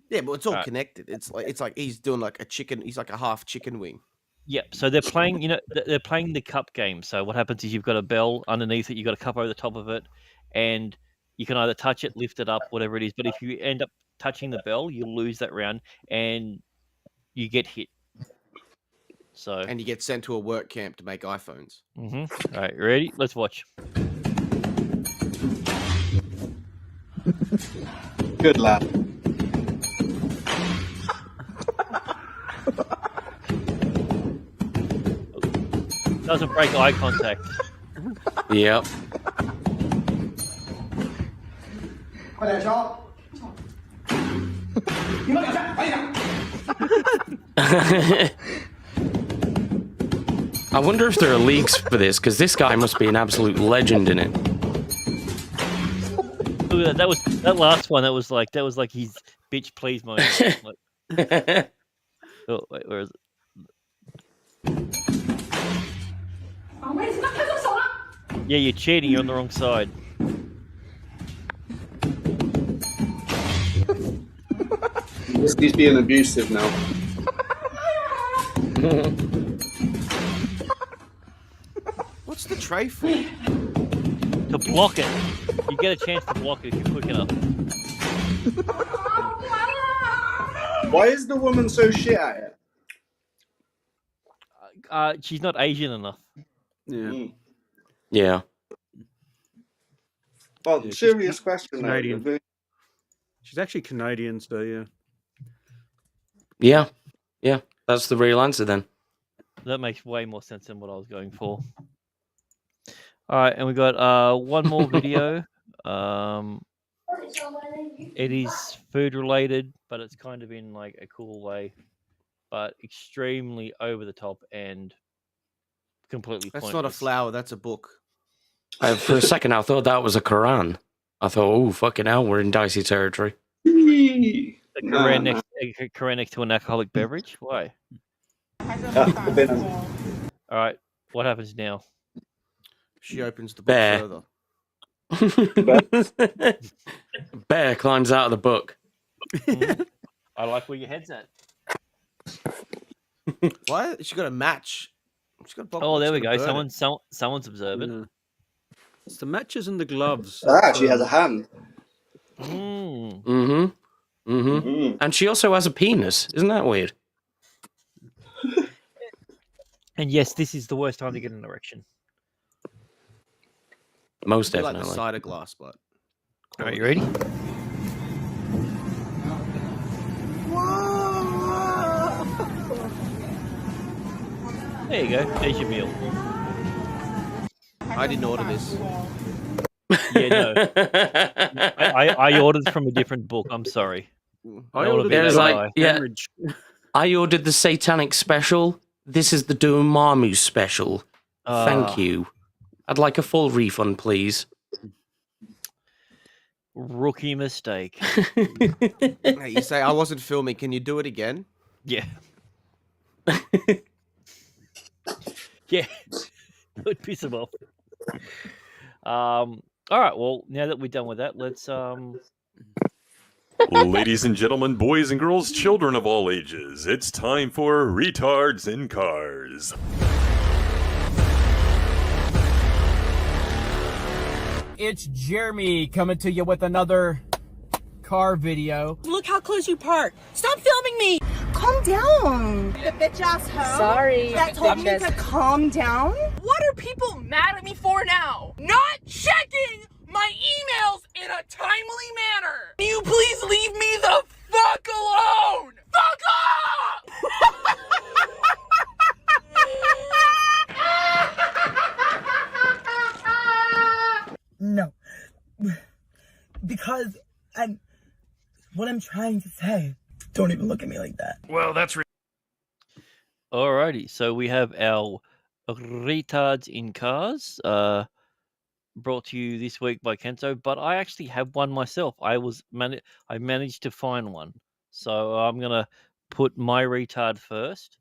S13: Yeah, but it's all
S17: Alright.
S13: connected. It's like he's doing like a chicken. He's like a half chicken wing.
S17: Yep. So they're playing, they're playing the cup game. So what happens is you've got a bell underneath it, you've got a cup over the top of it, and you can either touch it, lift it up, whatever it is. But if you end up touching the bell, you lose that round and you get hit. So
S13: And you get sent to a work camp to make iPhones.
S17: All right, you ready? Let's watch.
S4: Good lad.
S17: Doesn't break eye contact.
S16: Yep. I wonder if there are leagues for this, because this guy must be an absolute legend in it.
S17: Look at that. That last one. That was like his bitch please moment. Like, oh, wait, where is it? Yeah, you're cheating. You're on the wrong side.
S4: He's being abusive now.
S13: What's the tray for?
S17: To block it. You get a chance to block it if you're quick enough.
S4: Why is the woman so shit at it?
S17: She's not Asian enough.
S15: Yeah.
S16: Yeah.
S4: Well,
S15: Yeah, she's
S4: serious question though.
S15: Canadian. She's actually Canadian, so yeah.
S16: Yeah. That's the real answer then.
S17: That makes way more sense than what I was going for. All right, and we got one more video. It is food related, but it's kind of in like a cool way, but extremely over the top and completely
S13: That's
S17: pointless.
S13: not a flower. That's a book.
S16: For a second, I thought that was a Quran. I thought, oh, fucking hell, we're in dicey territory.
S17: A Quran next to an alcoholic beverage? Why? All right, what happens now?
S13: She opens the book
S16: Bear.
S13: further.
S16: Bear climbs out of the book.
S17: I like where your head's at.
S13: Why? She got a match. She's got a box.
S17: Oh, there we
S13: She's gonna
S17: go.
S13: burn it.
S17: Someone's observant.
S15: Yeah. It's the matches and the gloves.
S4: She has a hand.
S16: And she also has a penis. Isn't that weird?
S17: And yes, this is the worst time to get an erection.
S16: Most
S13: I like
S16: definitely.
S13: the cider glass, but.
S17: All right, you ready? There you go. There's your meal.
S13: I didn't order this.
S17: Yeah, no. I ordered from a different book. I'm sorry.
S15: I ordered
S16: There's
S15: the
S16: like, yeah,
S15: sandwich.
S16: I ordered the satanic special. This is the Dormammu special. Thank you. I'd like a full refund, please.
S17: Rookie mistake.
S13: Hey, you say I wasn't filming. Can you do it again?
S17: Yeah. Yeah. Would piss him off. All right. Well, now that we're done with that, let's
S2: Ladies and gentlemen, boys and girls, children of all ages, it's time for Retards in Cars.
S3: It's Jeremy coming to you with another car video.
S23: Look how close you parked. Stop filming me. Calm down. The bitch ass hoe.
S22: Sorry,
S23: That told me
S22: bitches.
S23: to calm down. What are people mad at me for now? Not checking my emails in a timely manner. Can you please leave me the fuck alone? Fuck off! No. Because what I'm trying to say. Don't even look at me like that.
S11: Well, that's
S17: Alrighty, so we have our retards in cars, brought to you this week by Kenzo. But I actually have one myself. I managed to find one, so I'm gonna put my retard first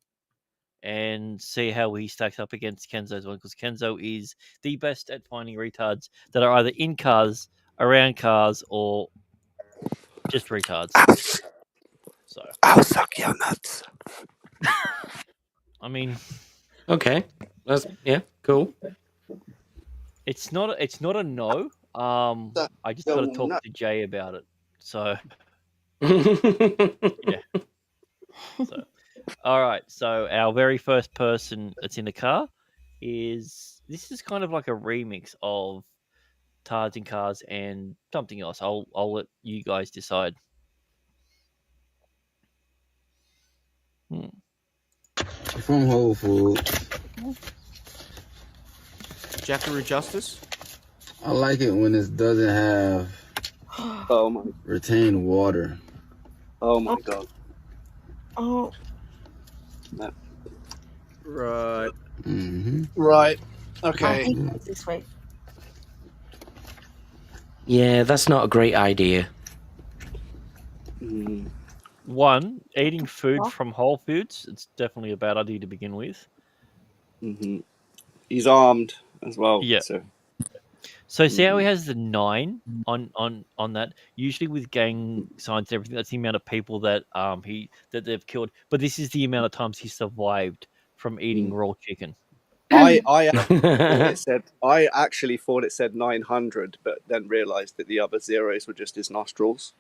S17: and see how he stacks up against Kenzo's one, because Kenzo is the best at finding retards that are either in cars, around cars, or just retards. So
S19: I'll suck your nuts.
S17: I mean,
S16: Okay. That's cool.
S17: it's not a no. I just got to talk to Jay about it. So yeah. So all right. So our very first person that's in the car is kind of like a remix of Tards in Cars and something else. I'll let you guys decide.
S24: From Whole Foods.
S13: Jackaroo Justice.
S24: I like it when it doesn't have retained water.
S4: Oh my god.
S5: Oh.
S4: No.
S13: Right.
S4: Right. Okay.
S5: This way.
S16: Yeah, that's not a great idea.
S17: One, eating food from Whole Foods, it's definitely a bad idea to begin with.
S4: He's armed as well.
S17: Yeah. So see how he has the 9 on that? Usually with gang signs and everything, that's the amount of people that that they've killed. But this is the amount of times he survived from eating raw chicken.
S4: I actually thought it said 900, but then realised that the other zeros were just his nostrils.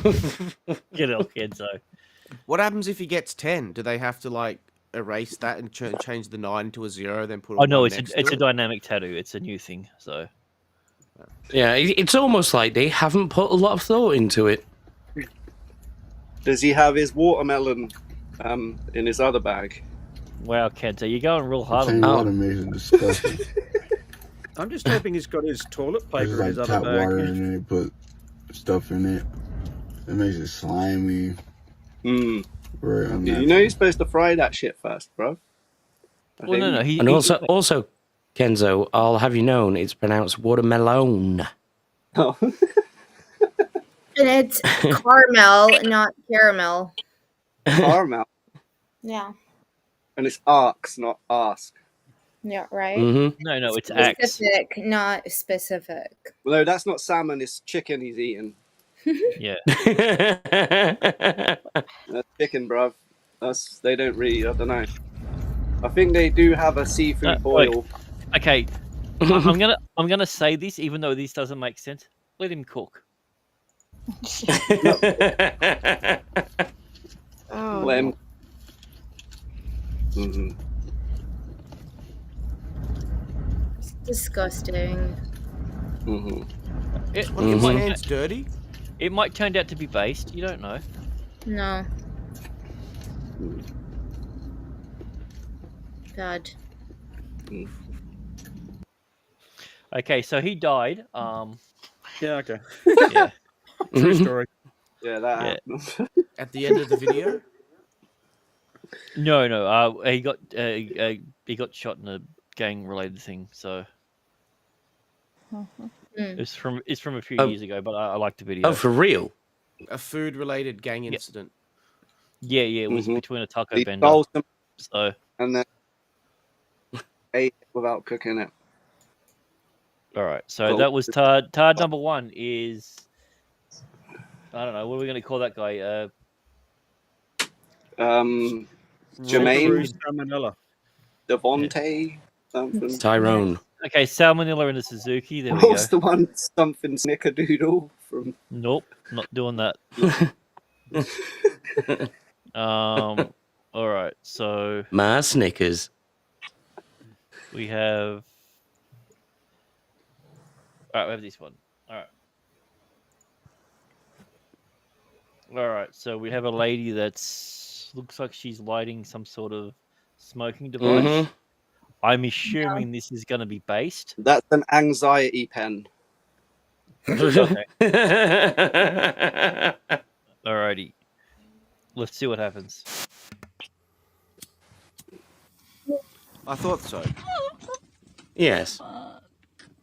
S17: Get it, Kenzo.
S13: What happens if he gets 10? Do they have to like erase that and change the 9 to a 0, then put?
S17: Oh no,
S13: it's
S17: it's a dynamic tattoo. It's a new thing. So
S16: Yeah, it's almost like they haven't put a lot of thought into it.
S4: Does he have his watermelon in his other bag?
S17: Wow, Kenzo, you're going real hard on
S24: Water makes it disgusting.
S15: I'm just hoping he's got his toilet
S24: There's
S15: paper in his
S24: like
S15: other
S24: tap
S15: bag.
S24: water and they put stuff in it. It makes it slimy.
S4: You know you're supposed to fry that shit first, bro.
S17: Well, no.
S16: And also, Kenzo, I'll have you known, it's pronounced watermelon.
S4: Oh.
S14: And it's caramel, not caramel.
S4: Caramel.
S14: Yeah.
S4: And it's arcs, not ask.
S14: Yeah, right?
S17: No, it's axe.
S14: Specific, not specific.
S4: Well, no, that's not salmon, it's chicken he's eating.
S17: Yeah.
S4: That's chicken, bruv. They don't really, I don't know. I think they do have a seafood boil.
S17: Okay. I'm gonna say this, even though this doesn't make sense. Let him cook.
S4: Let him.
S14: It's disgusting.
S17: It
S13: His
S17: might-
S13: hand's dirty.
S17: It might turn out to be based. You don't know.
S14: No. God.
S17: Okay, so he died.
S15: Yeah, okay.
S17: Yeah.
S15: True story.
S4: Yeah, that happened.
S13: At the end of the video.
S17: No. He got shot in a gang-related thing. So it's from a few years ago, but I like the video.
S16: Oh, for real?
S13: A food-related gang incident.
S17: Yeah. It was between a taco
S4: He
S17: vendor.
S4: stole some
S17: So
S4: and then ate it without cooking it.
S17: all right. So
S4: Cool.
S17: that was Tard number 1 is I don't know. What are we going to call that guy?
S4: Jermaine,
S15: Salmonella.
S4: Devontae, something.
S16: Tyrone.
S17: Okay, Salmonella in a Suzuki. There we
S4: What
S17: go.
S4: was the one? Something Snickerdoodle from.
S17: Nope, not doing that. All right. So
S16: My Snickers.
S17: we have. All right, we have this one. All right. All right. So we have a lady that's looks like she's lighting some sort of smoking device.
S16: Mhm.
S17: I'm assuming this is going to be based.
S4: That's an anxiety pen.
S17: Okay. Alrighty. Let's see what happens.
S13: I thought so.
S16: Yes.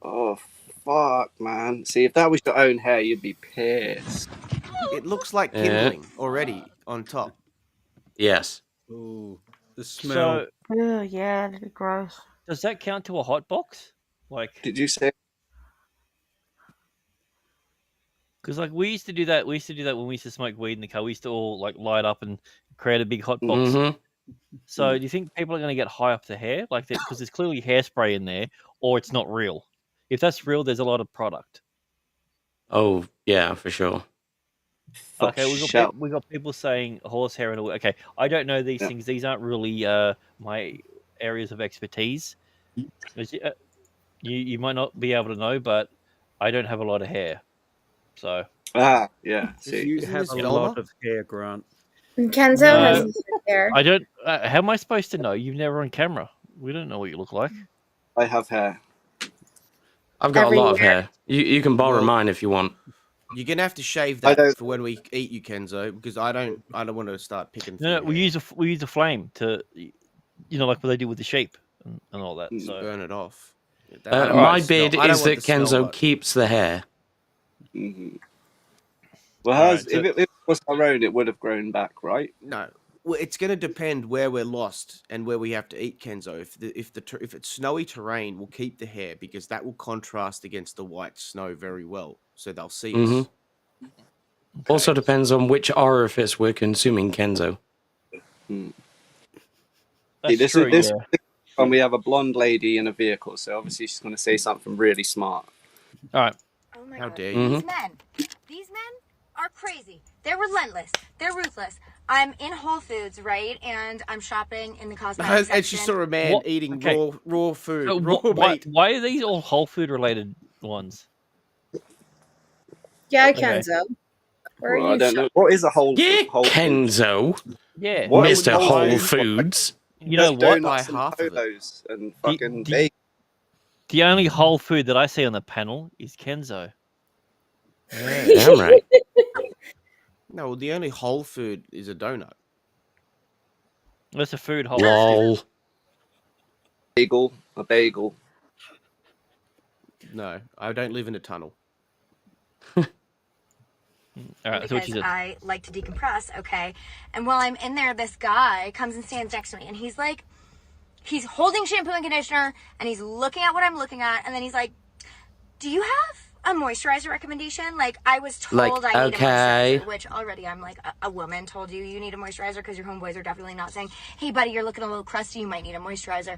S4: Oh fuck, man! See, if that was your own hair, you'd be pissed.
S13: It looks like
S16: Yeah.
S13: kindling already on top.
S16: Yes.
S15: Ooh, the smell.
S17: So,
S5: Oh, yeah, that'd be gross.
S17: does that count to a hot box? Like,
S4: Did you say?
S17: because like we used to do that. We used to do that when we used to smoke weed in the car. We used to all like light up and create a big hot box.
S16: Mhm.
S17: So, do you think people are going to get high up the hair, like that? Because there's clearly hairspray in there, or it's not real. If that's real, there's a lot of product.
S16: Oh, yeah, for sure.
S17: Okay, we got people saying horsehair and all. Okay, I don't know these things. These aren't really my areas of expertise. You might not be able to know, but I don't have a lot of hair, so
S4: Yeah. See,
S15: You have a lot of hair, Grant.
S14: Kenzo
S17: No,
S14: has some hair.
S17: I don't. How am I supposed to know? You've never on camera. We don't know what you look like.
S4: I have hair.
S16: I've got a lot of hair. You can borrow mine if you want.
S13: You're gonna have to shave that for when we eat you, Kenzo, because I don't want to start picking.
S17: No, we use a flame to, like what they do with the sheep and all that. So
S13: burn it off.
S16: My bid is that Kenzo keeps the hair.
S4: Mm-hmm. Well, if it was our own, it would have grown back, right?
S13: No. Well, it's going to depend where we're lost and where we have to eat, Kenzo. If it's snowy terrain, we'll keep the hair because that will contrast against the white snow very well, so they'll see us.
S16: Also depends on which orifice we're consuming, Kenzo.
S4: See,
S17: That's
S4: this
S17: true,
S4: is
S17: yeah.
S4: when we have a blonde lady in a vehicle, so obviously she's going to say something really smart.
S17: All right.
S14: Oh my
S13: How
S14: God.
S13: dare you?
S20: These men are crazy. They're relentless. They're ruthless. I'm in Whole Foods, right? And I'm shopping in the cosmetics
S13: And she saw a man eating raw food,
S17: So
S13: raw meat.
S17: why are these all whole food related ones?
S14: Yeah,
S17: Okay.
S14: Kenzo. Where
S4: Well,
S14: are
S4: I
S14: you?
S4: don't know. What is a whole
S16: Kenzo.
S17: Yeah.
S4: What
S16: Mr.
S4: would
S16: Whole
S4: Whole
S16: Foods.
S17: You know what?
S4: Donuts and
S13: half of it.
S4: polos and fucking bacon.
S17: The only whole food that I see on the panel is Kenzo.
S16: Damn right.
S13: No, the only whole food is a donut.
S17: That's a food whole.
S16: Lol.
S4: A bagel.
S13: No, I don't live in a tunnel.
S17: All right, that's what
S20: because
S17: you said.
S20: I like to decompress, okay? And while I'm in there, this guy comes and stands next to me, and he's like, he's holding shampoo and conditioner, and he's looking at what I'm looking at, and then he's like, do you have a moisturizer recommendation? Like, I was told I need a moisturizer, which already I'm like, a woman told you need a moisturizer because your homeboys are definitely not saying, hey, buddy, you're looking a little crusty, you might need a moisturizer.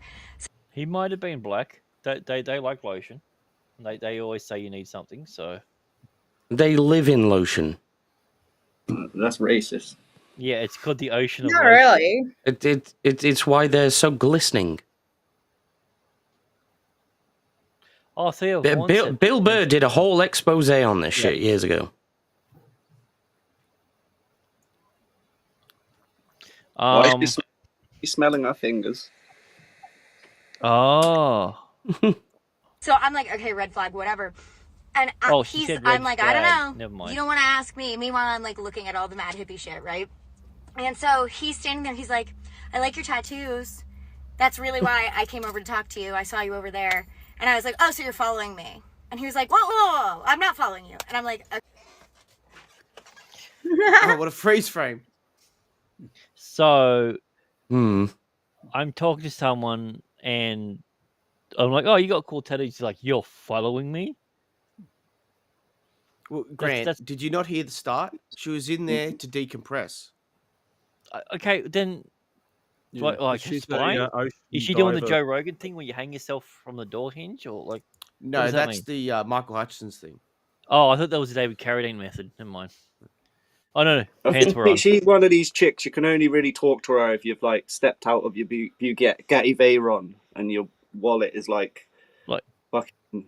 S17: He might have been black. They like lotion. They always say you need something. So
S16: They live in lotion.
S4: That's racist.
S17: yeah, it's called the ocean of
S14: Not
S17: lotion.
S14: really.
S16: It's why they're so glistening.
S17: Oh, Theo,
S16: Bill Burr did a whole expose on this shit years ago.
S4: Why is she smelling our fingers?
S17: Oh.
S20: So I'm like, okay, red flag, whatever. And
S17: she said red
S20: I'm like, I don't
S17: flag.
S20: know.
S17: Never mind.
S20: You don't want to ask me. Meanwhile, I'm like looking at all the mad hippie shit, right? And so he's standing there. He's like, I like your tattoos. That's really why I came over to talk to you. I saw you over there. And I was like, oh, so you're following me. And he was like, whoa, whoa, whoa, I'm not following you. And I'm like, okay.
S13: Oh, what a freeze frame.
S17: So, I'm talking to someone and I'm like, oh, you got cool tattoos. He's like, you're following me?
S13: Well, Grant, did you not hear the start? She was in there to decompress.
S17: Okay, then.
S15: Yeah,
S17: Like
S15: she's
S17: spying?
S15: a ocean
S17: Is she doing the
S15: diver.
S17: Joe Rogan thing where you hang yourself from the door hinge, or like? What
S13: No,
S17: does that
S13: that's
S17: mean?
S13: the Michael Hutchins thing.
S17: Oh, I thought that was the David Carradine method. Never mind. Oh no,
S4: I
S17: pants
S4: think
S17: were on.
S4: she's one of these chicks. You can only really talk to her if you've like stepped out of your Getty Veyron and your wallet is like fucking.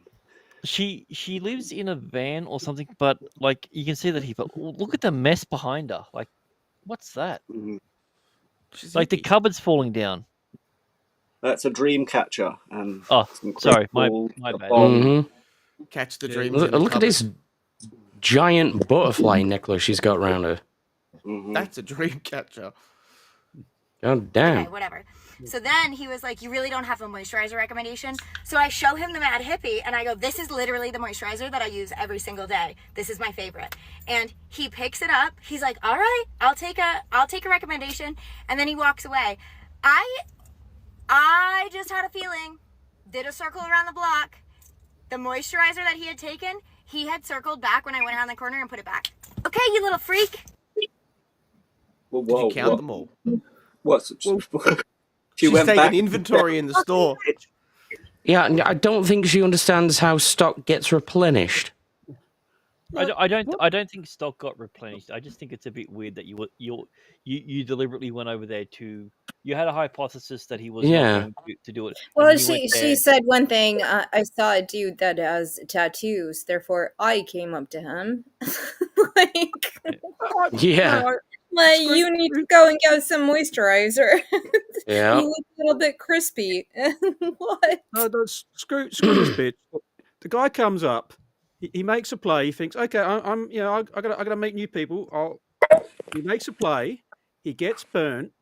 S17: She lives in a van or something, but like you can see that he. But look at the mess behind her. Like, what's that? Like the cupboard's falling down.
S4: That's a dream catcher, and
S17: Oh,
S4: some
S17: sorry,
S4: crystal,
S17: my
S4: a
S17: bad.
S4: bomb.
S13: Catch the
S15: Yeah.
S13: dreams in the
S16: Look at
S13: cupboard.
S16: this giant butterfly necklace she's got around her.
S13: That's a dream catcher.
S16: God damn.
S20: Okay, whatever. So then he was like, you really don't have a moisturizer recommendation? So I show him the Mad Hippie and I go, this is literally the moisturizer that I use every single day. This is my favorite. And he picks it up. He's like, all right, I'll take a recommendation. And then he walks away. I just had a feeling, did a circle around the block. The moisturizer that he had taken, he had circled back when I went around the corner and put it back. Okay, you little freak.
S4: Well,
S13: Did you count them all?
S4: What's
S13: She's
S4: went
S13: taking
S4: back.
S13: inventory in the store.
S16: Yeah, I don't think she understands how stock gets replenished.
S17: I don't think stock got replenished. I just think it's a bit weird that you deliberately went over there to. You had a hypothesis that he was not going to do it.
S14: Well,
S17: and you went
S14: she
S17: there.
S14: said one thing. I saw a dude that has tattoos. Therefore, I came up to him.
S16: Yeah.
S14: Like, you need to go and get some moisturizer.
S16: Yeah.
S14: You look a little bit crispy. What?
S15: No, screw this bitch. The guy comes up. He makes a play. He thinks, okay, I'm I gotta meet new people. He makes a play. He gets burnt.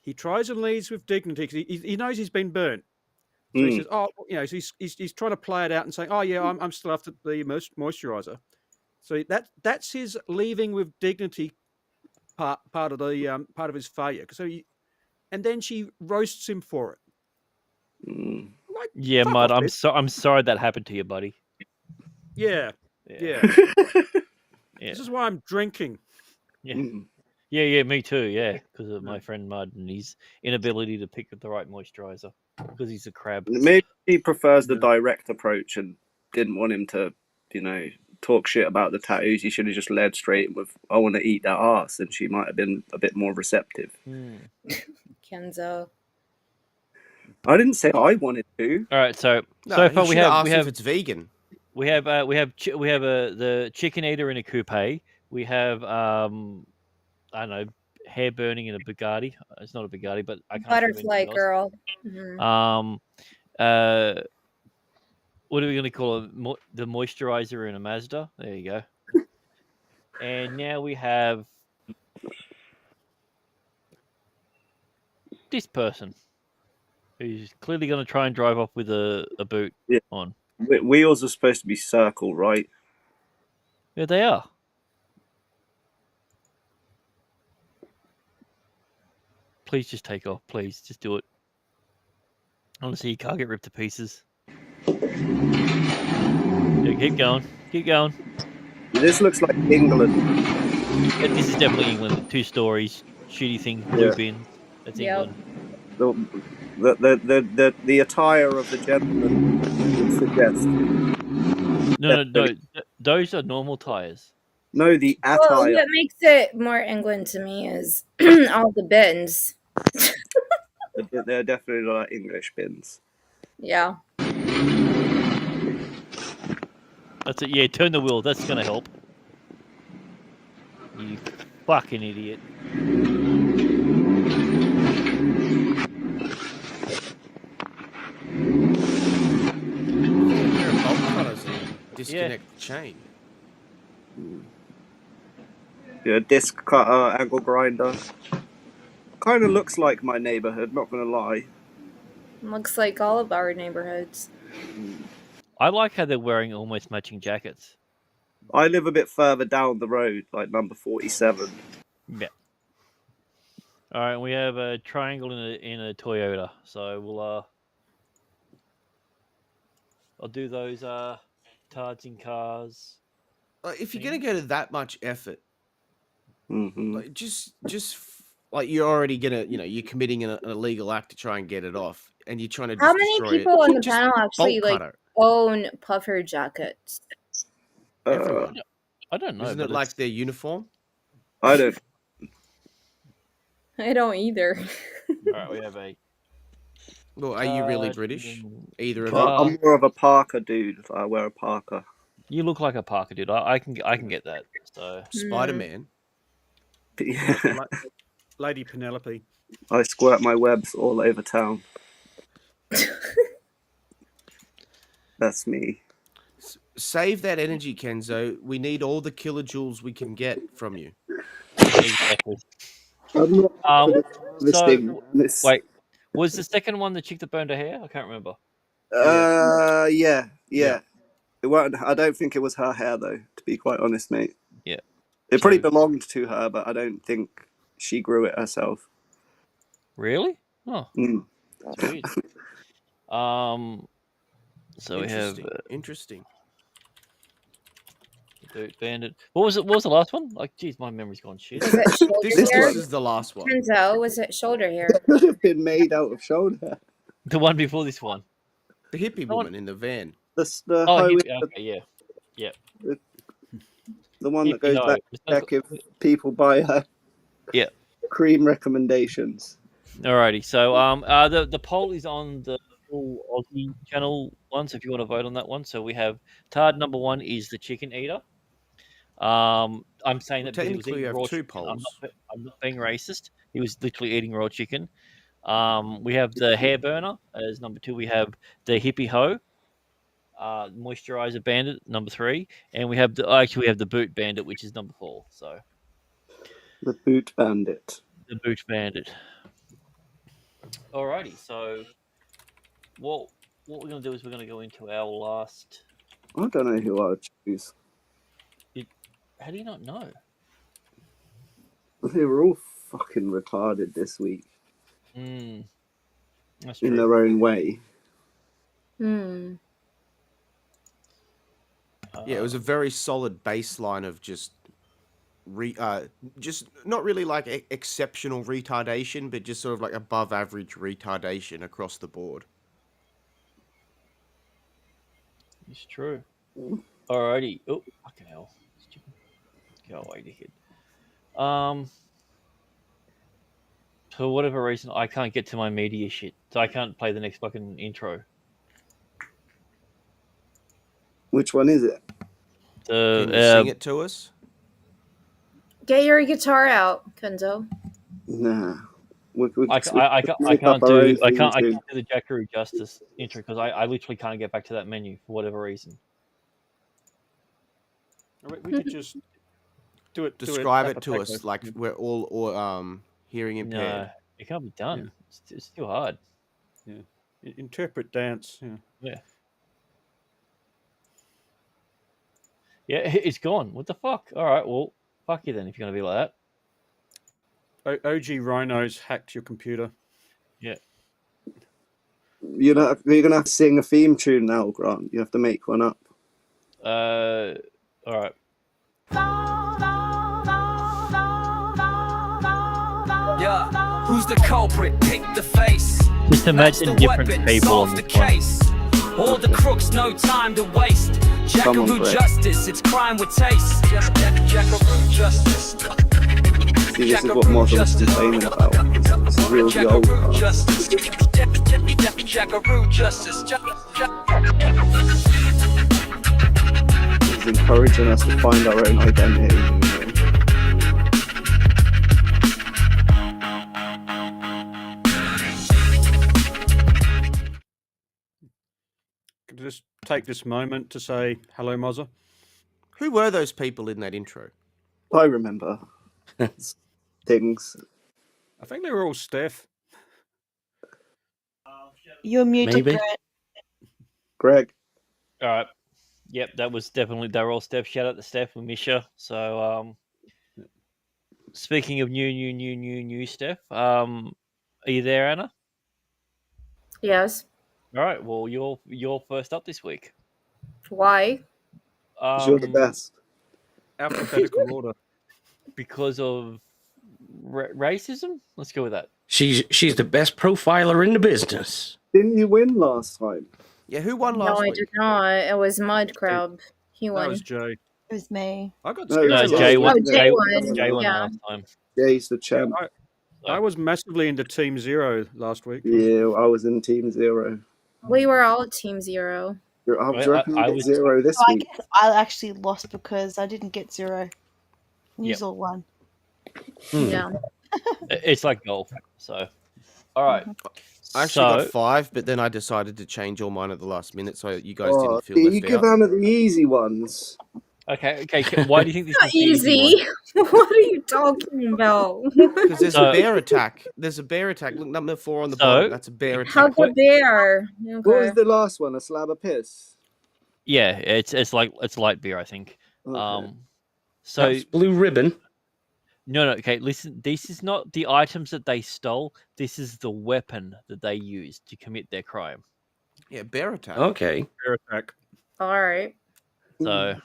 S15: He tries and leaves with dignity because he knows he's been burnt. So he says, so he's trying to play it out and saying, oh yeah, I'm still after the moisturizer. So that's his leaving with dignity part of his failure. So and then she roasts him for it. Like,
S17: Yeah,
S15: fuck
S17: Mud.
S15: off, bitch.
S17: I'm sorry that happened to you, buddy.
S15: Yeah.
S17: Yeah.
S15: This is why I'm drinking.
S17: Yeah. Yeah, me too. Yeah, because of my friend Mud and his inability to pick the right moisturizer because he's a crab.
S4: Maybe he prefers the direct approach and didn't want him to, talk shit about the tattoos. He should have just led straight with, I want to eat that ass, and she might have been a bit more receptive.
S14: Kenzo.
S4: I didn't say I wanted to.
S17: All right, so
S13: No,
S17: so
S13: he
S17: far
S13: should ask if it's vegan.
S17: We have the chicken eater in a coupe. We have I don't know, hair burning in a Bugatti. It's not a Bugatti, but I can't think of
S14: Butterfly
S17: anything else.
S14: girl. Mhm.
S17: What are we going to call it? The moisturizer in a Mazda. There you go. And now we have this person who's clearly going to try and drive off with a boot on.
S4: Wheels are supposed to be circle, right?
S17: Yeah, they are. Please just take off. Please, just do it. Honestly, you can't get ripped to pieces. Yeah, keep going. Keep going.
S4: This looks like England.
S17: Yeah, this is definitely England. 2 stories, shitty thing, blue bin. That's England.
S4: The attire of the gentleman would suggest.
S17: No. Those are normal tires.
S4: No, the
S14: Well,
S4: attire.
S14: what makes it more England to me is all the bins.
S4: They're definitely like English bins.
S14: Yeah.
S17: That's it. Yeah, turn the wheel. That's gonna help. You fucking idiot.
S13: Disconnect the chain.
S4: Yeah, disc cutter, angle grinder. Kind of looks like my neighborhood, not gonna lie.
S14: Looks like all of our neighborhoods.
S17: I like how they're wearing almost matching jackets.
S4: I live a bit further down the road, like number 47.
S17: Yeah. All right, we have a triangle in a Toyota, so we'll I'll do those tards in cars.
S13: if you're gonna go to that much effort,
S4: Mm-hmm.
S13: like like you're already gonna, you're committing an illegal act to try and get it off, and you're trying to
S14: How
S13: just
S14: many
S13: destroy
S14: people on
S13: it.
S14: the
S13: Just
S14: panel actually
S13: bolt cutter.
S14: own puffer jackets?
S13: Everyone.
S17: I don't know.
S13: Isn't
S17: but
S13: it like their uniform?
S4: I don't.
S14: I don't either.
S17: All right, we have a.
S13: Well, are you really British? Either of you?
S4: I'm more of a Parker dude. I wear a Parker.
S17: You look like a Parker dude. I can get that. So
S13: Spider-Man.
S4: Yeah.
S15: Lady Penelope.
S4: I squirt my webs all over town. That's me.
S13: Save that energy, Kenzo. We need all the kilojoules we can get from you.
S17: Exactly.
S4: I'm not
S17: So
S4: this.
S17: wait, was the second one the chick that burned her hair? I can't remember.
S4: Yeah. It weren't. I don't think it was her hair though. To be quite honest, mate.
S17: Yeah.
S4: It probably belonged to her, but I don't think she grew it herself.
S17: Really? Oh,
S4: Mm.
S17: that's weird. So we have
S13: interesting.
S17: Boot Bandit. What was it? What was the last one? Like, geez, my memory's gone shit.
S14: Was it shoulder
S13: This
S14: hair?
S13: is the last one.
S14: Kenzo, was it shoulder hair?
S4: It could have been made out of shoulder.
S17: The one before this one.
S13: The hippie woman in the van.
S4: The
S17: Okay, yeah.
S4: The one that
S17: Hippie
S4: goes
S17: hoe.
S4: back to check if people buy her
S17: Yeah.
S4: cream recommendations.
S17: Alrighty. So the poll is on the full Aussie channel one. So if you want to vote on that one, so we have Tard number 1 is the chicken eater. I'm saying that because he was
S13: technically
S17: eating
S13: we have
S17: raw
S13: two
S17: chicken.
S13: polls.
S17: I'm not being racist. He was literally eating raw chicken. We have the hair burner as number 2. We have the hippie hoe, moisturizer bandit number 3, and we have the boot bandit, which is number 4. So
S4: the boot bandit.
S17: The boot bandit. Alrighty. So what we're gonna do is we're gonna go into our last.
S4: I don't know who I'd choose.
S17: How do you not know?
S4: They were all fucking retarded this week.
S17: That's
S4: in
S17: true.
S4: their own way.
S14: Hmm.
S13: Yeah, it was a very solid baseline of just not really like exceptional retardation, but just sort of like above average retardation across the board.
S17: It's true. Alrighty. Oh, fucking hell. Go away, dickhead. For whatever reason, I can't get to my media shit, so I can't play the next fucking intro.
S4: Which one is it?
S13: Can you sing it to us?
S14: Get your guitar out, Kenzo.
S4: Nah.
S17: I can't do the Jackaroo Justice intro because I literally can't get back to that menu for whatever reason.
S15: We could just do it.
S13: Describe it to us like we're all hearing impaired.
S17: No, it can't be done. Yeah. It's too hard.
S15: Yeah. Interpret dance.
S17: Yeah. Yeah, it's gone. What the fuck? All right, well, fuck you then if you're gonna be like
S15: that. OG Rhinos hacked your computer.
S17: Yeah.
S4: You're gonna have to sing a theme tune now, Grant. You have to make one up.
S17: All right.
S9: Yeah, who's the culprit? Pick the face.
S17: Just imagine different people on
S9: the
S17: this one.
S9: case. All the crooks, no time to waste. Jackaroo justice, it's crime with taste. Jackaroo justice.
S4: See, this is what Muslims complaining about. This is real gold.
S9: Jackaroo justice.
S4: He's encouraging us to find our own identity.
S15: Could I just take this moment to say hello, Mozza?
S13: Who were those people in that intro?
S4: I remember things.
S15: I think they were all Steph.
S5: You're muted,
S17: Maybe.
S4: Greg.
S17: All right. Yep, that was definitely they were all Steph. Shout out to Steph and Misha. So, speaking of new Steph, are you there, Anna?
S14: Yes.
S17: All right. Well, you're first up this week.
S14: Why?
S4: You're the best.
S15: alphabetical order.
S17: Because of racism? Let's go with that.
S16: She's the best profiler in the business.
S4: Didn't you win last time?
S13: Yeah, who won
S14: No,
S13: last
S14: I
S13: week?
S14: did not. It was Mud Crab. He
S15: That
S14: won.
S15: was Jay.
S5: It was me.
S15: I got
S4: No,
S15: zero
S4: no,
S15: last
S4: Jay
S15: week.
S4: won.
S14: Jay won.
S17: Jay won
S14: Yeah.
S17: last time.
S4: Jay's the champ.
S15: I was massively into Team Zero last week.
S4: Yeah, I was in Team Zero.
S14: We were all Team Zero.
S4: Do you reckon we get zero this
S5: I
S4: week?
S5: guess I actually lost because I didn't get 0. You all won.
S14: Yeah.
S17: It's like golf. So, all right.
S13: I actually got 5, but then I decided to change all mine at the last minute, so you guys
S4: Oh,
S13: didn't feel
S4: see,
S13: left
S4: you give
S13: out.
S4: Anna the easy ones.
S17: Okay. Why do you think this
S14: Not
S17: is the
S14: easy. What are you talking about?
S13: Because there's
S17: So-
S13: a bear attack. There's a bear attack. Look, number 4 on the
S17: So-
S13: bottom. That's a bear
S14: How
S13: attack.
S14: the bear?
S4: What was
S14: Okay.
S4: the last one? A slab of piss?
S17: Yeah, it's light beer, I think.
S4: Okay.
S17: So
S16: That's Blue Ribbon.
S17: no. Okay, listen. This is not the items that they stole. This is the weapon that they used to commit their crime.
S13: Yeah, bear attack.
S16: Okay.
S15: Bear attack.
S14: All right.
S17: So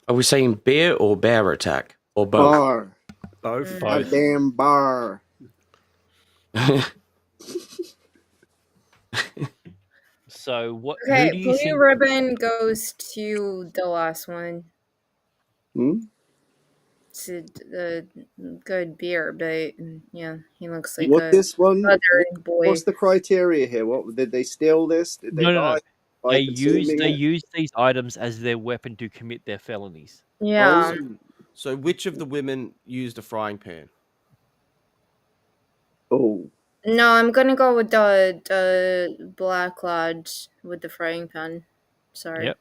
S16: Are we saying beer or bear attack? Or both?
S4: Bar.
S15: Both.
S4: A
S17: both.
S4: damn bar.
S17: So what?
S14: Okay,
S17: Who do you
S14: Blue
S17: think?
S14: Ribbon goes to the last one.
S4: Hmm?
S14: It's a good beer, but yeah, he looks like
S4: What
S14: a
S4: this one?
S14: southern boy.
S4: What's the criteria here? What did they steal this? Did they
S17: No.
S4: die? by
S17: They
S4: consuming it?
S17: use these items as their weapon to commit their felonies.
S14: Yeah.
S13: So which of the women used a frying pan?
S4: Oh.
S14: No, I'm gonna go with the black lad with the frying pan. Sorry.
S17: Yep.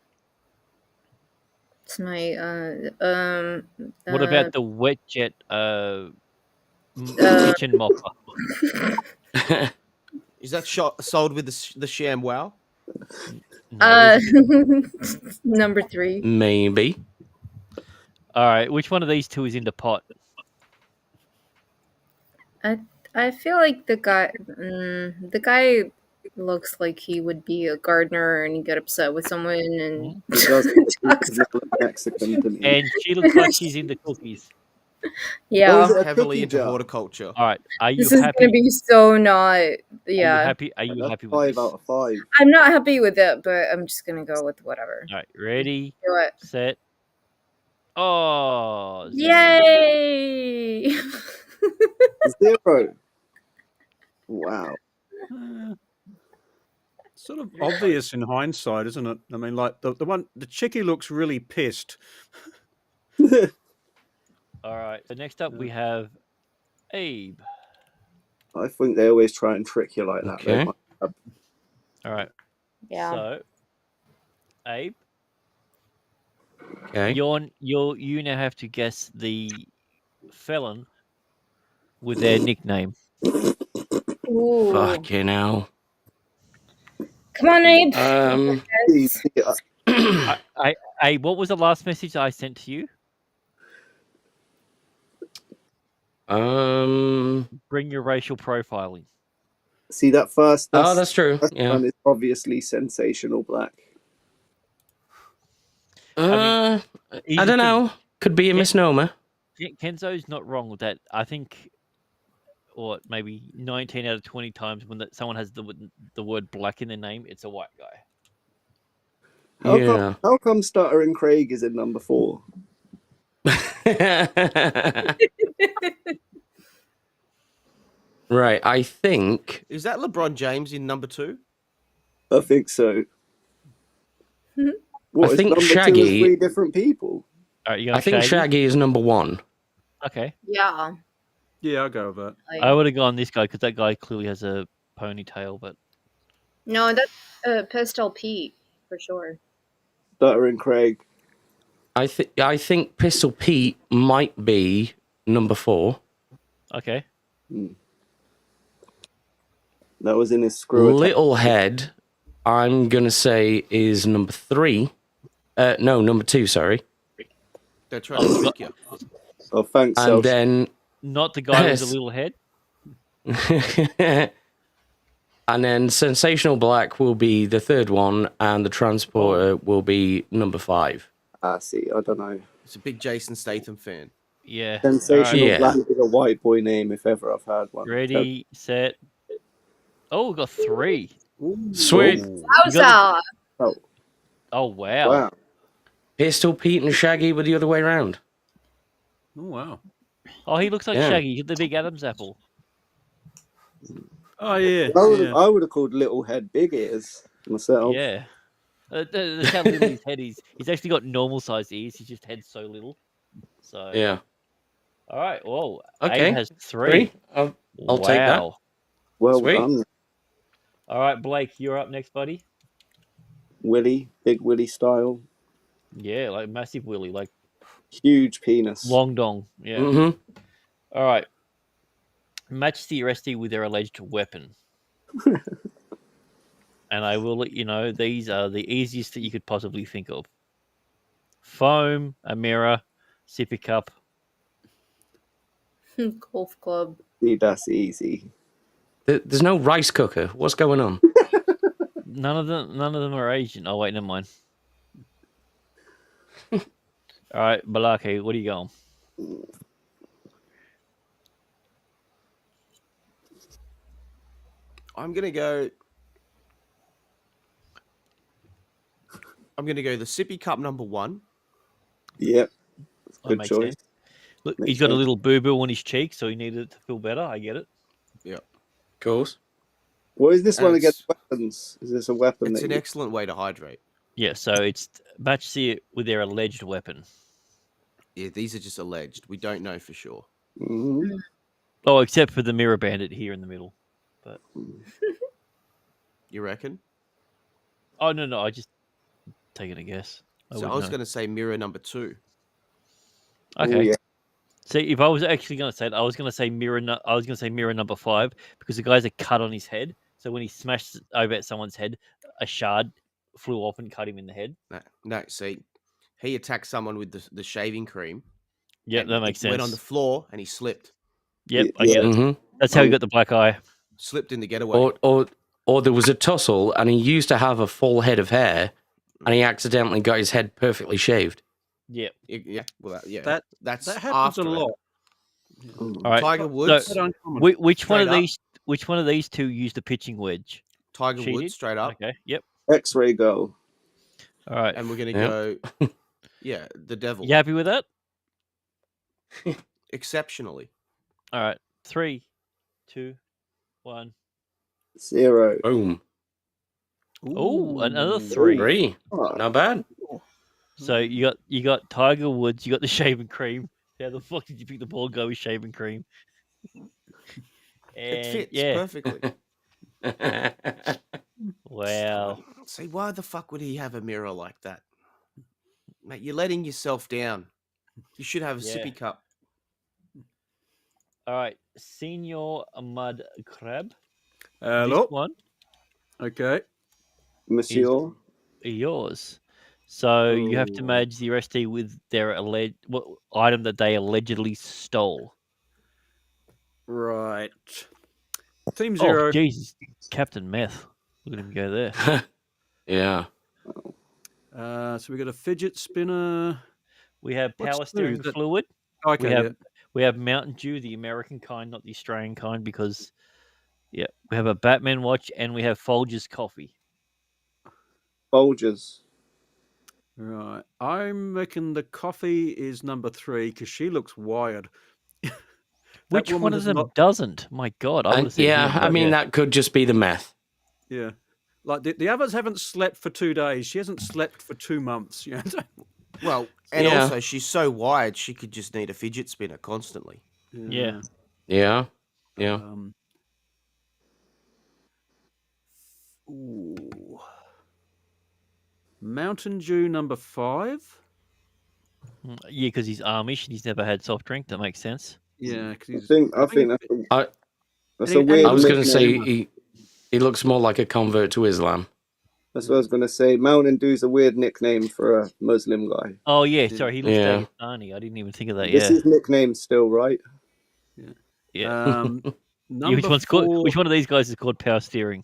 S14: It's my
S17: What about the wet jet kitchen mopper?
S13: Is that sold with the sham wow?
S14: number 3.
S16: Maybe.
S17: All right, which one of these two is in the pot?
S14: I feel like the guy looks like he would be a gardener and he get upset with someone and
S4: He does look Mexican, doesn't he?
S17: And she looks like she's into cookies.
S14: yeah.
S4: Oh, is it a
S13: Heavily
S4: cookie
S13: into
S4: jar?
S13: horticulture.
S17: All right, are you
S14: This is
S17: happy?
S14: gonna be so not.
S17: Are you
S14: Yeah,
S17: happy? Are you
S4: That's
S17: happy with
S4: 5
S17: this?
S4: out of 5.
S14: I'm not happy with it, but I'm just gonna go with whatever.
S17: All right, ready,
S14: Do it.
S17: set. Oh,
S14: Yay!
S4: 0. Wow.
S15: Sort of obvious in hindsight, isn't it? I mean, like the chickie looks really pissed.
S17: All right. So next up we have Abe.
S4: I think they always try and trick you like that.
S16: Okay.
S17: All right.
S14: Yeah.
S17: So, Abe,
S16: Okay.
S17: you now have to guess the felon with their nickname.
S14: Ooh.
S16: Fucking hell.
S14: Come on, Abe.
S4: Yes.
S17: Abe, what was the last message I sent to you? Bring your racial profiling.
S4: See that first?
S16: Oh, that's true.
S4: First
S16: Yeah.
S4: one is obviously sensational black.
S16: I don't know. Could be a misnomer.
S17: Kenzo's not wrong with that. I think, or maybe 19 out of 20 times when someone has the word black in their name, it's a white guy.
S4: How come Stuttering Craig is in number 4?
S16: Right, I think.
S13: Is that LeBron James in number 2?
S4: I think so. What,
S16: I
S4: is
S16: think
S4: number 2
S16: Shaggy.
S4: is 3 different people?
S17: All right, you
S16: I think Shaggy is number 1.
S17: Okay.
S14: Yeah.
S15: Yeah, I'll go with that.
S17: I would have gone this guy because that guy clearly has a ponytail, but
S14: No, that's Pistol Pete for sure.
S4: Stuttering Craig.
S16: I think Pistol Pete might be number 4.
S17: okay.
S4: That was in his screw attack.
S16: Little Head, I'm gonna say is number 3. No, number 2. Sorry.
S13: They're trying to trick you.
S4: Oh, thanks.
S16: And
S4: Self.
S16: then
S17: Not the guy with
S16: Yes.
S17: the little head.
S16: and then Sensational Black will be the 3rd one, and the Transporter will be number 5.
S4: See, I don't know.
S13: He's a big Jason Statham fan.
S17: Yeah.
S4: Sensational
S17: All right.
S4: Black is a white boy name if ever I've had one.
S17: Ready, set. Oh, we got 3.
S16: Sweet.
S17: You got the-
S4: Oh.
S17: Oh, wow.
S4: Wow.
S16: Pistol Pete and Shaggy were the other way around.
S15: Oh wow.
S17: Oh, he looks like
S16: Yeah.
S17: Shaggy. He's the big Adam's apple.
S15: Oh yeah.
S4: I would have called Little Head Big Ears myself.
S17: Yeah. That's how little his head is. He's actually got normal sized ears. His just head's so little. So
S16: Yeah.
S17: All right. Whoa.
S16: Okay.
S17: Abe has 3.
S16: I'll take that.
S4: Well
S16: Sweet.
S4: done,
S17: All right, Blake, you're up next, buddy.
S4: Willie, Big Willie style.
S17: Yeah, like massive Willy, like
S4: huge penis.
S17: Long dong. Yeah.
S16: Mm-hmm.
S17: All right. Match the arrestee with their alleged weapon. And I will let you know these are the easiest that you could possibly think of. Foam, a mirror, sippy cup.
S14: Golf club.
S4: See, that's easy.
S16: There's no rice cooker. What's going on?
S17: None of them are Asian. Oh wait, never mind. All right, Balake, what are you going?
S13: I'm gonna go the sippy cup number 1.
S4: Yep.
S17: That
S4: Good
S17: makes
S4: choice.
S17: sense. Look,
S4: Makes
S17: he's got a
S4: sense.
S17: little boo-boo on his cheek, so he needed it to feel better. I get it.
S13: Yeah.
S16: Of course.
S4: What is this one
S13: And
S4: against weapons? Is this a weapon?
S13: It's
S4: that
S13: an
S4: you-
S13: excellent way to hydrate.
S17: Yeah, so it's match the with their alleged weapon.
S13: Yeah, these are just alleged. We don't know for sure.
S4: Mhm.
S17: Oh, except for the mirror bandit here in the middle. But
S13: You reckon?
S17: oh no, I just taking a guess.
S13: So I
S17: wouldn't
S13: was
S17: know.
S13: going to say mirror number 2.
S17: Okay.
S4: Ooh, yeah.
S17: See, if I was actually going to say it, I was going to say mirror. I was going to say mirror number 5 because the guy's a cut on his head. So when he smashed over at someone's head, a shard flew off and cut him in the head.
S13: No, see, he attacked someone with the shaving cream.
S17: Yep,
S13: and
S17: that makes
S13: it went on
S17: sense.
S13: the floor and he slipped.
S17: Yep, I get it.
S16: Mhm.
S17: That's how he got the black eye.
S13: Slipped in the getaway.
S16: Or there was a tussle, and he used to have a full head of hair, and he accidentally got his head perfectly shaved.
S17: Yep.
S13: Yeah. Well, yeah.
S15: That
S13: that's
S15: that happens
S13: after
S15: a
S13: it.
S15: lot.
S17: All right.
S13: Tiger Woods.
S17: So, which one of
S13: Straight up.
S17: these? Which one of these two used the pitching wedge?
S13: Tiger
S17: She
S13: Woods,
S17: did?
S13: straight up.
S17: Okay. Yep.
S4: X-ray girl.
S17: All right.
S13: And we're going to
S16: Yep.
S13: go, yeah, the devil.
S17: You happy with that?
S13: Exceptionally.
S17: All right. 3, 2, 1.
S4: 0.
S16: Boom.
S17: Oh, another 3.
S16: 3. Not bad.
S17: So you got Tiger Woods. You got the shaving cream. How the fuck did you pick the bald guy with shaving cream?
S13: It
S17: And,
S13: fits
S17: yeah.
S13: perfectly.
S17: Wow.
S13: See, why the fuck would he have a mirror like that? Mate, you're letting yourself down. You should have a
S17: Yeah.
S13: sippy cup.
S17: All right, Senior Mud Crab.
S15: Hello.
S17: This one
S15: Okay.
S4: Monsieur.
S17: is yours. So you have to match the arrestee with their what item that they allegedly stole.
S15: Right. Team
S17: Oh,
S15: Zero.
S17: Jesus, Captain Meth. Look at him go there.
S16: Yeah.
S15: So we got a fidget spinner.
S17: We have
S15: What's
S17: power
S15: new?
S17: steering
S15: Is that-
S17: fluid.
S15: Okay.
S17: we have
S15: yeah.
S17: we have Mountain Dew, the American kind, not the Australian kind, because we have a Batman watch and we have Folgers coffee.
S4: Folgers.
S15: Right. I'm reckon the coffee is number 3 because she looks wired.
S17: Which
S15: woman
S17: one of
S15: does
S17: them
S15: not-
S17: doesn't? My God, I would have said
S16: Yeah,
S17: him,
S16: I
S17: but
S16: mean,
S17: yeah.
S16: that could just be the meth.
S15: Yeah. Like the others haven't slept for 2 days. She hasn't slept for 2 months. You know?
S13: Well, and
S16: Yeah.
S13: also she's so wired, she could just need a fidget spinner constantly.
S17: Yeah.
S16: Yeah. Yeah.
S15: Ooh. Mountain Dew number 5.
S17: Yeah, because he's Amish and he's never had soft drink. That makes sense.
S15: Yeah, 'cause
S4: I
S15: he's,
S4: think that's
S16: I,
S4: that's a weird.
S16: I was going to say
S4: nickname.
S16: he looks more like a convert to Islam.
S4: That's what I was going to say. Mountain Dew's a weird nickname for a Muslim guy.
S17: Oh yeah, sorry, he looks
S16: Yeah.
S17: Pakistani. I didn't even think of that.
S4: This
S17: Yeah,
S4: is nickname still, right?
S17: yeah.
S15: um,
S17: Yeah, which
S15: number
S17: one's called?
S15: 4.
S17: Which one of these guys is called power steering?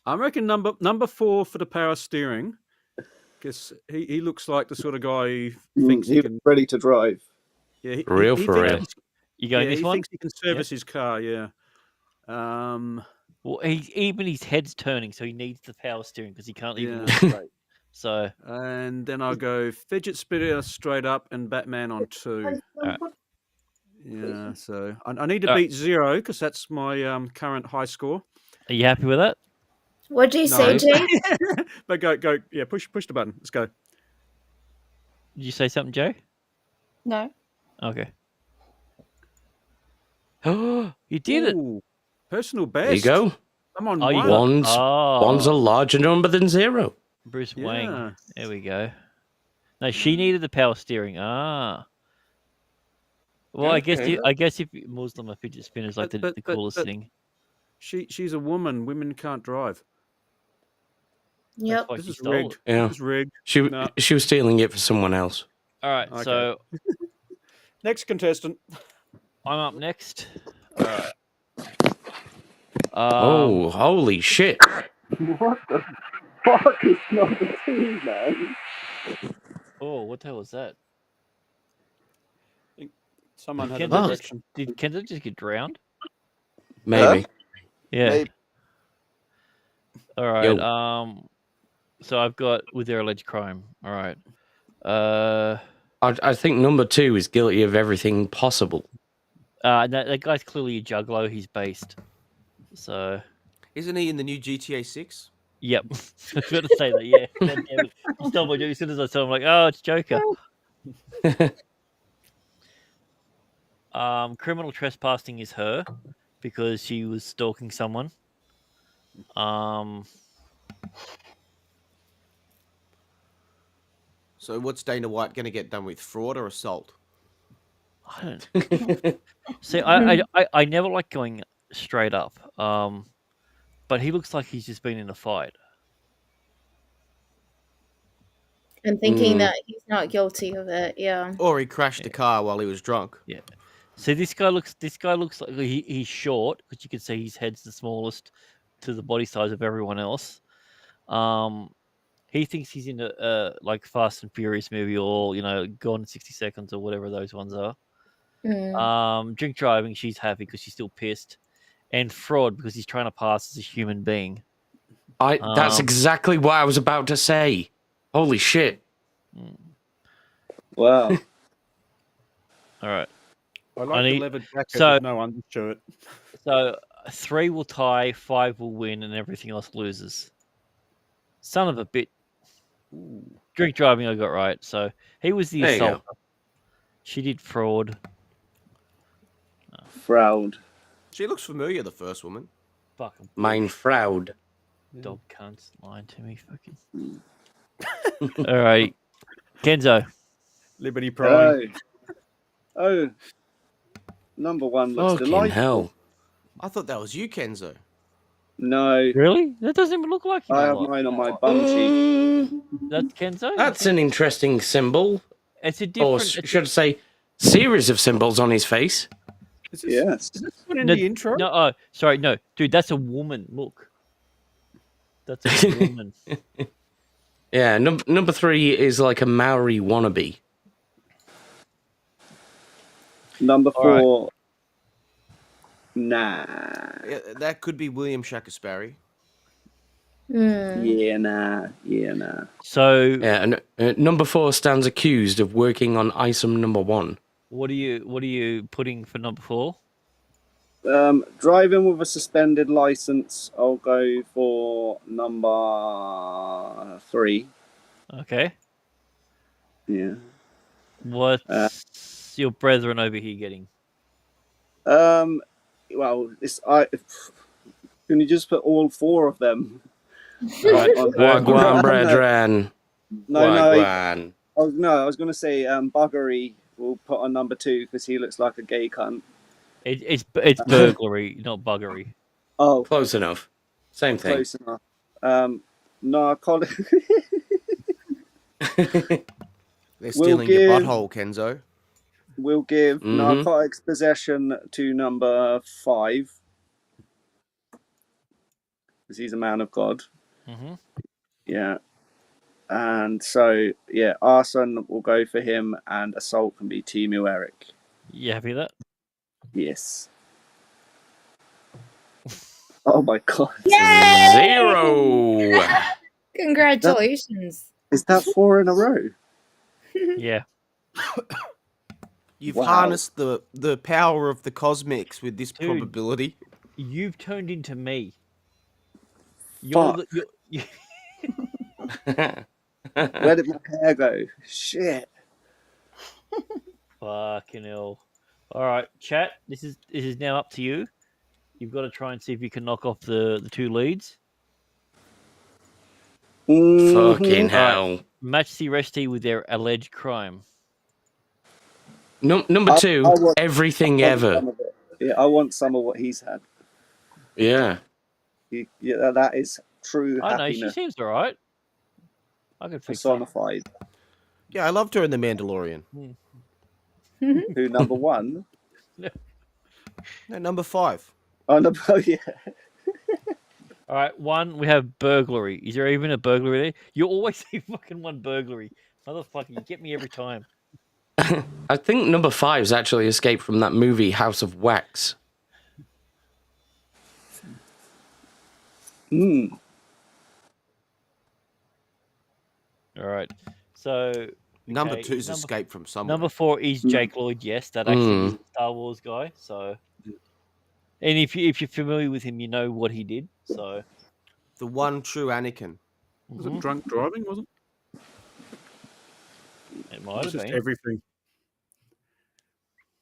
S15: I reckon number 4 for the power steering Because he looks like the sort of guy who thinks
S4: He
S15: he
S4: was
S15: can.
S4: ready to drive.
S15: Yeah,
S16: For real,
S15: he
S16: for
S15: thinks
S16: real.
S15: he's-
S17: You going
S15: yeah,
S17: this
S15: he
S17: one?
S15: thinks he can service his car. Yeah.
S17: Well, even his head's turning, so he needs the power steering because he can't even
S15: Yeah.
S17: look straight. So,
S15: And then I'll go fidget spinner straight up and Batman on 2.
S17: Alright.
S15: Yeah, so I need to
S17: Alright.
S15: beat 0 because that's my current high score.
S17: Are you happy with that?
S14: What'd you say,
S15: No.
S14: Jay?
S15: But go. Yeah, push the button. Let's go.
S17: Did you say something, Joe?
S5: No.
S17: Okay. Oh, you did it!
S15: Ooh, personal best.
S16: There you go.
S15: I'm on
S17: Oh, you
S15: one.
S17: got-
S16: One's a larger number than 0.
S17: Bruce
S15: Yeah.
S17: Wang. There we go. No, she needed the power steering. Ah. Well, I guess
S16: Okay.
S17: if Muslim a fidget spinner is like the coolest thing.
S15: She's a woman. Women can't drive.
S14: Yep.
S17: Like
S15: This
S17: you
S15: is
S17: stole
S15: rigged.
S17: it.
S16: Yeah.
S15: This is rigged.
S16: She
S15: No.
S16: she was stealing it for someone else.
S17: All right,
S15: Okay.
S17: so
S15: Next contestant.
S17: I'm up next. All right.
S16: Oh, holy shit.
S4: What the fuck is number 2, man?
S17: Oh, what the hell was that?
S15: Someone
S17: Did
S15: had a
S17: Kenzo
S15: direction.
S17: did Kenzo just get drowned?
S16: Maybe.
S17: Yeah.
S4: Maybe.
S17: All right.
S16: Yo.
S17: So I've got with their alleged crime. All right.
S16: I think number 2 is guilty of everything possible.
S17: That guy's clearly a juggalo. He's based. So.
S13: Isn't he in the new GTA 6?
S17: Yep. I was going to say that. Yeah. God damn it. You stole my joke as soon as I saw him. Like, oh, it's Joker. Criminal trespassing is her because she was stalking someone.
S13: So what's Dana White going to get done with? Fraud or assault?
S17: I don't see. I never like going straight up. But he looks like he's just been in a fight.
S14: I'm thinking that he's not guilty of it. Yeah.
S13: Or he crashed the car while he was drunk.
S17: Yeah. See, this guy looks like he's short because you can see his head's the smallest to the body size of everyone else. He thinks he's in a like Fast and Furious movie or Gone in 60 Seconds or whatever those ones are. Drink driving, she's happy because she's still pissed, and fraud because he's trying to pass as a human being.
S16: That's exactly what I was about to say. Holy shit!
S4: Wow.
S17: All right.
S15: I like the leather jacket
S17: so-
S15: with no undershirt.
S17: So 3 will tie, 5 will win, and everything else loses. Son of a bit. Drink driving, I got right. So he was the
S16: There you go.
S17: assaulter. She did fraud.
S4: Fraud.
S13: She looks familiar, the first woman.
S17: Fucking
S16: Mein Fraud.
S17: dog cunts lying to me. Fucking. All right, Kenzo.
S15: Liberty Prime.
S4: Oh, number 1 looks
S16: Fucking
S4: delightful.
S16: hell.
S13: I thought that was you, Kenzo.
S4: No,
S17: Really? That doesn't even look like you.
S4: I have mine on my bum cheek.
S17: That's Kenzo.
S16: That's an interesting symbol.
S17: It's a
S16: Or
S17: different.
S16: should I say, series of symbols on his face.
S4: Yes.
S15: Is this one in
S17: No,
S15: the intro?
S17: No, oh, sorry, no, dude, that's a woman. Look, that's a woman.
S16: Yeah, number 3 is like a Maori wannabe.
S4: Number
S17: All right.
S4: 4. Nah.
S13: Yeah, that could be William Shakespeare.
S4: Yeah, nah. Yeah, nah.
S17: So,
S16: Yeah, and number 4 stands accused of working on item number 1.
S17: what are you putting for number 4?
S4: Driving with a suspended license, I'll go for number 3.
S17: Okay.
S4: Yeah.
S17: What's your brethren over here getting?
S4: Well, can you just put all 4 of them?
S17: Right.
S16: Wagwan, brethren.
S4: No,
S16: Wagwan.
S4: I was going to say Buggery will put on number 2 because he looks like a gay cunt.
S17: It's burglary, not buggery.
S4: Oh,
S16: Close enough. Same thing.
S4: close enough. Narcotic.
S13: They're stealing your butthole, Kenzo.
S4: We'll give
S16: Mhm.
S4: narcotics possession to number 5 because he's a man of God.
S17: Mm-hmm.
S4: Yeah. And so, yeah, arson will go for him, and assault can be Timu Eric.
S17: You happy with that?
S4: Yes. Oh my god.
S16: Zero.
S14: Congratulations.
S4: Is that 4 in a row?
S17: Yeah.
S13: You've
S4: Wow.
S13: harnessed the power of the cosmics with this
S17: Dude.
S13: probability.
S17: You've turned into me.
S4: Fuck.
S17: You're
S4: Where did my hair go? Shit.
S17: Fucking hell. All right, chat. This is now up to you. You've got to try and see if you can knock off the 2 leads.
S16: Fucking
S17: All right,
S16: hell.
S17: match the arrestee with their alleged crime.
S16: Number 2,
S4: I want
S16: everything ever.
S4: some of it. Yeah, I want some of what he's had.
S16: Yeah.
S4: Yeah, that is true
S17: I know, she
S4: happiness
S17: seems all right. I could fix that.
S4: personified.
S13: Yeah, I loved her in The Mandalorian.
S4: Who, number 1?
S13: No, number 5.
S4: Oh, yeah.
S17: All right, 1, we have burglary. Is there even a burglary there? You always say fucking 1 burglary. Motherfucker, you get me every time.
S16: I think number 5 is actually Escape from that movie, House of Wax.
S4: Mm.
S17: All right, so...
S13: Number
S17: okay,
S13: 2 is Escape from Somewhere.
S17: Number 4 is Jake Lloyd. Yes, that actually is a Star Wars guy. So, and if you're familiar with him, you know what he did. So,
S13: The one true Anakin.
S15: Was it drunk driving, was it?
S17: It might have
S15: Just
S17: been.
S15: everything.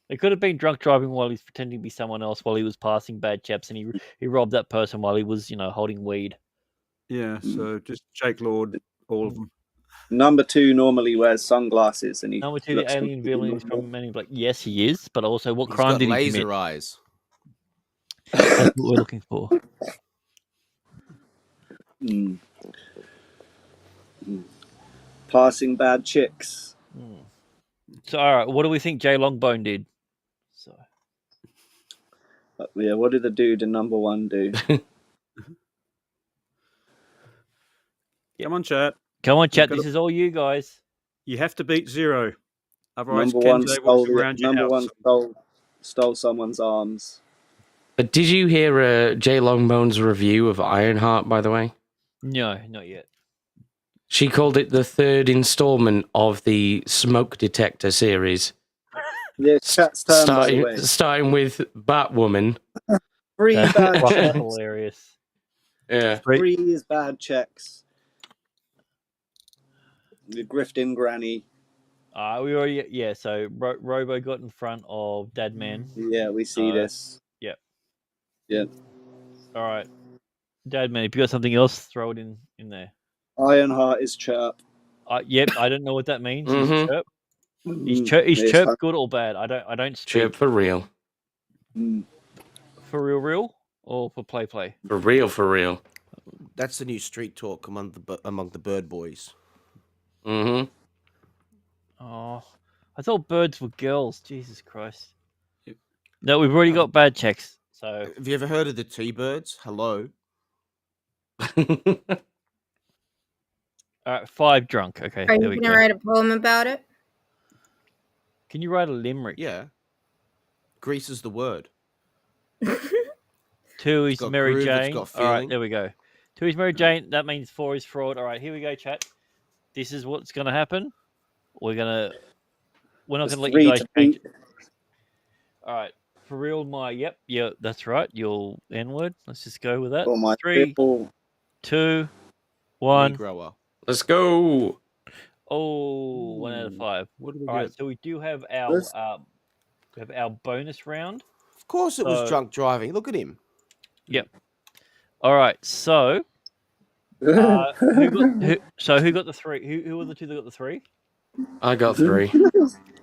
S17: It could have been drunk driving while he's pretending to be someone else while he was passing bad chaps, and he robbed that person while he was, holding weed.
S15: Yeah, so just Jake Lord, all of them.
S4: Number 2 normally wears sunglasses, and he
S17: Number 2, the
S4: looks
S17: alien villain is from Men in Black. Yes, he is, but also what
S13: He's
S17: crime
S13: got
S17: did he
S13: laser
S17: commit?
S13: eyes.
S17: That's what we're looking for.
S4: Mm. Mm. Passing bad chicks.
S17: So, all right, what do we think Jay Longbone did? So,
S4: Yeah, what did the dude in number 1 do?
S15: Come on, chat.
S17: Come on, chat. This is all you guys.
S15: You have to beat 0. Otherwise,
S4: Number 1
S15: Kenzo walks around your
S4: number
S15: house.
S4: 1 stole someone's arms.
S16: But did you hear Jay Longbone's review of Ironheart, by the way?
S17: No, not yet.
S16: She called it the 3rd installment of the Smoke Detector series.
S4: Yeah, chat's turn, by the way.
S16: Starting with Batwoman.
S4: 3
S17: That's
S4: bad
S17: fucking
S4: checks.
S17: hilarious.
S16: Yeah.
S4: 3 is bad checks. The grifting granny.
S17: We already, so Robo got in front of Dadman.
S4: Yeah, we see this.
S17: Yep.
S4: Yeah.
S17: All right. Dadman, if you got something else, throw it in there.
S4: Ironheart is chirp.
S17: Yep, I don't know what that means. Is
S16: Mhm.
S17: it chirp? Is
S4: Yes,
S17: chirp good or bad? I don't speak.
S16: Chirp for real.
S17: For real, or for play?
S16: For real.
S13: That's the new street talk among the bird boys.
S16: Mm-hmm.
S17: Oh, I thought birds were girls. Jesus Christ. No, we've already got bad checks. So,
S13: Have you ever heard of the T-birds? Hello.
S17: all right, 5 drunk. Okay,
S14: Are
S17: there
S14: you
S17: we
S14: going to
S17: go.
S14: write a poem about it?
S17: Can you write a limerick?
S13: Yeah. Grease is the word.
S17: 2 is
S13: got
S17: Mary
S13: groove, it's
S17: Jane.
S13: got
S17: All right,
S13: feeling.
S17: there we go. 2 is Mary Jane. That means 4 is fraud. All right, here we go, chat. This is what's going to happen. We're not going to let you guys change it. All right, for real, yeah, that's right. Your N-word. Let's just go with that.
S4: For my
S17: 3,
S4: triple
S17: 2, 1.
S13: Grower.
S16: Let's go.
S17: Oh, 1 out of 5.
S15: What do we
S17: All right,
S15: get?
S17: so we do have our bonus round.
S13: Of course it was
S17: So-
S13: drunk driving. Look at him.
S17: Yep. All right, so who got the 3? Who were the 2 that got the 3?
S16: I got 3.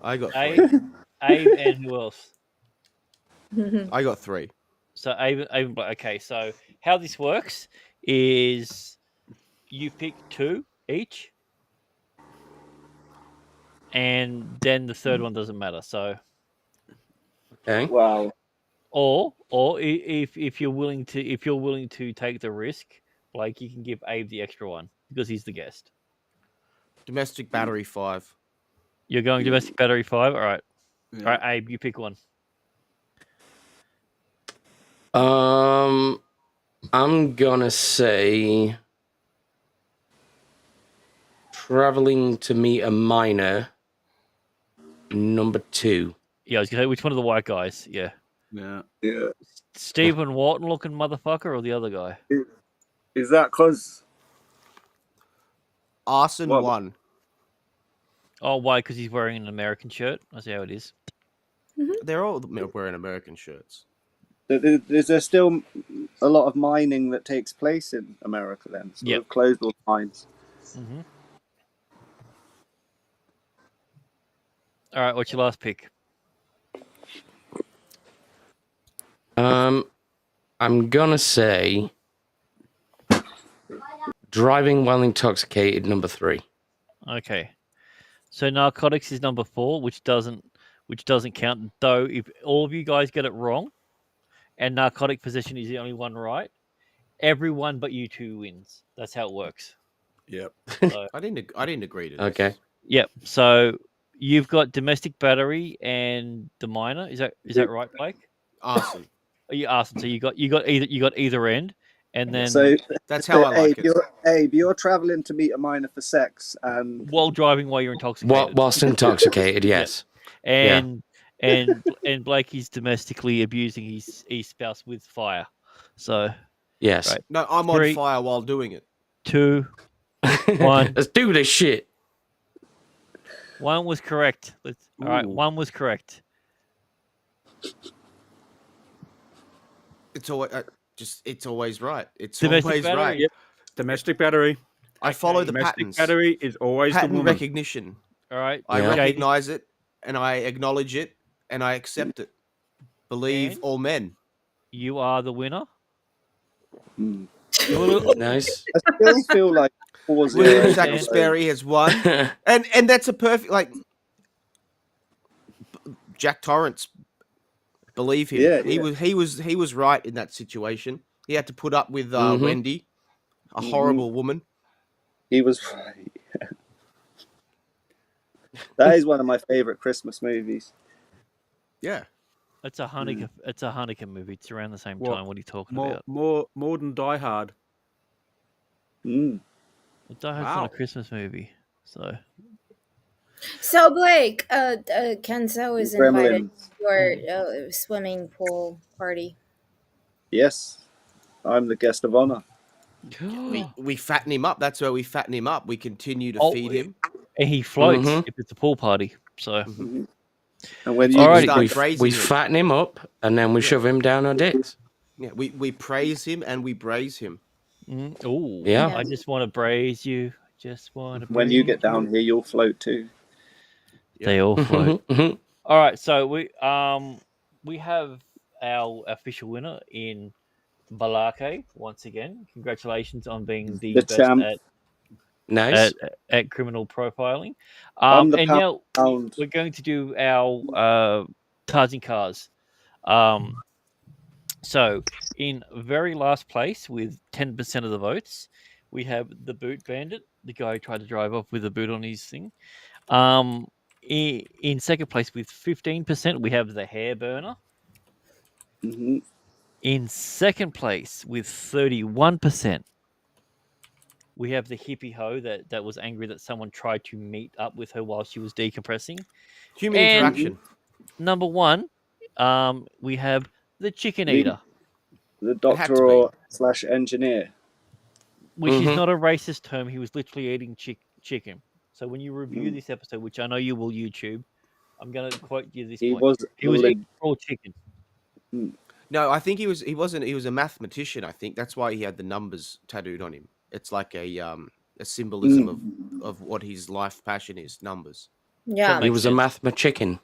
S13: I got 3.
S17: Abe, and who else?
S13: I got 3.
S17: So Abe and Black. Okay, so how this works is you pick 2 each, and then the third one doesn't matter. So,
S16: Okay.
S4: Wow.
S17: or if you're willing to take the risk, like you can give Abe the extra one because he's the guest.
S13: Domestic battery 5.
S17: You're going domestic battery 5. All right. All right, Abe, you pick one.
S16: I'm gonna say traveling to meet a miner. Number 2.
S17: Yeah, I was gonna say which one of the white guys? Yeah.
S4: Yeah.
S17: Stephen Wharton looking motherfucker or the other guy?
S4: Is that because
S13: Arson
S4: What?
S13: 1.
S17: Oh, why? Because he's wearing an American shirt. I see how it is.
S13: They're all wearing American shirts.
S4: is there still a lot of mining that takes place in America then? So
S17: Yep.
S4: they've closed all the mines.
S17: Mm-hmm. All right, what's your last pick?
S16: I'm gonna say driving while intoxicated. Number 3.
S17: Okay. So narcotics is number 4, which doesn't count. Though if all of you guys get it wrong, and narcotic possession is the only one right, everyone but you two wins. That's how it works.
S15: Yep.
S17: So,
S13: I didn't agree to this.
S16: Okay.
S17: yep. So you've got domestic battery and the minor. Is that right, Blake?
S13: Arson.
S17: Oh, you arson. So you got either end, and then
S4: So
S13: That's how I like
S4: Abe, you're traveling to meet a miner for sex, and
S17: while driving while you're intoxicated.
S16: Whilst intoxicated, yes.
S17: And Blakey's domestically abusing his spouse with fire. So
S16: Yes.
S17: right.
S13: No, I'm
S17: 3,
S13: on fire while doing it.
S17: 2, 1.
S16: Let's do this shit.
S17: 1 was correct. All right, 1 was correct.
S13: It's always it's always right. It's
S17: Domestic
S13: always
S17: battery.
S13: right.
S15: Yep. Domestic battery.
S13: I follow the
S15: Domestic
S13: patterns.
S15: battery is always
S13: Pattern
S15: the woman.
S13: recognition.
S17: All right.
S13: I
S16: Yeah.
S13: recognize it, and I acknowledge it, and I accept it. Believe
S17: And?
S13: all men.
S17: You are the winner.
S16: Nice.
S4: I still feel like
S13: William Shacklesbury has won, and that's a perfect Jack Torrance. Believe him.
S4: Yeah,
S13: He was right in that situation. He had to put up with Wendy, a horrible woman.
S4: He was right. That is one of my favorite Christmas movies.
S13: Yeah.
S17: It's a Hanukkah. It's a Hanukkah movie. It's around the same
S15: What?
S17: time. What are you talking
S15: More,
S17: about?
S15: more than Die Hard.
S4: Mm.
S17: Well, Die Hard's not a Christmas movie, so.
S14: So Blake, Kenzo is invited
S4: Gremlins.
S14: to your swimming pool party.
S4: Yes, I'm the guest of honor.
S13: We fatten him up. That's where we fatten him up. We continue to feed him.
S17: And he floats
S16: Mhm.
S17: if it's a pool party. So.
S4: And when
S13: So
S4: you
S13: we
S16: we,
S13: start praising
S16: we
S13: him.
S16: fatten him up and then we shove him down our dicks.
S13: Yeah, we praise him and we braise him.
S17: Oh,
S16: Yeah.
S17: I just want to braise you. Just want to.
S4: when you get down here, you'll float too.
S17: They all float.
S16: Mhm.
S17: All right, so we have our official winner in Balake once again. Congratulations on being the best
S4: champ.
S16: Nice.
S17: at criminal profiling.
S4: I'm the
S17: And now
S4: pound.
S17: we're going to do our Tarzan cars. So in very last place with 10% of the votes, we have the Boot Bandit, the guy who tried to drive off with a boot on his thing. In second place with 15%, we have the Hair Burner.
S4: Mm-hmm.
S17: In second place with 31%, we have the hippie hoe that was angry that someone tried to meet up with her while she was decompressing.
S13: Human
S17: And
S13: interaction.
S17: Number 1, we have the Chicken
S4: Me.
S17: Eater,
S4: The doctor or / engineer.
S17: which is not a racist term. He was literally eating chicken. So when you review this episode, which I know you will YouTube, I'm going to quote you this point. He was eating raw chicken.
S13: No, I think he wasn't. He was a mathematician. I think that's why he had the numbers tattooed on him. It's like a symbolism of what his life passion is. Numbers.
S14: Yeah.
S16: He was a mathma chicken.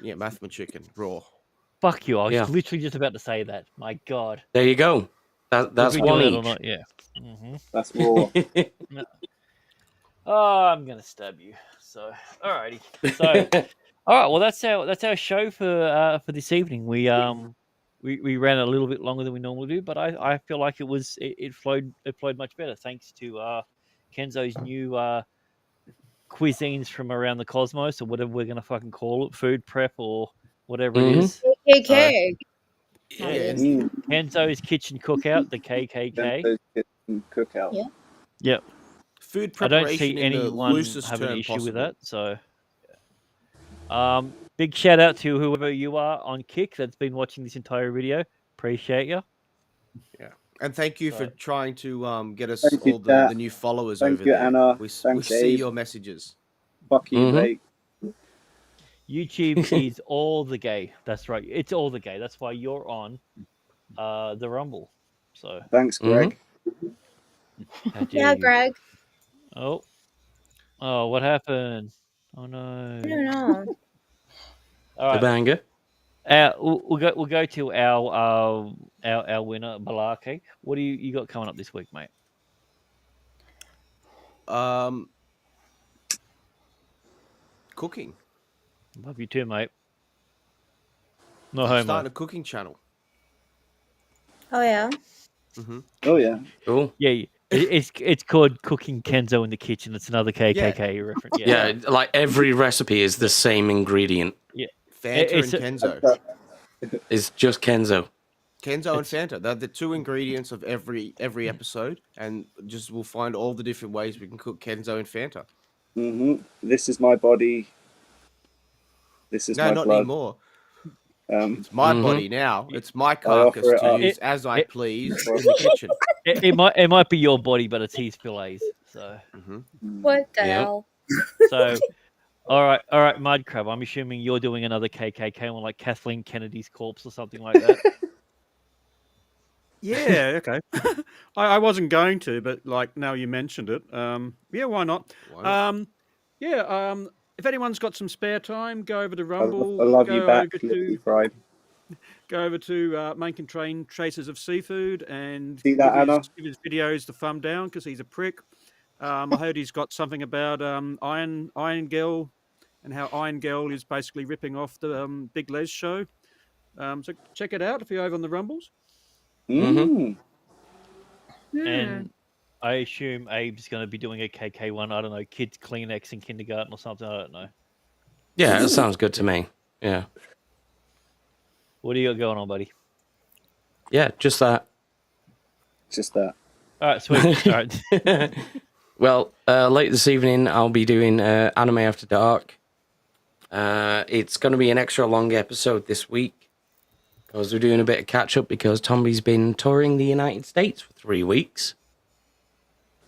S13: Yeah, mathematician. Raw.
S17: Fuck you! I was
S16: Yeah.
S17: literally just about to say that. My God.
S16: There you go. That's
S17: Whether we
S16: one
S17: do that or
S16: each.
S17: not, yeah. Mm-hmm.
S4: That's raw.
S17: No. Oh, I'm gonna stab you. So, alrighty. So, all right. Well, that's our show for this evening. We ran a little bit longer than we normally do, but I feel like it flowed much better thanks to Kenzo's new cuisines from around the cosmos, or whatever we're gonna fucking call it, food prep or whatever it
S16: Mhm.
S17: is.
S14: KKK.
S17: Yeah,
S4: Mm.
S17: Kenzo's Kitchen Cookout, the KKK.
S4: Kenzo's Kitchen Cookout.
S14: Yeah.
S17: Yep.
S13: Food
S17: I don't
S13: preparation
S17: see
S13: in the
S17: anyone
S13: loosest
S17: have an
S13: term
S17: issue with
S13: possible.
S17: that. So, big shout out to whoever you are on Kick that's been watching this entire video. Appreciate you.
S13: Yeah. And thank you for
S17: So-
S13: trying to get us
S4: Thank you,
S13: all
S4: chat.
S13: the new followers
S4: Thank
S13: over
S4: you,
S13: there.
S4: Anna.
S13: We
S4: Thanks,
S13: see
S4: Abe.
S13: your messages.
S4: Fuck you, Blake.
S17: YouTube is all the gay. That's right. It's all the gay. That's why you're on the Rumble. So
S4: Thanks, Greg.
S17: how dare
S14: Yeah,
S17: you.
S14: Greg.
S17: Oh, what happened? Oh no.
S14: I don't know.
S17: All right.
S16: banger.
S17: We'll go to our winner, Balaki. What do you got coming up this week, mate?
S13: Cooking.
S17: Love you too, mate. No
S13: I'm
S17: homo.
S13: starting a cooking channel.
S14: Oh yeah.
S13: Mm-hmm.
S4: Oh yeah.
S16: Cool.
S17: Yeah, it's called Cooking Kenzo in the Kitchen. It's another KKK reference.
S16: Yeah, like every recipe is the same ingredient.
S17: Yeah.
S13: Fanta
S17: It's
S13: and
S17: a-
S13: Kenzo.
S16: It's just Kenzo.
S13: Kenzo and Fanta. They're the two ingredients of every episode, and just we'll find all the different ways we can cook Kenzo and Fanta.
S4: Mm-hmm. This is my body. This is
S13: No,
S4: my
S13: not
S4: blood.
S13: anymore. It's my
S16: Mhm.
S13: body now. It's my
S4: I offer
S13: carcass
S4: it
S13: to
S4: up.
S13: use as I please in the kitchen.
S17: it might be your body, but it's his fillets. So
S14: What the
S16: Yep.
S14: hell?
S17: so. All right, Mudcrab. I'm assuming you're doing another KKK one, like Kathleen Kennedy's corpse or something like that.
S15: Yeah, okay. I wasn't going to, but like now you mentioned it, yeah, why not? If anyone's got some spare time, go over to Rumble.
S4: I love you
S15: go
S4: back,
S15: over
S4: Flippy
S15: to
S4: Fried.
S15: go over to Main and Train Traces of Seafood and
S4: See that, Anna?
S15: give his videos the thumb down because he's a prick. I heard he's got something about Iron Girl and how Iron Girl is basically ripping off the Big Les show. So check it out if you're over on the Rumbles.
S4: Mm.
S17: And I assume Abe's going to be doing a KK one. I don't know, kids Kleenex in kindergarten or something. I don't know.
S16: Yeah, that sounds good to me. Yeah.
S17: What do you got going on, buddy?
S16: Yeah, just that.
S4: Just that.
S17: All right, sweet. All right.
S16: Well, late this evening, I'll be doing Anime After Dark. It's going to be an extra long episode this week because we're doing a bit of catch up because Tommy's been touring the United States for 3 weeks.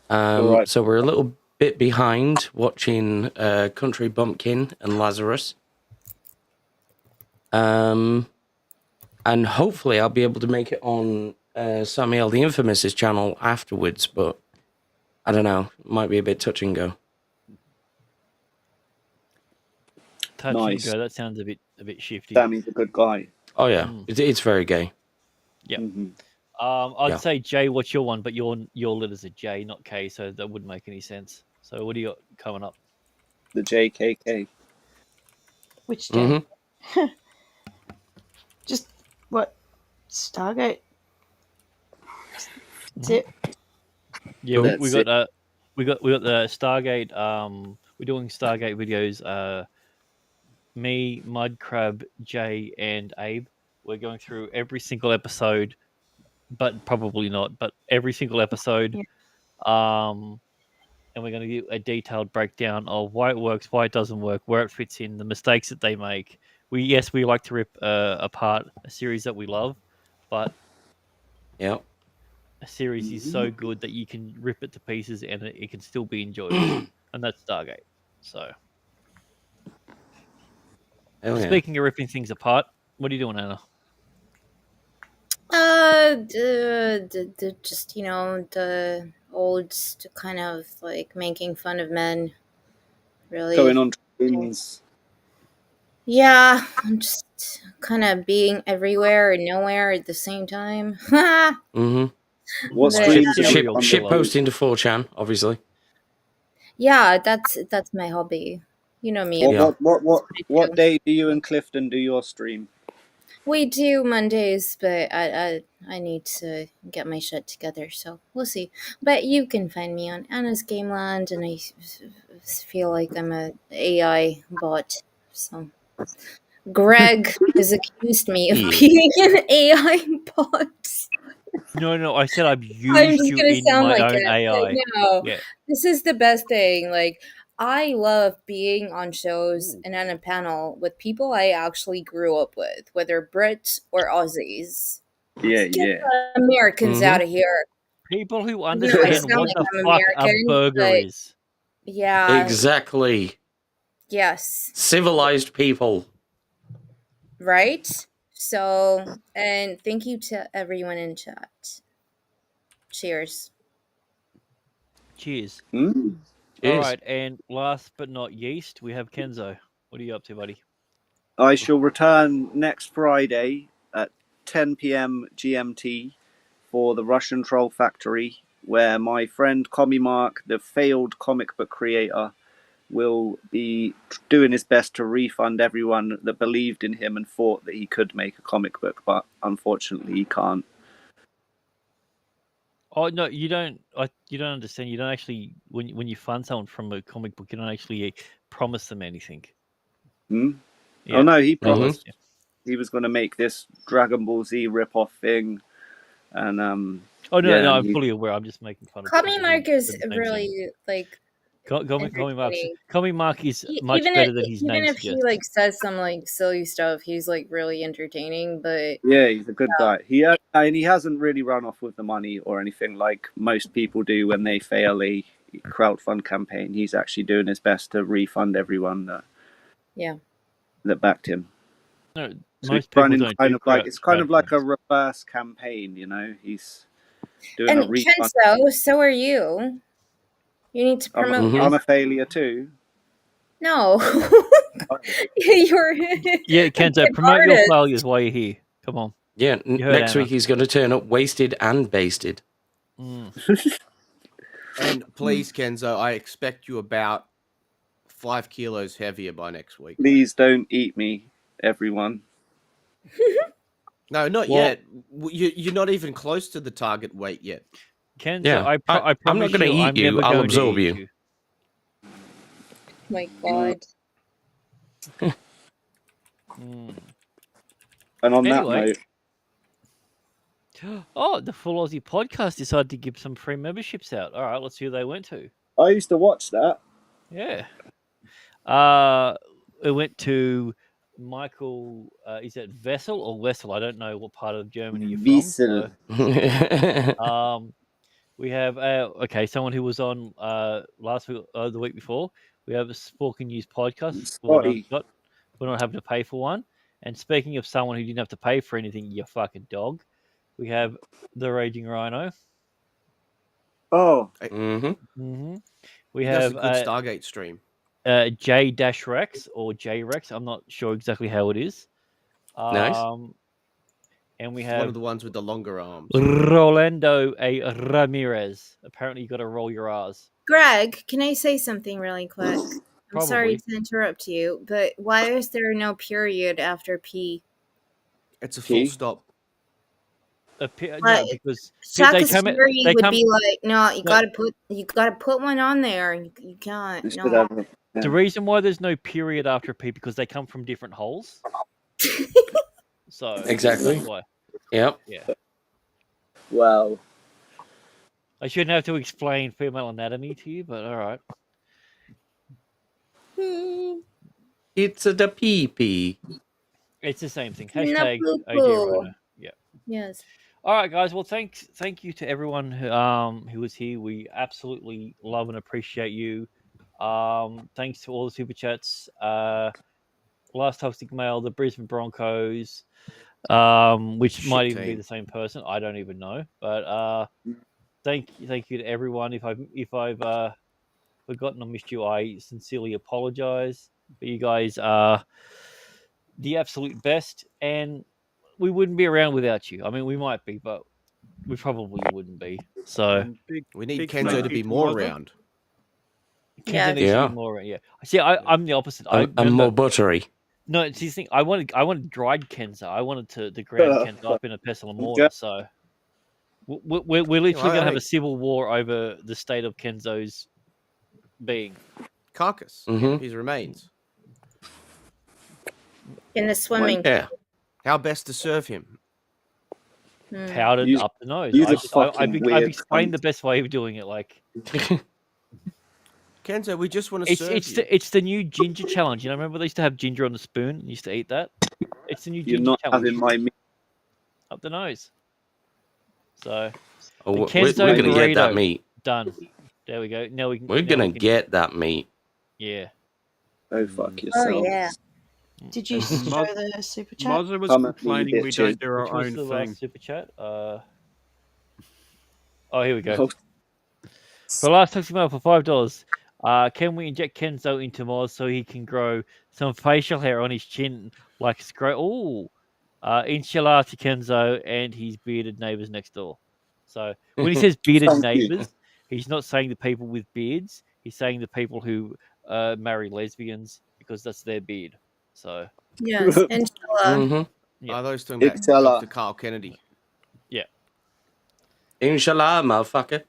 S4: Right.
S16: So we're a little bit behind watching Country Bumpkin and Lazarus. And hopefully I'll be able to make it on Samuel the Infamous's channel afterwards, but I don't know. Might be a bit touch and go.
S17: Touch
S4: Nice.
S17: and go. That sounds a bit shifty.
S4: Sammy's a good guy.
S16: Oh yeah, it's very gay.
S17: Yeah.
S4: Mm-hmm.
S17: I'd
S16: Yeah.
S17: say J. What's your one? But your letter's a J, not K, so that wouldn't make any sense. So what do you got coming up?
S4: The JKK.
S5: Which day? Just what? Stargate. That's it.
S17: Yeah,
S4: That's
S17: we got the Stargate. We're doing Stargate videos. Me, Mudcrab, Jay, and Abe. We're going through every single episode, but probably not. But every single episode, and we're going to give a detailed breakdown of why it works, why it doesn't work, where it fits in, the mistakes that they make. We like to rip apart a series that we love, but
S16: Yep.
S17: a series is so good that you can rip it to pieces and it can still be enjoyable, and that's Stargate. So,
S16: Hell yeah.
S17: speaking of ripping things apart, what are you doing, Anna?
S14: Just the old kind of like making fun of men. Really
S4: Going on trains.
S14: Yeah, I'm just kind of being everywhere and nowhere at the same time.
S16: Mm-hmm.
S4: What
S14: But,
S4: streams are
S16: Ship
S4: you on?
S16: posting to 4chan, obviously.
S14: yeah, that's my hobby. You know me.
S4: What day do you and Clifton do your stream?
S14: We do Mondays, but I need to get my shit together, so we'll see. But you can find me on Anna's Gameland, and I feel like I'm a AI bot. So Greg has accused me of being an AI bot.
S17: No, I said I've
S14: I'm
S17: used
S14: just
S17: you
S14: gonna
S17: in
S14: sound
S17: my
S14: like
S17: own
S14: it.
S17: AI.
S14: Like, no,
S17: Yeah.
S14: this is the best thing. Like, I love being on shows and on a panel with people I actually grew up with, whether Brits or Aussies.
S4: Yeah,
S14: Get
S4: yeah.
S14: the Americans out of here.
S17: People who
S14: Even though I
S17: understand
S14: sound
S17: what
S14: like
S17: the
S14: I'm
S17: fuck a
S14: American,
S17: burger
S14: but
S17: is.
S14: yeah,
S16: Exactly.
S14: yes,
S16: Civilized people.
S14: right? So, and thank you to everyone in chat. Cheers.
S17: Cheers.
S4: Mm.
S17: All
S16: Cheers.
S17: right, and last but not least, we have Kenzo. What are you up to, buddy?
S4: I shall return next Friday at 10 p.m. GMT for the Russian Troll Factory, where my friend Commie Mark, the failed comic book creator, will be doing his best to refund everyone that believed in him and thought that he could make a comic book, but unfortunately he can't.
S17: Oh no, you don't. You don't understand. You don't actually when you fund someone from a comic book, you don't actually promise them anything.
S4: Hmm?
S17: Yeah.
S4: Oh no, he
S17: Well,
S4: promised he was going to make this Dragon Ball Z rip-off thing, and
S17: Oh no,
S4: yeah,
S17: no,
S4: and
S17: I'm
S4: he,
S17: fully aware. I'm just making fun of
S14: Commie
S17: people who
S14: Mark is
S17: do the same thing.
S14: really like entertaining.
S17: Comic Mark is much
S14: Even
S17: better
S14: if,
S17: than his
S14: even
S17: name
S14: if he
S17: suggests.
S14: like says some like silly stuff, he's like really entertaining. But
S4: yeah, he's a good guy. And he hasn't really run off with the money or anything like most people do when they fail a crowdfund campaign. He's actually doing his best to refund everyone
S14: yeah,
S4: that backed him.
S17: No,
S4: So
S17: most
S4: he's
S17: people
S4: running
S17: don't
S4: kind
S17: do
S4: of like it's kind of like a
S17: crowdfunds.
S4: reverse campaign, you know. He's doing
S14: and
S4: a refund.
S14: Kenzo, so are you. You need to promote
S4: I'm
S14: your.
S4: a failure too.
S14: No, you're
S17: Yeah,
S14: a
S17: Kenzo,
S14: good
S17: promote your
S14: artist.
S17: failures while you're here. Come on.
S16: Yeah,
S17: You heard
S16: next
S17: Anna.
S16: week he's going to turn up wasted and basted.
S13: And please, Kenzo, I expect you about 5 kilos heavier by next week.
S4: Please don't eat me, everyone.
S13: No, not
S17: Well-
S13: yet. You're not even close to the target weight yet.
S17: Kenzo,
S16: Yeah,
S17: I
S16: I'm
S17: promise
S16: not going to
S17: you,
S16: eat
S17: I'm
S16: you.
S17: never
S16: I'll
S17: going
S16: absorb
S17: to eat
S16: you.
S14: My God.
S4: And on
S17: Anyway.
S4: that note,
S17: Oh, the Full Aussie podcast decided to give some free memberships out. All right, let's see who they went to.
S4: I used to watch that.
S17: Yeah. It went to Michael. Is that Vessel or Wessel? I don't know what part of Germany you're
S4: Wiesel.
S17: from. We have someone who was on last week, the week before. We have a Sporking News podcast. Well done,
S4: Scotty.
S17: Scott. We're not having to pay for one. And speaking of someone who didn't have to pay for anything, you fucking dog. We have the Raging Rhino.
S4: Oh.
S17: We
S13: He does
S17: have
S13: a good Stargate stream.
S17: J-Rex or J-Rex. I'm not sure exactly how it is.
S16: Nice.
S17: And we
S13: It's
S17: have
S13: one of the ones with the longer arms.
S17: Rolando A. Ramirez. Apparently, you got to roll your R's.
S14: Greg, can I say something really quick? I'm sorry
S17: Probably.
S14: to interrupt you, but why is there no period after P?
S13: It's a full stop.
S17: No,
S14: Like,
S17: because
S14: Shaka
S17: they come.
S14: Fury
S17: They
S14: would
S17: come.
S14: be like, no, you
S17: No.
S14: gotta put one on there. You can't.
S4: You should
S14: No.
S4: have a-
S17: The reason why there's no period after a P because they come from different holes. So
S16: Exactly.
S17: That's why.
S16: Yep.
S17: Yeah.
S4: Wow.
S17: I shouldn't have to explain female anatomy to you, but all right.
S16: It's a da pee.
S17: It's the same thing.
S14: No
S17: Hashtag
S14: poo-poo.
S17: OG Rhino. Yeah.
S14: Yes.
S17: All right, guys. Well, thank you to everyone who was here. We absolutely love and appreciate you. Thanks to all the super chats. Last Toxic Mail, the Brisbane Broncos, which
S13: Shit
S17: might even be
S13: team.
S17: the same person. I don't even know. But thank you to everyone. If I've forgotten or missed you, I sincerely apologize. But you guys are the absolute best, and we wouldn't be around without you. I mean, we might be, but we probably wouldn't be. So
S13: We need
S15: big
S13: Kenzo
S15: thank
S13: to
S15: you
S13: be
S15: to
S13: more
S15: Mother.
S13: around.
S17: Kenzo needs to be more around. Yeah. See, I'm the opposite.
S16: And more buttery.
S17: No, it's the thing. I wanted dried Kenzo. I wanted to ground Kenzo up in a pestle and mortar. So we're literally going to have a civil war over the state of Kenzo's being.
S13: carcass, his remains.
S14: In the swimming.
S16: Yeah.
S13: How best to serve him?
S17: Powdered up the nose. I've explained the best way of doing it. Like,
S13: Kenzo, we just want to serve you.
S17: It's the new ginger challenge. You know, remember they used to have ginger on the spoon? You used to eat that. It's the new
S4: You're
S17: ginger
S4: not
S17: challenge.
S4: having my meat.
S17: Up the nose. So,
S16: we're
S17: Kenzo
S16: going to get that
S17: burrito.
S16: meat.
S17: Done. There we go. Now we can.
S16: We're going to get that meat.
S17: Yeah.
S4: Oh, fuck yourself.
S5: Oh, yeah. Did you show the super chat?
S15: Mozza was complaining we don't do our own
S17: the
S15: thing.
S17: last super chat? Oh, here we go. For the last $60 for $5, can we inject Kenzo into Moz so he can grow some facial hair on his chin like it's great? Oh, inshallah to Kenzo and his bearded neighbors next door. So when he says bearded neighbors, he's not saying the people with beards. He's saying the people who marry lesbians because that's their beard. So
S14: yes, inshallah.
S13: Are those talking about
S4: Inshallah.
S13: Dr. Carl Kennedy?
S17: Yeah.
S16: Inshallah, motherfucker.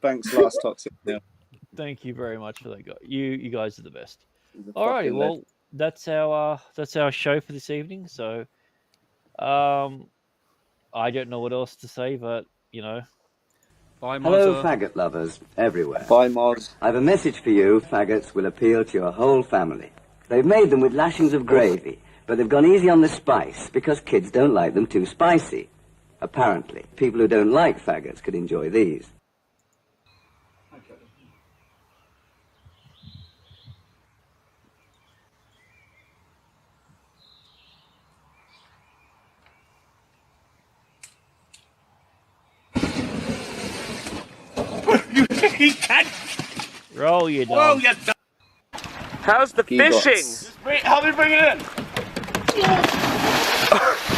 S4: Thanks, last toxic. Yeah.
S17: Thank you very much for that, guy. You guys are the best. Alrighty, well that's our show for this evening. So, I don't know what else to say, but you know.
S15: Bye,
S6: Hello,
S15: Mozza.
S6: faggot lovers everywhere.
S4: Bye, Moz.
S6: I have a message for you. Faggots will appeal to your whole family. They've made them with lashings of gravy, but they've gone easy on the spice because kids don't like them too spicy. Apparently, people who don't like faggots could enjoy these.
S1: You can't.
S17: Roll your dog.
S1: Whoa, you dog.
S11: How's the fishing?
S1: Help me bring it in.